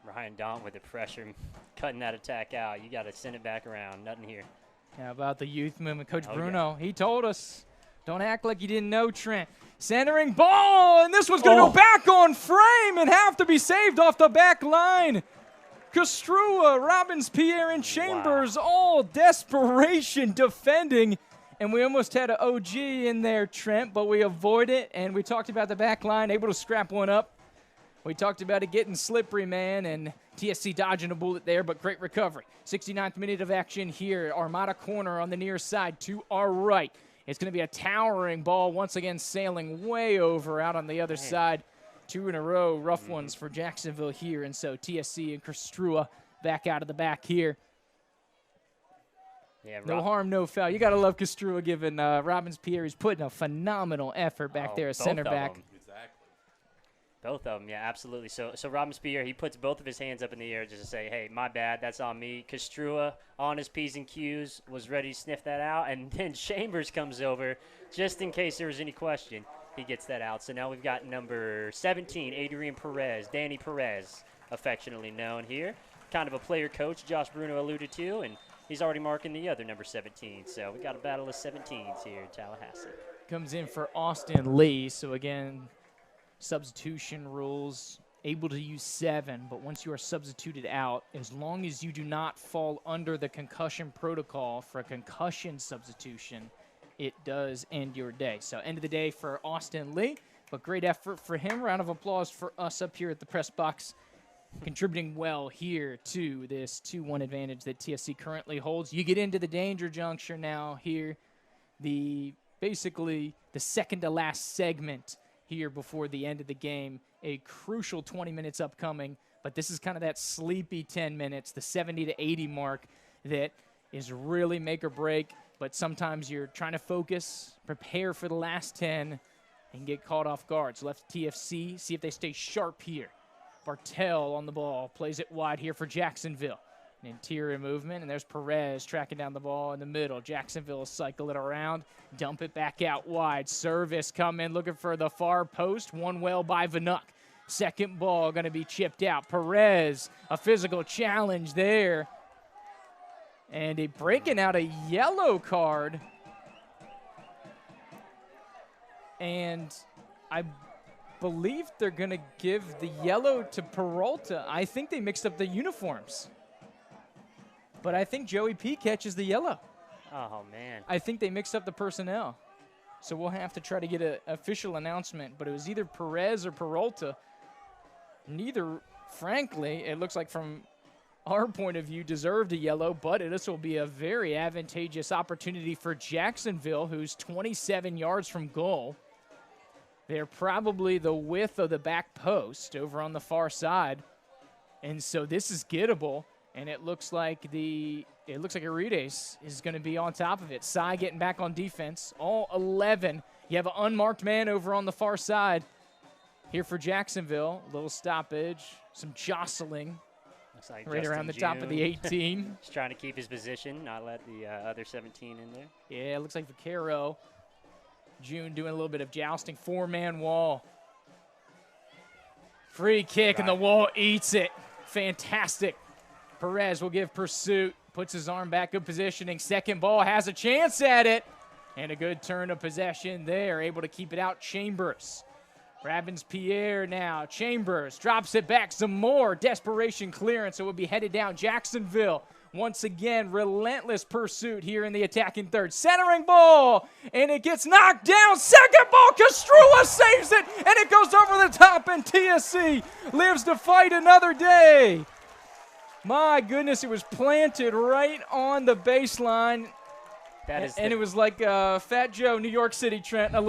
Ryan Daunt with the pressure, cutting that attack out. You got to send it back around. Nothing here. How about the youth movement? Coach Oh, Bruno, he told us, don't act like you didn't know, Trent. Centering ball, and this one's going to go back on frame and have to be saved off the back line. Castrua, Robbins, Pierre, and Chambers, all desperation defending. And we almost had an OG in there, Trent, but we avoid it. And we talked about the back line, able to scrap one up. We talked about it getting slippery, man, and TSC dodging a bullet there, but great recovery. 69th minute of action here. Armada corner on the near side to our right. It's going to be a towering ball, once again sailing way over out on the other side. 2 in a row, rough ones for Jacksonville here. And so TSC and Castrua back out of the back here. Yeah, no harm, no foul. You got to love Castrua giving Robbins Pierre. He's putting a phenomenal effort back there at center back. Both of them, yeah, absolutely. So Robbins Pierre, he puts both of his hands up in the air just to say, hey, my bad, that's on me. Castrua, on his P's and Q's, was ready to sniff that out. And then Chambers comes over just in case there was any question. He gets that out. So now we've got number 17, Adrian Perez, Danny Perez, affectionately known here. Kind of a player coach Josh Bruno alluded to, and he's already marking the other number 17. So we got a battle of 17s here in Tallahassee. Comes in for Austin Lee. So again, substitution rules, able to use 7, but once you are substituted out, as long as you do not fall under the concussion protocol for a concussion substitution, it does end your day. So end of the day for Austin Lee, but great effort for him. Round of applause for us up here at the press box, contributing well here to this 2-1 advantage that TSC currently holds. You get into the danger juncture now here, basically the second to last segment here before the end of the game. A crucial 20 minutes upcoming, but this is kind of that sleepy 10 minutes, the 70 to 80 mark that is really make or break. But sometimes you're trying to focus, prepare for the last 10, and get caught off guard. So left TFC, see if they stay sharp here. Bartel on the ball, plays it wide here for Jacksonville. An interior movement, and there's Perez tracking down the ball in the middle. Jacksonville will cycle it around, dump it back out wide. Service coming, looking for the far post. One well by Vanuk. Second ball going to be chipped out. Perez, a physical challenge there. And a breaking out a yellow card. And I believe they're going to give the yellow to Peralta. I think they mixed up the uniforms. But I think Joey P catches the yellow. Oh, man. I think they mixed up the personnel. So we'll have to try to get an official announcement. But it was either Perez or Peralta. Neither, frankly, it looks like from our point of view, deserved a yellow. But this will be a very advantageous opportunity for Jacksonville, who's 27 yards from goal. They're probably the width of the back post over on the far side. And so this is gettable. And it looks like Arides is going to be on top of it. Sai getting back on defense. All 11. You have an unmarked man over on the far side here for Jacksonville. A little stoppage, some jostling. Looks like right Justin around the June. top of the 18. He's trying to keep his position, not let the other 17 in there. Yeah, it looks like Vaquero. June doing a little bit of jousting. 4-man wall. Free kick, and the wall eats it. Fantastic. Perez will give pursuit, puts his arm back, good positioning. Second ball has a chance at it. And a good turn of possession there, able to keep it out. Chambers. Robbins Pierre now. Chambers drops it back some more. Desperation clearance, so it will be headed down. Jacksonville, once again, relentless pursuit here in the attacking third. Centering ball, and it gets knocked down. Second ball, Castrua saves it, and it goes over the top, and TSC lives to fight another day. My goodness, it was planted right on the baseline. And it was like Fat Joe, New York City, Trent, a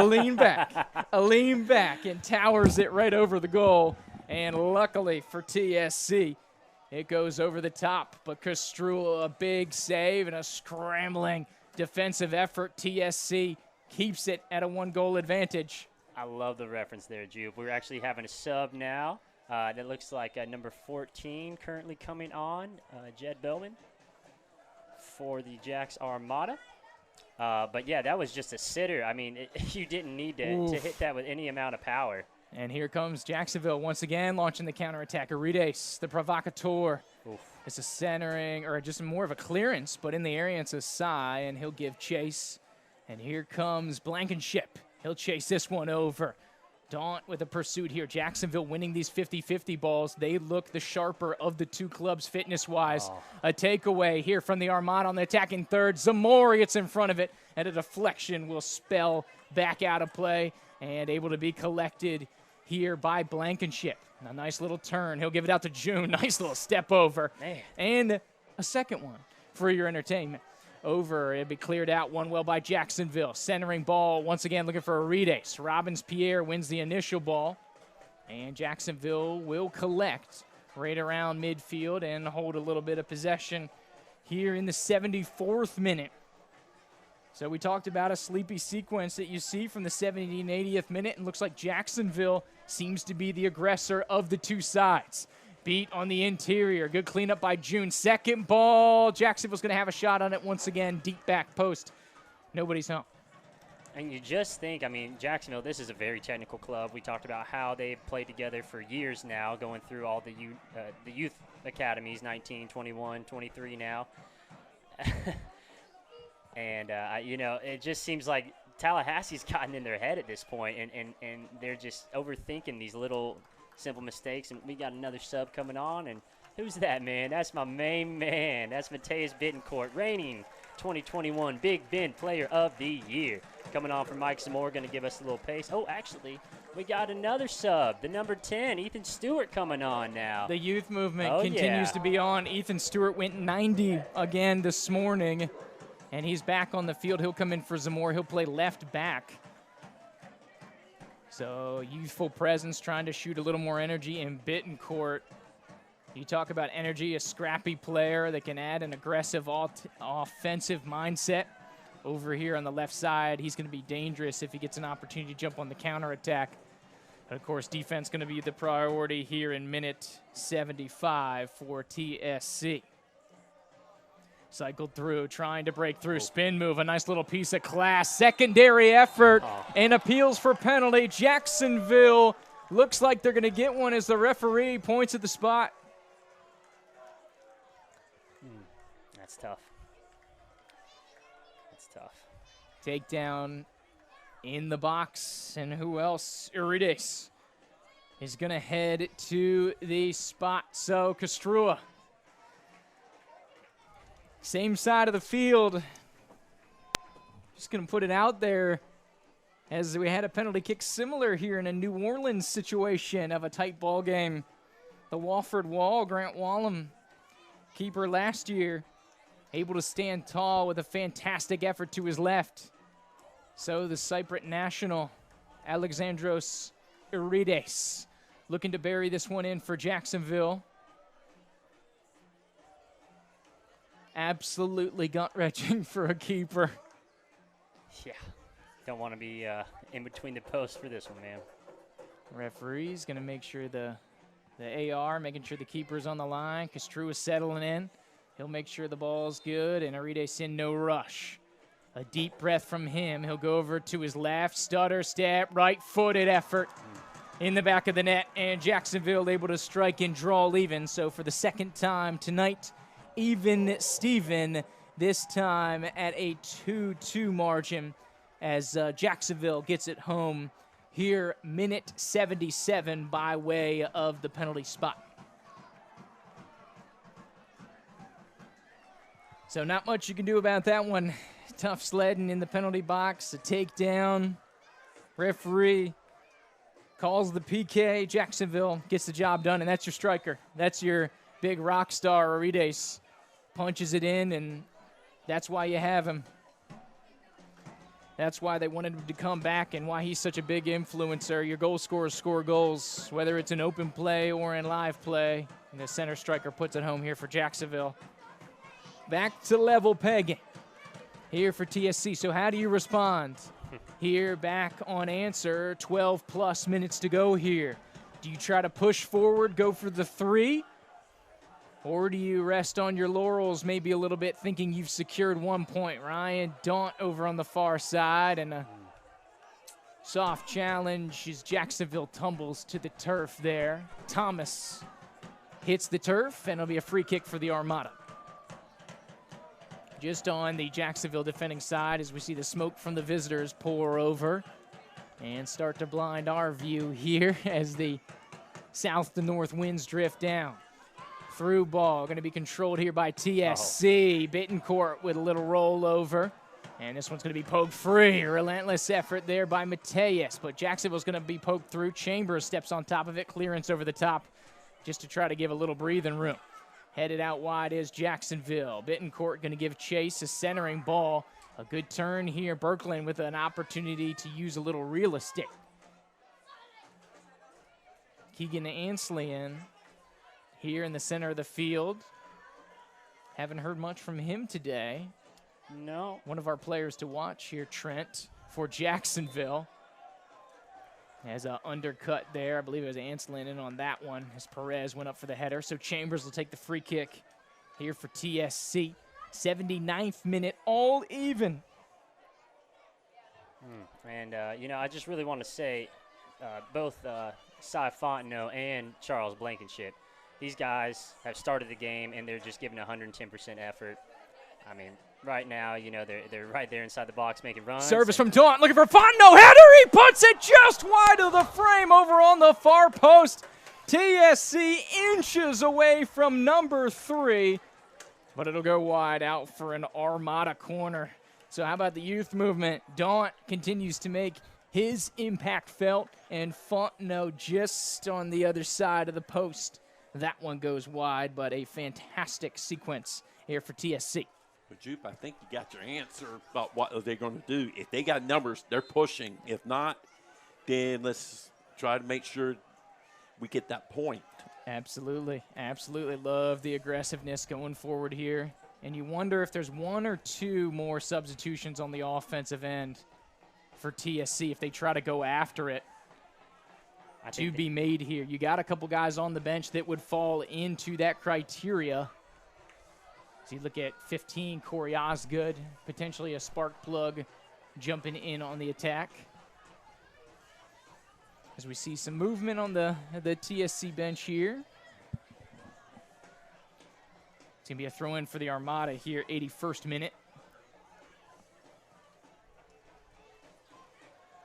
lean back, and towers it right over the goal. And luckily for TSC, it goes over the top. But Castrua, a big save and a scrambling defensive effort. TSC keeps it at a 1-goal advantage. I love the reference there, Jude. We're actually having a sub now. That looks like number 14 currently coming on, Jed Billman, for the Jacks Armada. But, yeah, that was just a sitter. I mean, you didn't need to hit that with any amount of power. And here comes Jacksonville once again launching the counterattack. Arides, the provocateur. It's a centering, or just more of a clearance, but in the area it's a Sai, and he'll give chase. And here comes Blankenship. He'll chase this one over. Daunt with a pursuit here. Jacksonville winning these 50-50 balls. They look the sharper of the two clubs fitness-wise. A takeaway here from the Armada on the attacking third. Zamora gets in front of it, and a deflection will spell back out of play and able to be collected here by Blankenship. A nice little turn. He'll give it out to June. Nice little step over. Man. And a second one for your entertainment. Over. It'll be cleared out. One well by Jacksonville. Centering ball. Once again looking for Arides. Robbins-Pierre wins the initial ball. And Jacksonville will collect right around midfield and hold a little bit of possession here in the 74th minute. So we talked about a sleepy sequence that you see from the 70th and 80th minute, and looks like Jacksonville seems to be the aggressor of the two sides. Beat on the interior. Good cleanup by June. Second ball. Jacksonville's going to have a shot on it once again. Deep back post. Nobody's home. And you just think, I mean, Jacksonville, this is a very technical club. We talked about how they've played together for years now, going through all the youth academies, 19, 21, 23 now. And, you know, it just seems like Tallahassee's gotten in their head at this point, and they're just overthinking these little simple mistakes. And we got another sub coming on, and who's that, man? That's my main man. That's Mateus Bittencourt, reigning 2021 Big Bend Player of the Year. Coming on from Mike Zamora, going to give us a little pace. Oh, actually, we got another sub, the number 10, Ethan Stewart, coming on now. The youth movement continues to be on. Ethan Stewart went 90 again this morning, and he's back on the field. He'll come in for Zamora. He'll play left back. So youthful presence, trying to shoot a little more energy in Bittencourt. You talk about energy, a scrappy player that can add an aggressive offensive mindset. Over here on the left side, he's going to be dangerous if he gets an opportunity to jump on the counterattack. And of course, defense going to be the priority here in minute 75 for TSC. Cycled through, trying to break through. Spin move, a nice little piece of class. Secondary effort and appeals for penalty. Jacksonville looks like they're going to get one as the referee points at the spot. That's tough. That's tough. Takedown in the box, and who else? Arides is going to head to the spot. So Castrua, same side of the field. Just going to put it out there, as we had a penalty kick similar here in a New Orleans situation of a tight ball game. The Wofford Wall, Grant Wallum, keeper last year, able to stand tall with a fantastic effort to his left. So the Cypriot national, Alexandros Arides, looking to bury this one in for Jacksonville. Absolutely gut-wrenching for a keeper. Yeah, don't want to be in between the posts for this one, man. Referee's going to make sure the AR, making sure the keeper's on the line. Castrua is settling in. He'll make sure the ball's good, and Arides in no rush. A deep breath from him. He'll go over to his left, stutter step, right-footed effort in the back of the net, and Jacksonville able to strike and draw even. So for the second time tonight, even Steven, this time at a 2-2 margin, as Jacksonville gets it home here, minute 77 by way of the penalty spot. So not much you can do about that one. Tough sledding in the penalty box, a takedown. Referee calls the PK. Jacksonville gets the job done, and that's your striker. That's your big rock star, Arides. Punches it in, and that's why you have him. That's why they wanted him to come back and why he's such a big influencer. Your goal scorers score goals, whether it's in open play or in live play. And the center striker puts it home here for Jacksonville. Back to level pegging here for TSC. So how do you respond? Here, back on answer, 12-plus minutes to go here. Do you try to push forward, go for the 3? Or do you rest on your laurels maybe a little bit, thinking you've secured 1 point? Ryan Daunt over on the far side, and a soft challenge as Jacksonville tumbles to the turf there. Thomas hits the turf, and it'll be a free kick for the Armada. Just on the Jacksonville defending side as we see the smoke from the visitors pour over and start to blind our view here as the south to north winds drift down. Through ball, going to be controlled here by TSC. Bittencourt with a little rollover. And this one's going to be poked free. Relentless effort there by Mateus, but Jacksonville's going to be poked through. Chambers steps on top of it. Clearance over the top just to try to give a little breathing room. Headed out wide is Jacksonville. Bittencourt going to give chase, a centering ball. A good turn here. Berkland with an opportunity to use a little real estate. Keegan Anslian here in the center of the field. Haven't heard much from him today. No. One of our players to watch here, Trent, for Jacksonville. Has an undercut there. I believe it was Anslian in on that one as Perez went up for the header. So Chambers will take the free kick here for TSC. 79th minute, all even. And, I just really want to say both Cy Fontenot and Charles Blankenship, these guys have started the game, and they're just giving 110% effort. I mean, right now, they're right there inside the box making runs. Service from Daunt, looking for Fontenot. Header, he puts it just wide of the frame over on the far post. TSC inches away from number 3, but it'll go wide out for an Armada corner. So how about the youth movement? Daunt continues to make his impact felt, and Fontenot just on the other side of the post. That one goes wide, but a fantastic sequence here for TSC. But, Jupe, I think you got your answer about what they're going to do. If they got numbers, they're pushing. If not, then let's try to make sure we get that point. Absolutely. Absolutely love the aggressiveness going forward here. And you wonder if there's 1 or 2 more substitutions on the offensive end for TSC if they try to go after it to be made here. You got a couple guys on the bench that would fall into that criteria. So you look at 15, Corey Osgood, potentially a spark plug jumping in on the attack. As we see some movement on the TSC bench here. It's going to be a throw-in for the Armada here, 81st minute.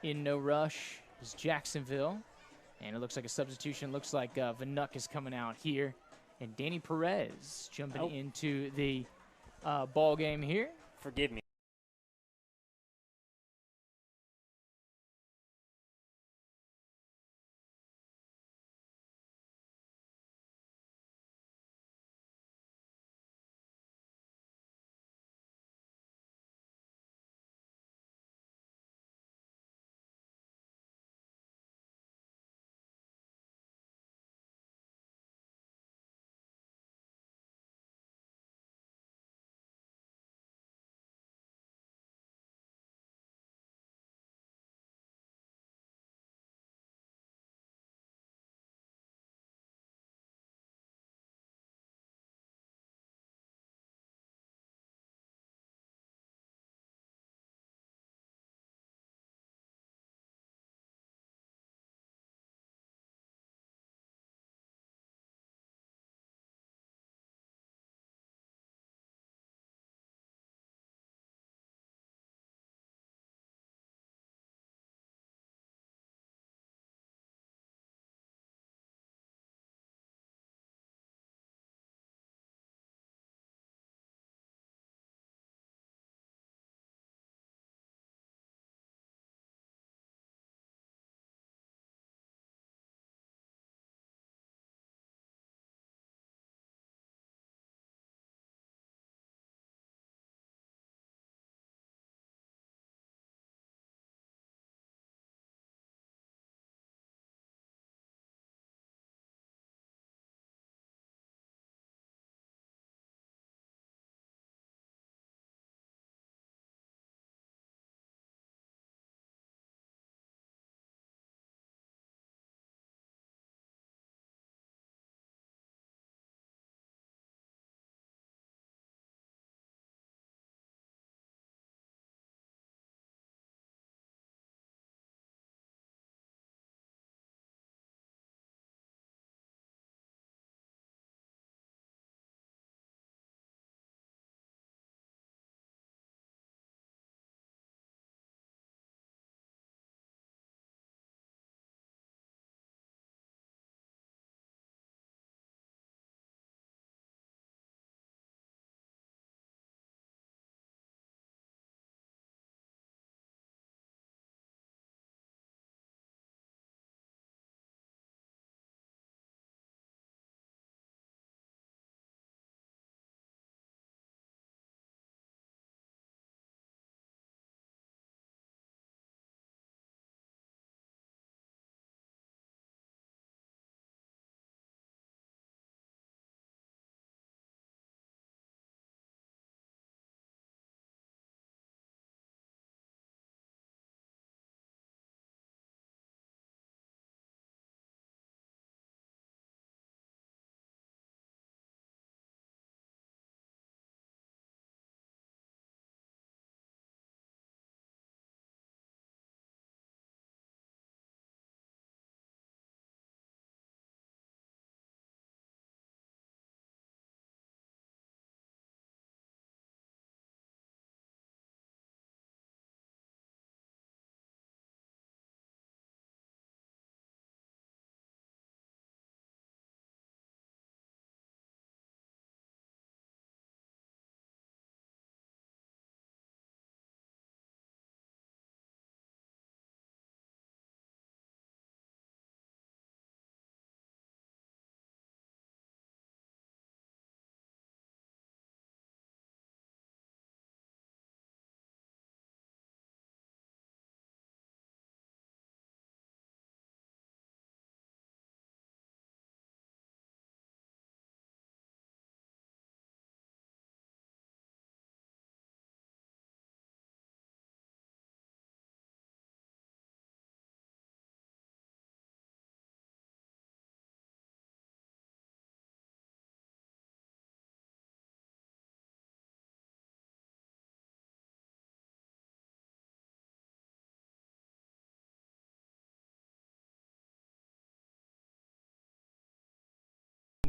In no rush is Jacksonville. And it looks like a substitution. Looks like Vanuk is coming out here. And Danny Perez jumping into the ball game here. Forgive me.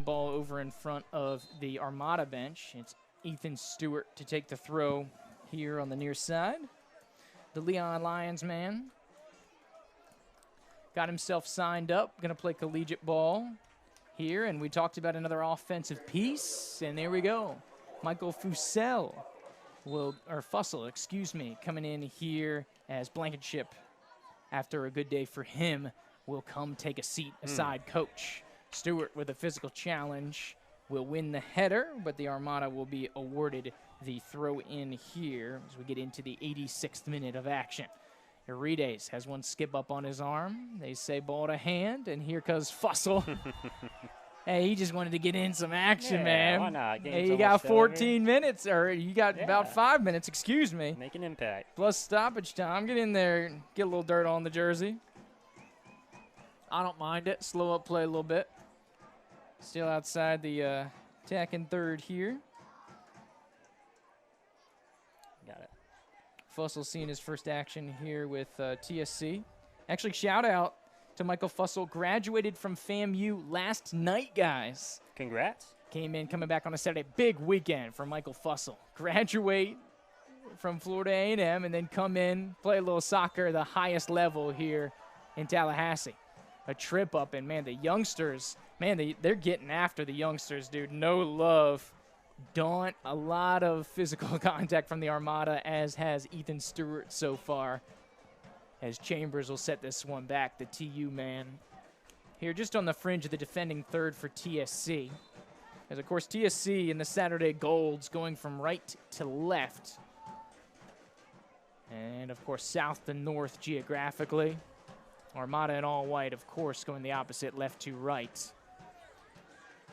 ball over in front of the Armada bench. It's Ethan Stewart to take the throw here on the near side. The Leon Lions man got himself signed up, going to play collegiate ball here, and we talked about another offensive piece, and there we go. Michael Fussell coming in here as Blankenship after a good day for him will come take a seat aside coach. Stewart with a physical challenge will win the header, but the Armada will be awarded the throw in here as we get into the 86th minute of action. Irides has one skip up on his arm. They say ball to hand, and here comes Fussell. Hey, he just wanted to get in some action, man. Why not? Hey, you got 14 minutes, or you got about 5 minutes, excuse me. Make an impact. Plus stoppage time. Get in there and get a little dirt on the jersey. I don't mind it. Slow up play a little bit. Still outside the attacking third here. Got it. Fussell seeing his first action here with TSC. Actually, shout out to Michael Fussell. Graduated from FAMU last night, guys. Congrats. Coming back on a Saturday. Big weekend for Michael Fussell. Graduate from Florida A&M and then come in, play a little soccer at the highest level here in Tallahassee. A trip up, and, man, the youngsters, man, they're getting after the youngsters, dude. No love. Daunt, a lot of physical contact from the Armada, as has Ethan Stewart so far, as Chambers will set this one back, the TU man. Here just on the fringe of the defending third for TSC. As, of course, TSC in the Saturday Golds going from right to left. And, of course, south to north geographically. Armada in all white, of course, going the opposite, left to right.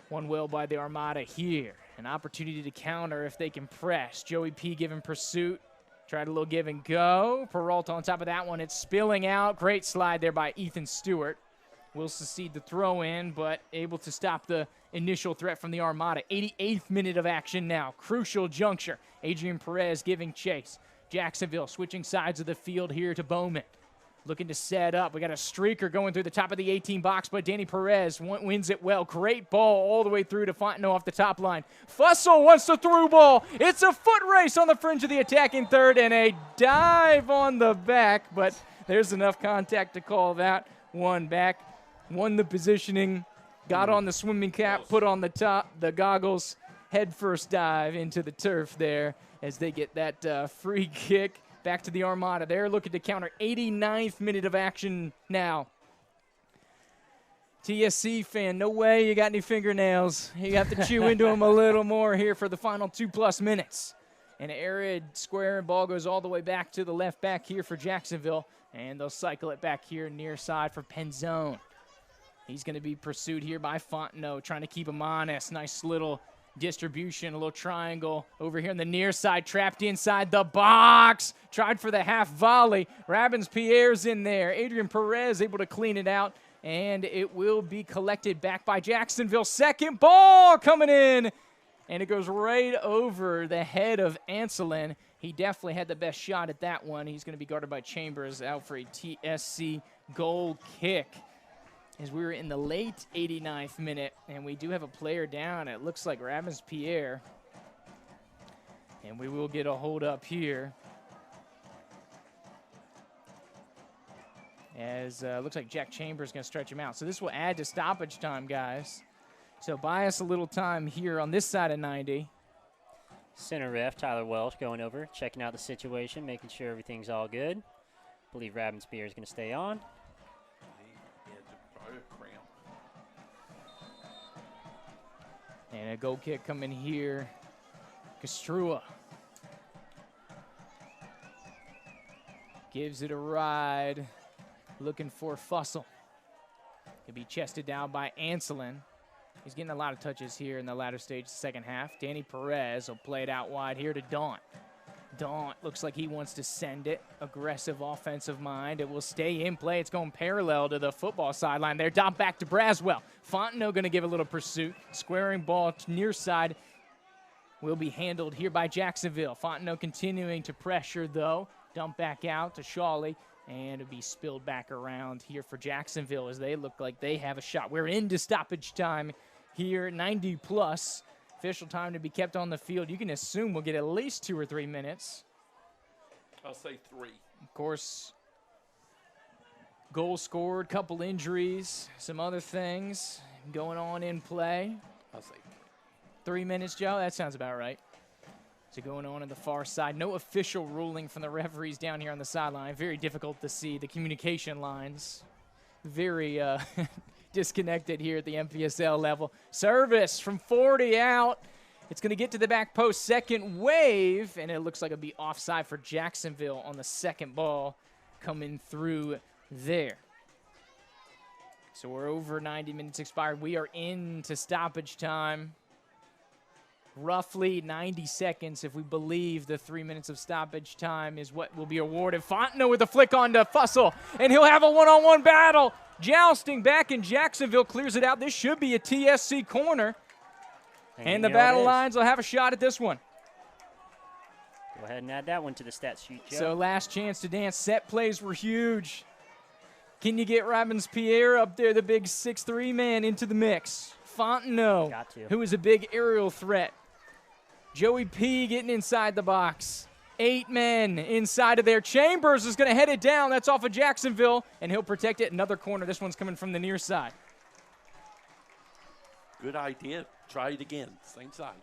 One well by the Armada here. An opportunity to counter if they can press. Joey P giving pursuit. Tried a little give and go. Peralta on top of that one. It's spilling out. Great slide there by Ethan Stewart. Will succeed the throw in, but able to stop the initial threat from the Armada. 88th minute of action now. Crucial juncture. Adrian Perez giving chase. Jacksonville switching sides of the field here to Bowman. Looking to set up. We got a streaker going through the top of the 18 box, but Danny Perez wins it well. Great ball all the way through to Fontenot off the top line. Fussell wants the through ball. It's a foot race on the fringe of the attacking third and a dive on the back, but there's enough contact to call that one back. Won the positioning, got on the swimming cap, put on the goggles, head first dive into the turf there as they get that free kick. Back to the Armada. They're looking to counter. 89th minute of action now. TSC fan, no way you got any fingernails. You have to chew into them a little more here for the final 2+ minutes. An arid square and ball goes all the way back to the left back here for Jacksonville. And they'll cycle it back here near side for Penzone. He's going to be pursued here by Fontenot, trying to keep him honest. Nice little distribution, a little triangle over here on the near side, trapped inside the box. Tried for the half volley. Rabbins-Pierre's in there. Adrian Perez able to clean it out, and it will be collected back by Jacksonville. Second ball coming in, and it goes right over the head of Anselin. He definitely had the best shot at that one. He's going to be guarded by Chambers out for a TSC goal kick. As we were in the late 89th minute, and we do have a player down. It looks like Rabbins-Pierre. And we will get a hold up here. As looks like Jack Chambers is going to stretch him out. So this will add to stoppage time, guys. So buy us a little time here on this side of 90. Center ref Tyler Welsh going over, checking out the situation, making sure everything's all good. I believe Rabbins-Pierre is going to stay on. And a goal kick coming here. Castrua gives it a ride. Looking for Fussell. Could be chested down by Anselin. He's getting a lot of touches here in the latter stage of the second half. Danny Perez will play it out wide here to Daunt. Daunt looks like he wants to send it. Aggressive offensive mind. It will stay in play. It's going parallel to the football sideline there. Daunt back to Braswell. Fontenot going to give a little pursuit. Squaring ball near side will be handled here by Jacksonville. Fontenot continuing to pressure, though. Dump back out to Shawley. And it'll be spilled back around here for Jacksonville as they look like they have a shot. We're into stoppage time here, 90 plus. Official time to be kept on the field. You can assume we'll get at least 2 or 3 minutes. I'll say 3. Of course, goal scored, couple injuries, some other things going on in play. I'll say 3 minutes, Joe? That sounds about right. So going on the far side. No official ruling from the referees down here on the sideline. Very difficult to see. The communication lines very disconnected here at the MPSL level. Service from 40 out. It's going to get to the back post. Second wave, and it looks like it'll be offside for Jacksonville on the second ball coming through there. So we're over 90 minutes expired. We are into stoppage time. Roughly 90 seconds, if we believe the 3 minutes of stoppage time is what will be awarded. Fontenot with a flick on to Fussell, and he'll have a one-on-one battle. Jousting back in Jacksonville clears it out. This should be a TSC corner. And the battle lines will have a shot at this one. Go ahead and add that one to the stat sheet, Joe. So last chance to dance. Set plays were huge. Can you get Robbins-Pierre up there, the big 6'3" man, into the mix? Fontenot, who is a big aerial threat. Joey P getting inside the box. 8 men inside of there. Chambers is going to head it down. That's off of Jacksonville, and he'll protect it. Another corner. This one's coming from the near side. Good idea. Try it again. Same side.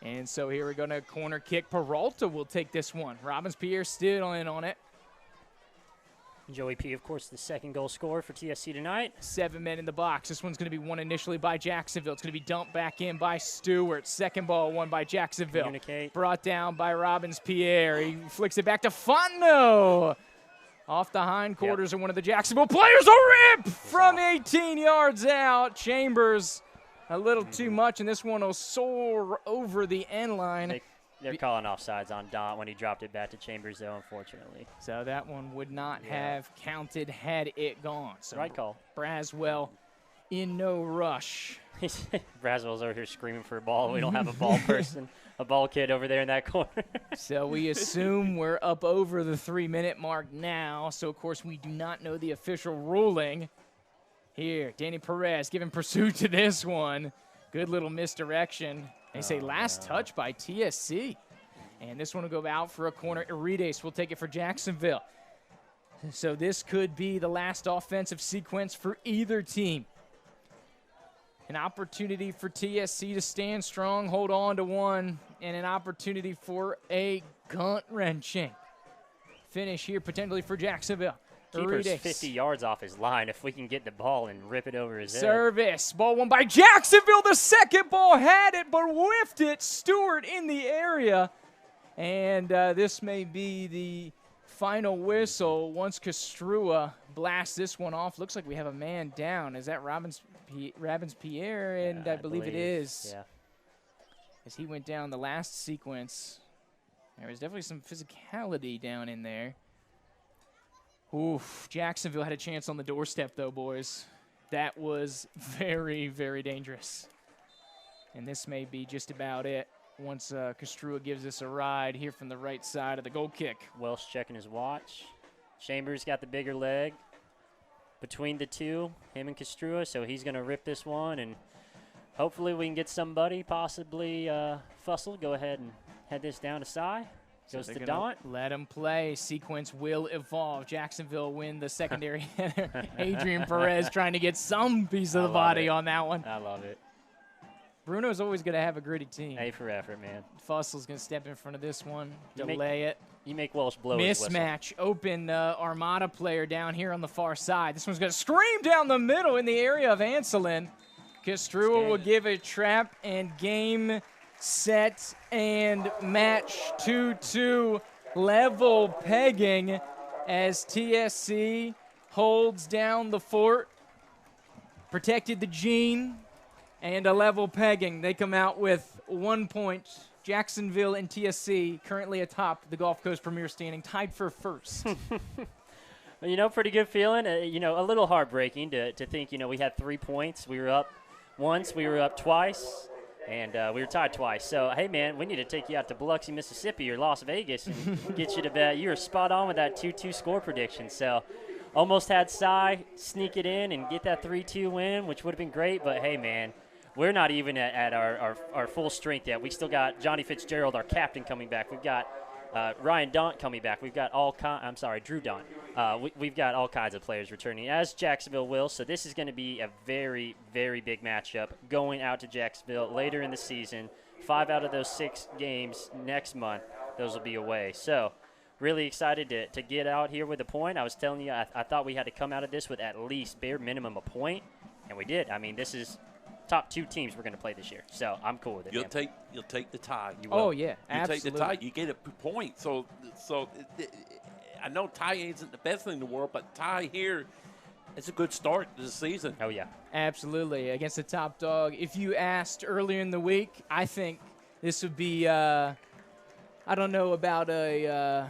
And so here we're going to corner kick. Peralta will take this one. Robbins-Pierre still in on it. Joey P, of course, the second goal scorer for TSC tonight. 7 men in the box. This one's going to be won initially by Jacksonville. It's going to be dumped back in by Stewart. Second ball won by Jacksonville. Communicate. Brought down by Robbins-Pierre. He flicks it back to Fontenot. Off the hindquarters of one of the Jacksonville players. A rip from 18 yards out. Chambers a little too much, and this one will soar over the end line. They're calling offsides on Don when he dropped it back to Chambers, though, unfortunately. So that one would not have counted had it gone. So right call. Braswell in no rush. Braswell's over here screaming for a ball. We don't have a ball person, a ball kid over there in that corner. So we assume we're up over the 3-minute mark now. So, of course, we do not know the official ruling. Here, Danny Perez giving pursuit to this one. Good little misdirection. They say last touch by TSC. And this one will go out for a corner. Irides will take it for Jacksonville. So this could be the last offensive sequence for either team. An opportunity for TSC to stand strong, hold on to one, and an opportunity for a gut-wrenching finish here potentially for Jacksonville. Keeper's 50 yards off his line. If we can get the ball and rip it over his head. Service. Ball won by Jacksonville. The second ball had it, but whiffed it. Stewart in the area. And this may be the final whistle once Castrua blasts this one off. Looks like we have a man down. Is that Robbins-Pierre? And I believe it is. Yeah. As he went down the last sequence. There was definitely some physicality down in there. Oof, Jacksonville had a chance on the doorstep, though, boys. That was very, very dangerous. And this may be just about it once Castrua gives us a ride here from the right side of the goal kick. Welsh checking his watch. Chambers got the bigger leg between the two, him and Castrua, so he's going to rip this one, and hopefully we can get somebody, possibly Fussell, go ahead and head this down to Cy. Goes to Daunt. Let him play. Sequence will evolve. Jacksonville win the secondary header. Adrian Perez trying to get some piece of the body on that one. I love it. Bruno's always going to have a gritty team. A for effort, man. Fussell's going to step in front of this one, delay it. You make Welsh blow his whistle. Mismatch. Open Armada player down here on the far side. This one's going to scream down the middle in the area of Anselin. Castrua will give a trap and game set and match 2-2 level pegging as TSC holds down the fort, protected the Gene, and a level pegging. They come out with 1 point. Jacksonville and TSC currently atop the Gulf Coast Premier standing, tied for first. You know, pretty good feeling. You know, a little heartbreaking to think, you know, we had 3 points. We were up once, we were up twice. And we were tied twice. So, hey, man, we need to take you out to Biloxi, Mississippi or Las Vegas and get you to bet. You were spot on with that 2-2 score prediction. So, almost had Cy sneak it in and get that 3-2 win, which would have been great. But, hey, man, we're not even at our full strength yet. We still got Johnny Fitzgerald, our captain, coming back. We've got Ryan Daunt coming back. We've got Drew Daunt. We've got all kinds of players returning, as Jacksonville will. So this is going to be a very, very big matchup going out to Jacksonville later in the season. 5 out of those 6 games next month, those will be away. So really excited to get out here with a point. I was telling you, I thought we had to come out of this with at least bare minimum a point, and we did. I mean, this is top 2 teams we're going to play this year, so I'm cool with it. You'll take the tie. You Oh will. yeah, You absolutely. take the tie. You get a point. So I know tie isn't the best thing in the world, but tie here, it's a good start to the season. Oh yeah, Absolutely, against the top dog. If you asked earlier in the week, I think this would be, I don't know about a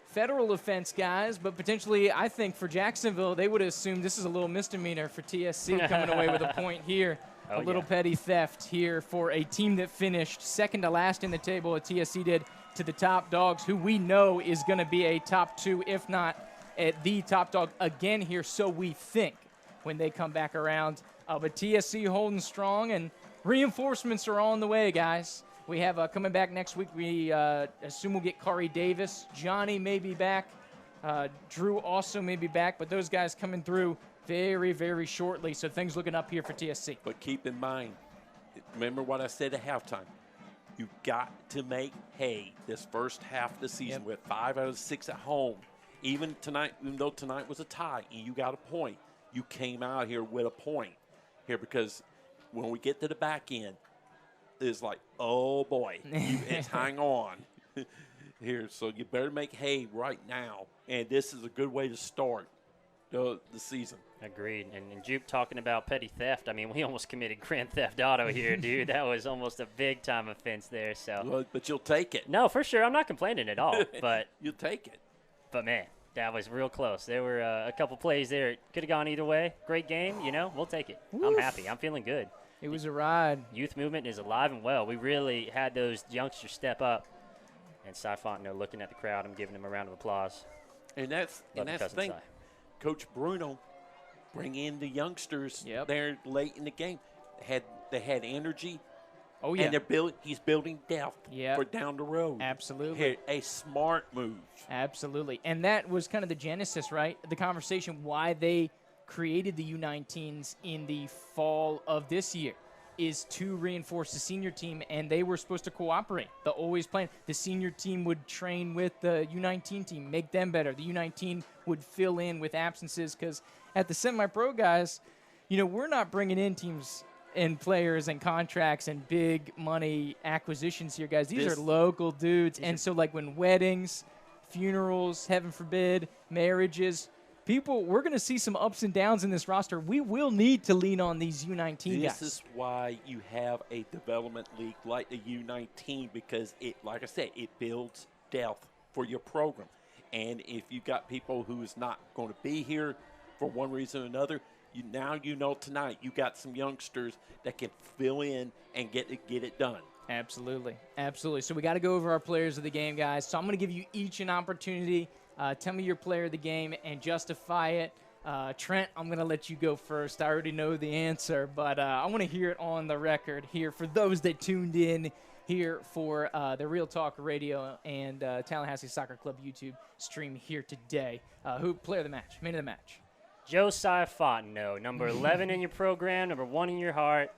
federal offense, guys, but potentially I think for Jacksonville, they would have assumed this is a little misdemeanor for TSC coming away with a point here. Oh, A little yeah. petty theft here for a team that finished second to last in the table, as TSC did, to the top dogs, who we know is going to be a top 2, if not at the top dog again here, so we think, when they come back around. But TSC holding strong, and reinforcements are on the way, guys. We have coming back next week, we assume we'll get Kari Davis. Johnny may be back. Drew also may be back, but those guys coming through very, very shortly, so things looking up here for TSC. But keep in mind, remember what I said at halftime. You've got to make hay this first half of the season with 5 out of 6 at home. Even though tonight was a tie and you got a point, you came out here with a point here, because when we get to the back end, it's like, oh boy, it's hang on here. So you better make hay right now, and this is a good way to start the season. agreed. And Juke talking about petty theft. I mean, we almost committed grand theft auto here, dude. That was almost a big time offense there. So, Well, but you'll take it. no, for sure, I'm not complaining at all. But You'll take it. But, man, that was real close. There were a couple plays there. Could have gone either way. Great game, we'll take it. I'm happy. I'm feeling good. It was a ride. Youth movement is alive and well. We really had those youngsters step up. And Cy Fontenot looking at the crowd, I'm giving him a round of applause. And that's Love the your cousin thing. Cy. Coach Bruno bring in the youngsters Yep. there late in the game. They had energy. Oh, yeah. And he's building depth Yep. for down the road. Absolutely. Here, a smart move. Absolutely. And that was kind of the genesis, right? The conversation why they created the U19s in the fall of this year is to reinforce the senior team, and they were supposed to cooperate. The always plan. The senior team would train with the U19 team, make them better. The U19 would fill in with absences, because at the semi-pro guys, we're not bringing in teams and players and contracts and big money acquisitions here, guys. These This- are local dudes. And so, like, when weddings, funerals, heaven forbid, marriages, we're going to see some ups and downs in this roster. We will need to lean on these U19 guys. This is why you have a development league like the U19, because like I said, it builds depth for your program. And if you got people who's not going to be here for one reason or another, tonight you got some youngsters that can fill in and get it done. Absolutely. Absolutely. So we got to go over our players of the game, guys. So I'm going to give you each an opportunity. Tell me your player of the game and justify it. Trent, I'm going to let you go first. I already know the answer, but I want to hear it on the record here for those that tuned in here for the Real Talk Radio and Tallahassee Soccer Club YouTube stream here today. Who player of the match? Man of the match. Josiah Fontenot, number 11 in your program, number 1 in your heart.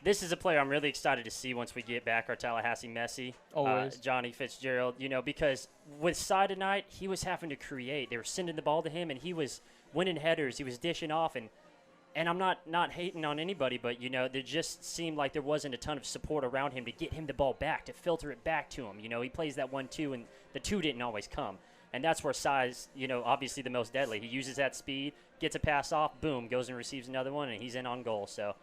This is a player I'm really excited to see once we get back our Tallahassee Messi. Always. Johnny Fitzgerald, because with Cy tonight, he was having to create. They were sending the ball to him, and he was winning headers. He was dishing off, and I'm not hating on anybody, but, there just seemed like there wasn't a ton of support around him to get him the ball back, to filter it back to him. He plays that 1-2, and the 2 didn't always come. And that's where Cy's, obviously the most deadly. He uses that speed, gets a pass off, boom, goes and receives another one, and he's in on goal. So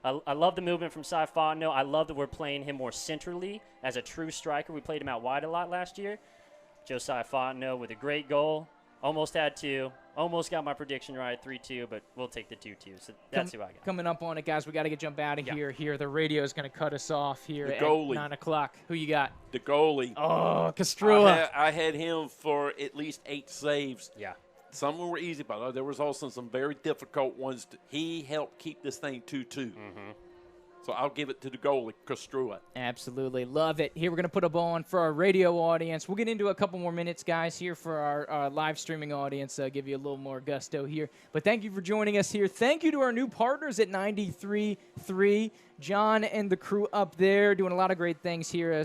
I love the movement from Cy Fontenot. I love that we're playing him more centrally as a true striker. We played him out wide a lot last year. Josiah Fontenot with a great goal. Almost had 2. Almost got my prediction right, 3-2, but we'll take the 2-2. So that's who I got. Coming up on it, guys. We got to jump out of Yeah. here. The radio is going to cut us off here The at goalie. 9 o'clock. Who you got? The goalie. Oh, Castrua. I had him for at least 8 saves. Yeah. Some were easy, but there was also some very difficult ones. He helped keep this thing 2-2. So I'll give it to the goalie, Castrua. Absolutely. Love it. Here we're going to put a ball on for our radio audience. We'll get into a couple more minutes, guys, here for our live streaming audience. Give you a little more gusto here. But thank you for joining us here. Thank you to our new partners at 93.3. John and the crew up there doing a lot of great things here.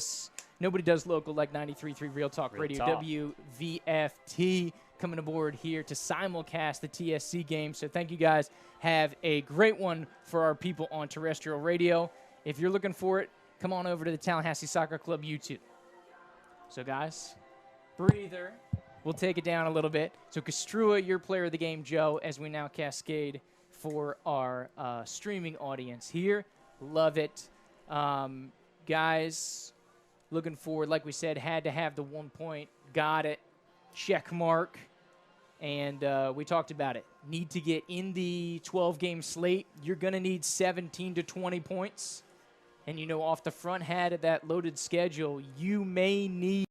Nobody does local like 93.3 Real Talk Radio. WVFT coming aboard here to simulcast the TSC game. So thank you guys. Have a great one for our people on terrestrial radio. If you're looking for it, come on over to the Tallahassee Soccer Club YouTube. So, guys, breather. We'll take it down a little bit. So, Castrua, your player of the game, Joe, as we now cascade for our streaming audience here. Love it. Guys, looking forward, like we said, had to have the 1 point. Got it. Check mark. And we talked about it. Need to get in the 12-game slate. You're going to need 17 to 20 points. And, you know, off the front hat of that loaded schedule, you may need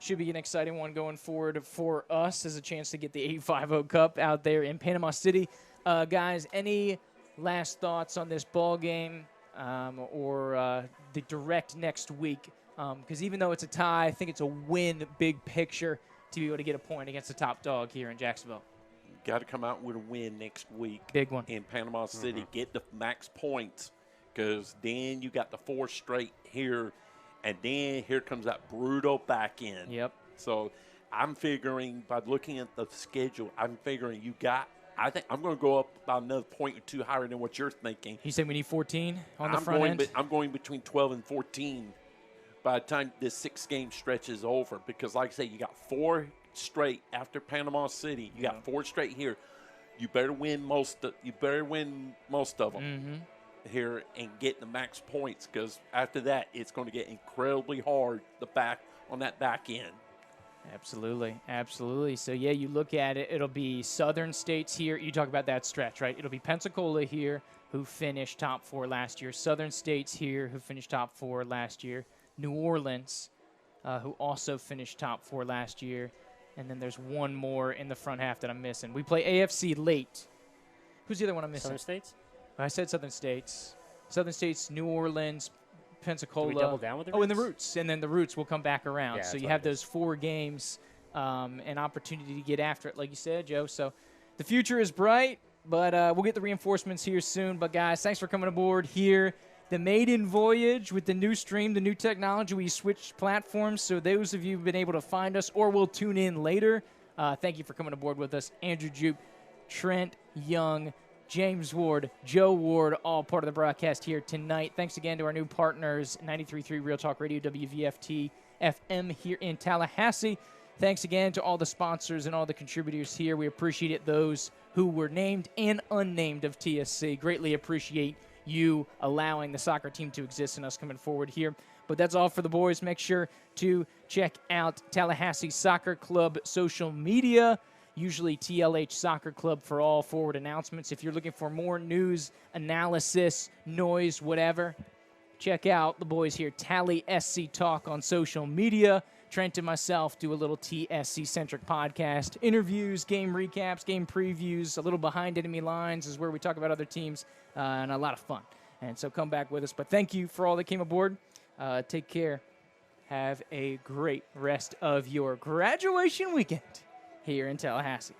should be an exciting one going forward for us as a chance to get the 850 Cup out there in Panama City. Guys, any last thoughts on this ball game or the direct next week? Because even though it's a tie, I think it's a win big picture to be able to get a point against the top dog here in Jacksonville. Got to come out with a win next week. Big one. In Panama City. Get the max points because then you got the 4 straight here. And then here comes that brutal back end. Yep. So I'm figuring by looking at the schedule, I'm figuring I think I'm going to go up about another point or two higher than what you're thinking. You said we need 14 on the front end? I'm going between 12 and 14 by the time this 6-game stretch is over. Because like I say, you got 4 straight after Panama City. You got 4 straight here. You better win most of them. Here and get the max points because after that it's going to get incredibly hard on that back end. Absolutely. So yeah, you look at it, it'll be Southern States here. You talk about that stretch, right? It'll be Pensacola here, who finished top 4 last year. Southern States here, who finished top 4 last year. New Orleans, who also finished top 4 last year. And then there's one more in the front half that I'm missing. We play AFC late. Who's the other one I'm missing? Southern States? I said Southern States. Southern States, New Orleans, Pensacola. Do we double down with the Roots? Oh, and the Roots. And then the Roots will come back around. Yeah, so you have those 4 games, an opportunity to get after it, like you said, Joe. So the future is bright, but we'll get the reinforcements here soon. But, guys, thanks for coming aboard here the maiden voyage with the new stream, the new technology. We switched platforms, so those of you who've been able to find us or will tune in later, thank you for coming aboard with us. Andrew Jupe, Trent Young, James Ward, Joe Ward, all part of the broadcast here tonight. Thanks again to our new partners, 93.3 Real Talk Radio, WVFT FM here in Tallahassee. Thanks again to all the sponsors and all the contributors here. We appreciate it, those who were named and unnamed of TSC. Greatly appreciate you allowing the soccer team to exist and us coming forward here. But that's all for the boys. Make sure to check out Tallahassee Soccer Club social media, usually TLH Soccer Club for all forward announcements. If you're looking for more news, analysis, noise, whatever, check out the boys here, Tally SC Talk on social media. Trent and myself do a little TSC-centric podcast, interviews, game recaps, game previews, a little behind enemy lines is where we talk about other teams, and a lot of fun. And so come back with us. But thank you for all that came aboard. Take care. Have a great rest of your graduation weekend here in Tallahassee.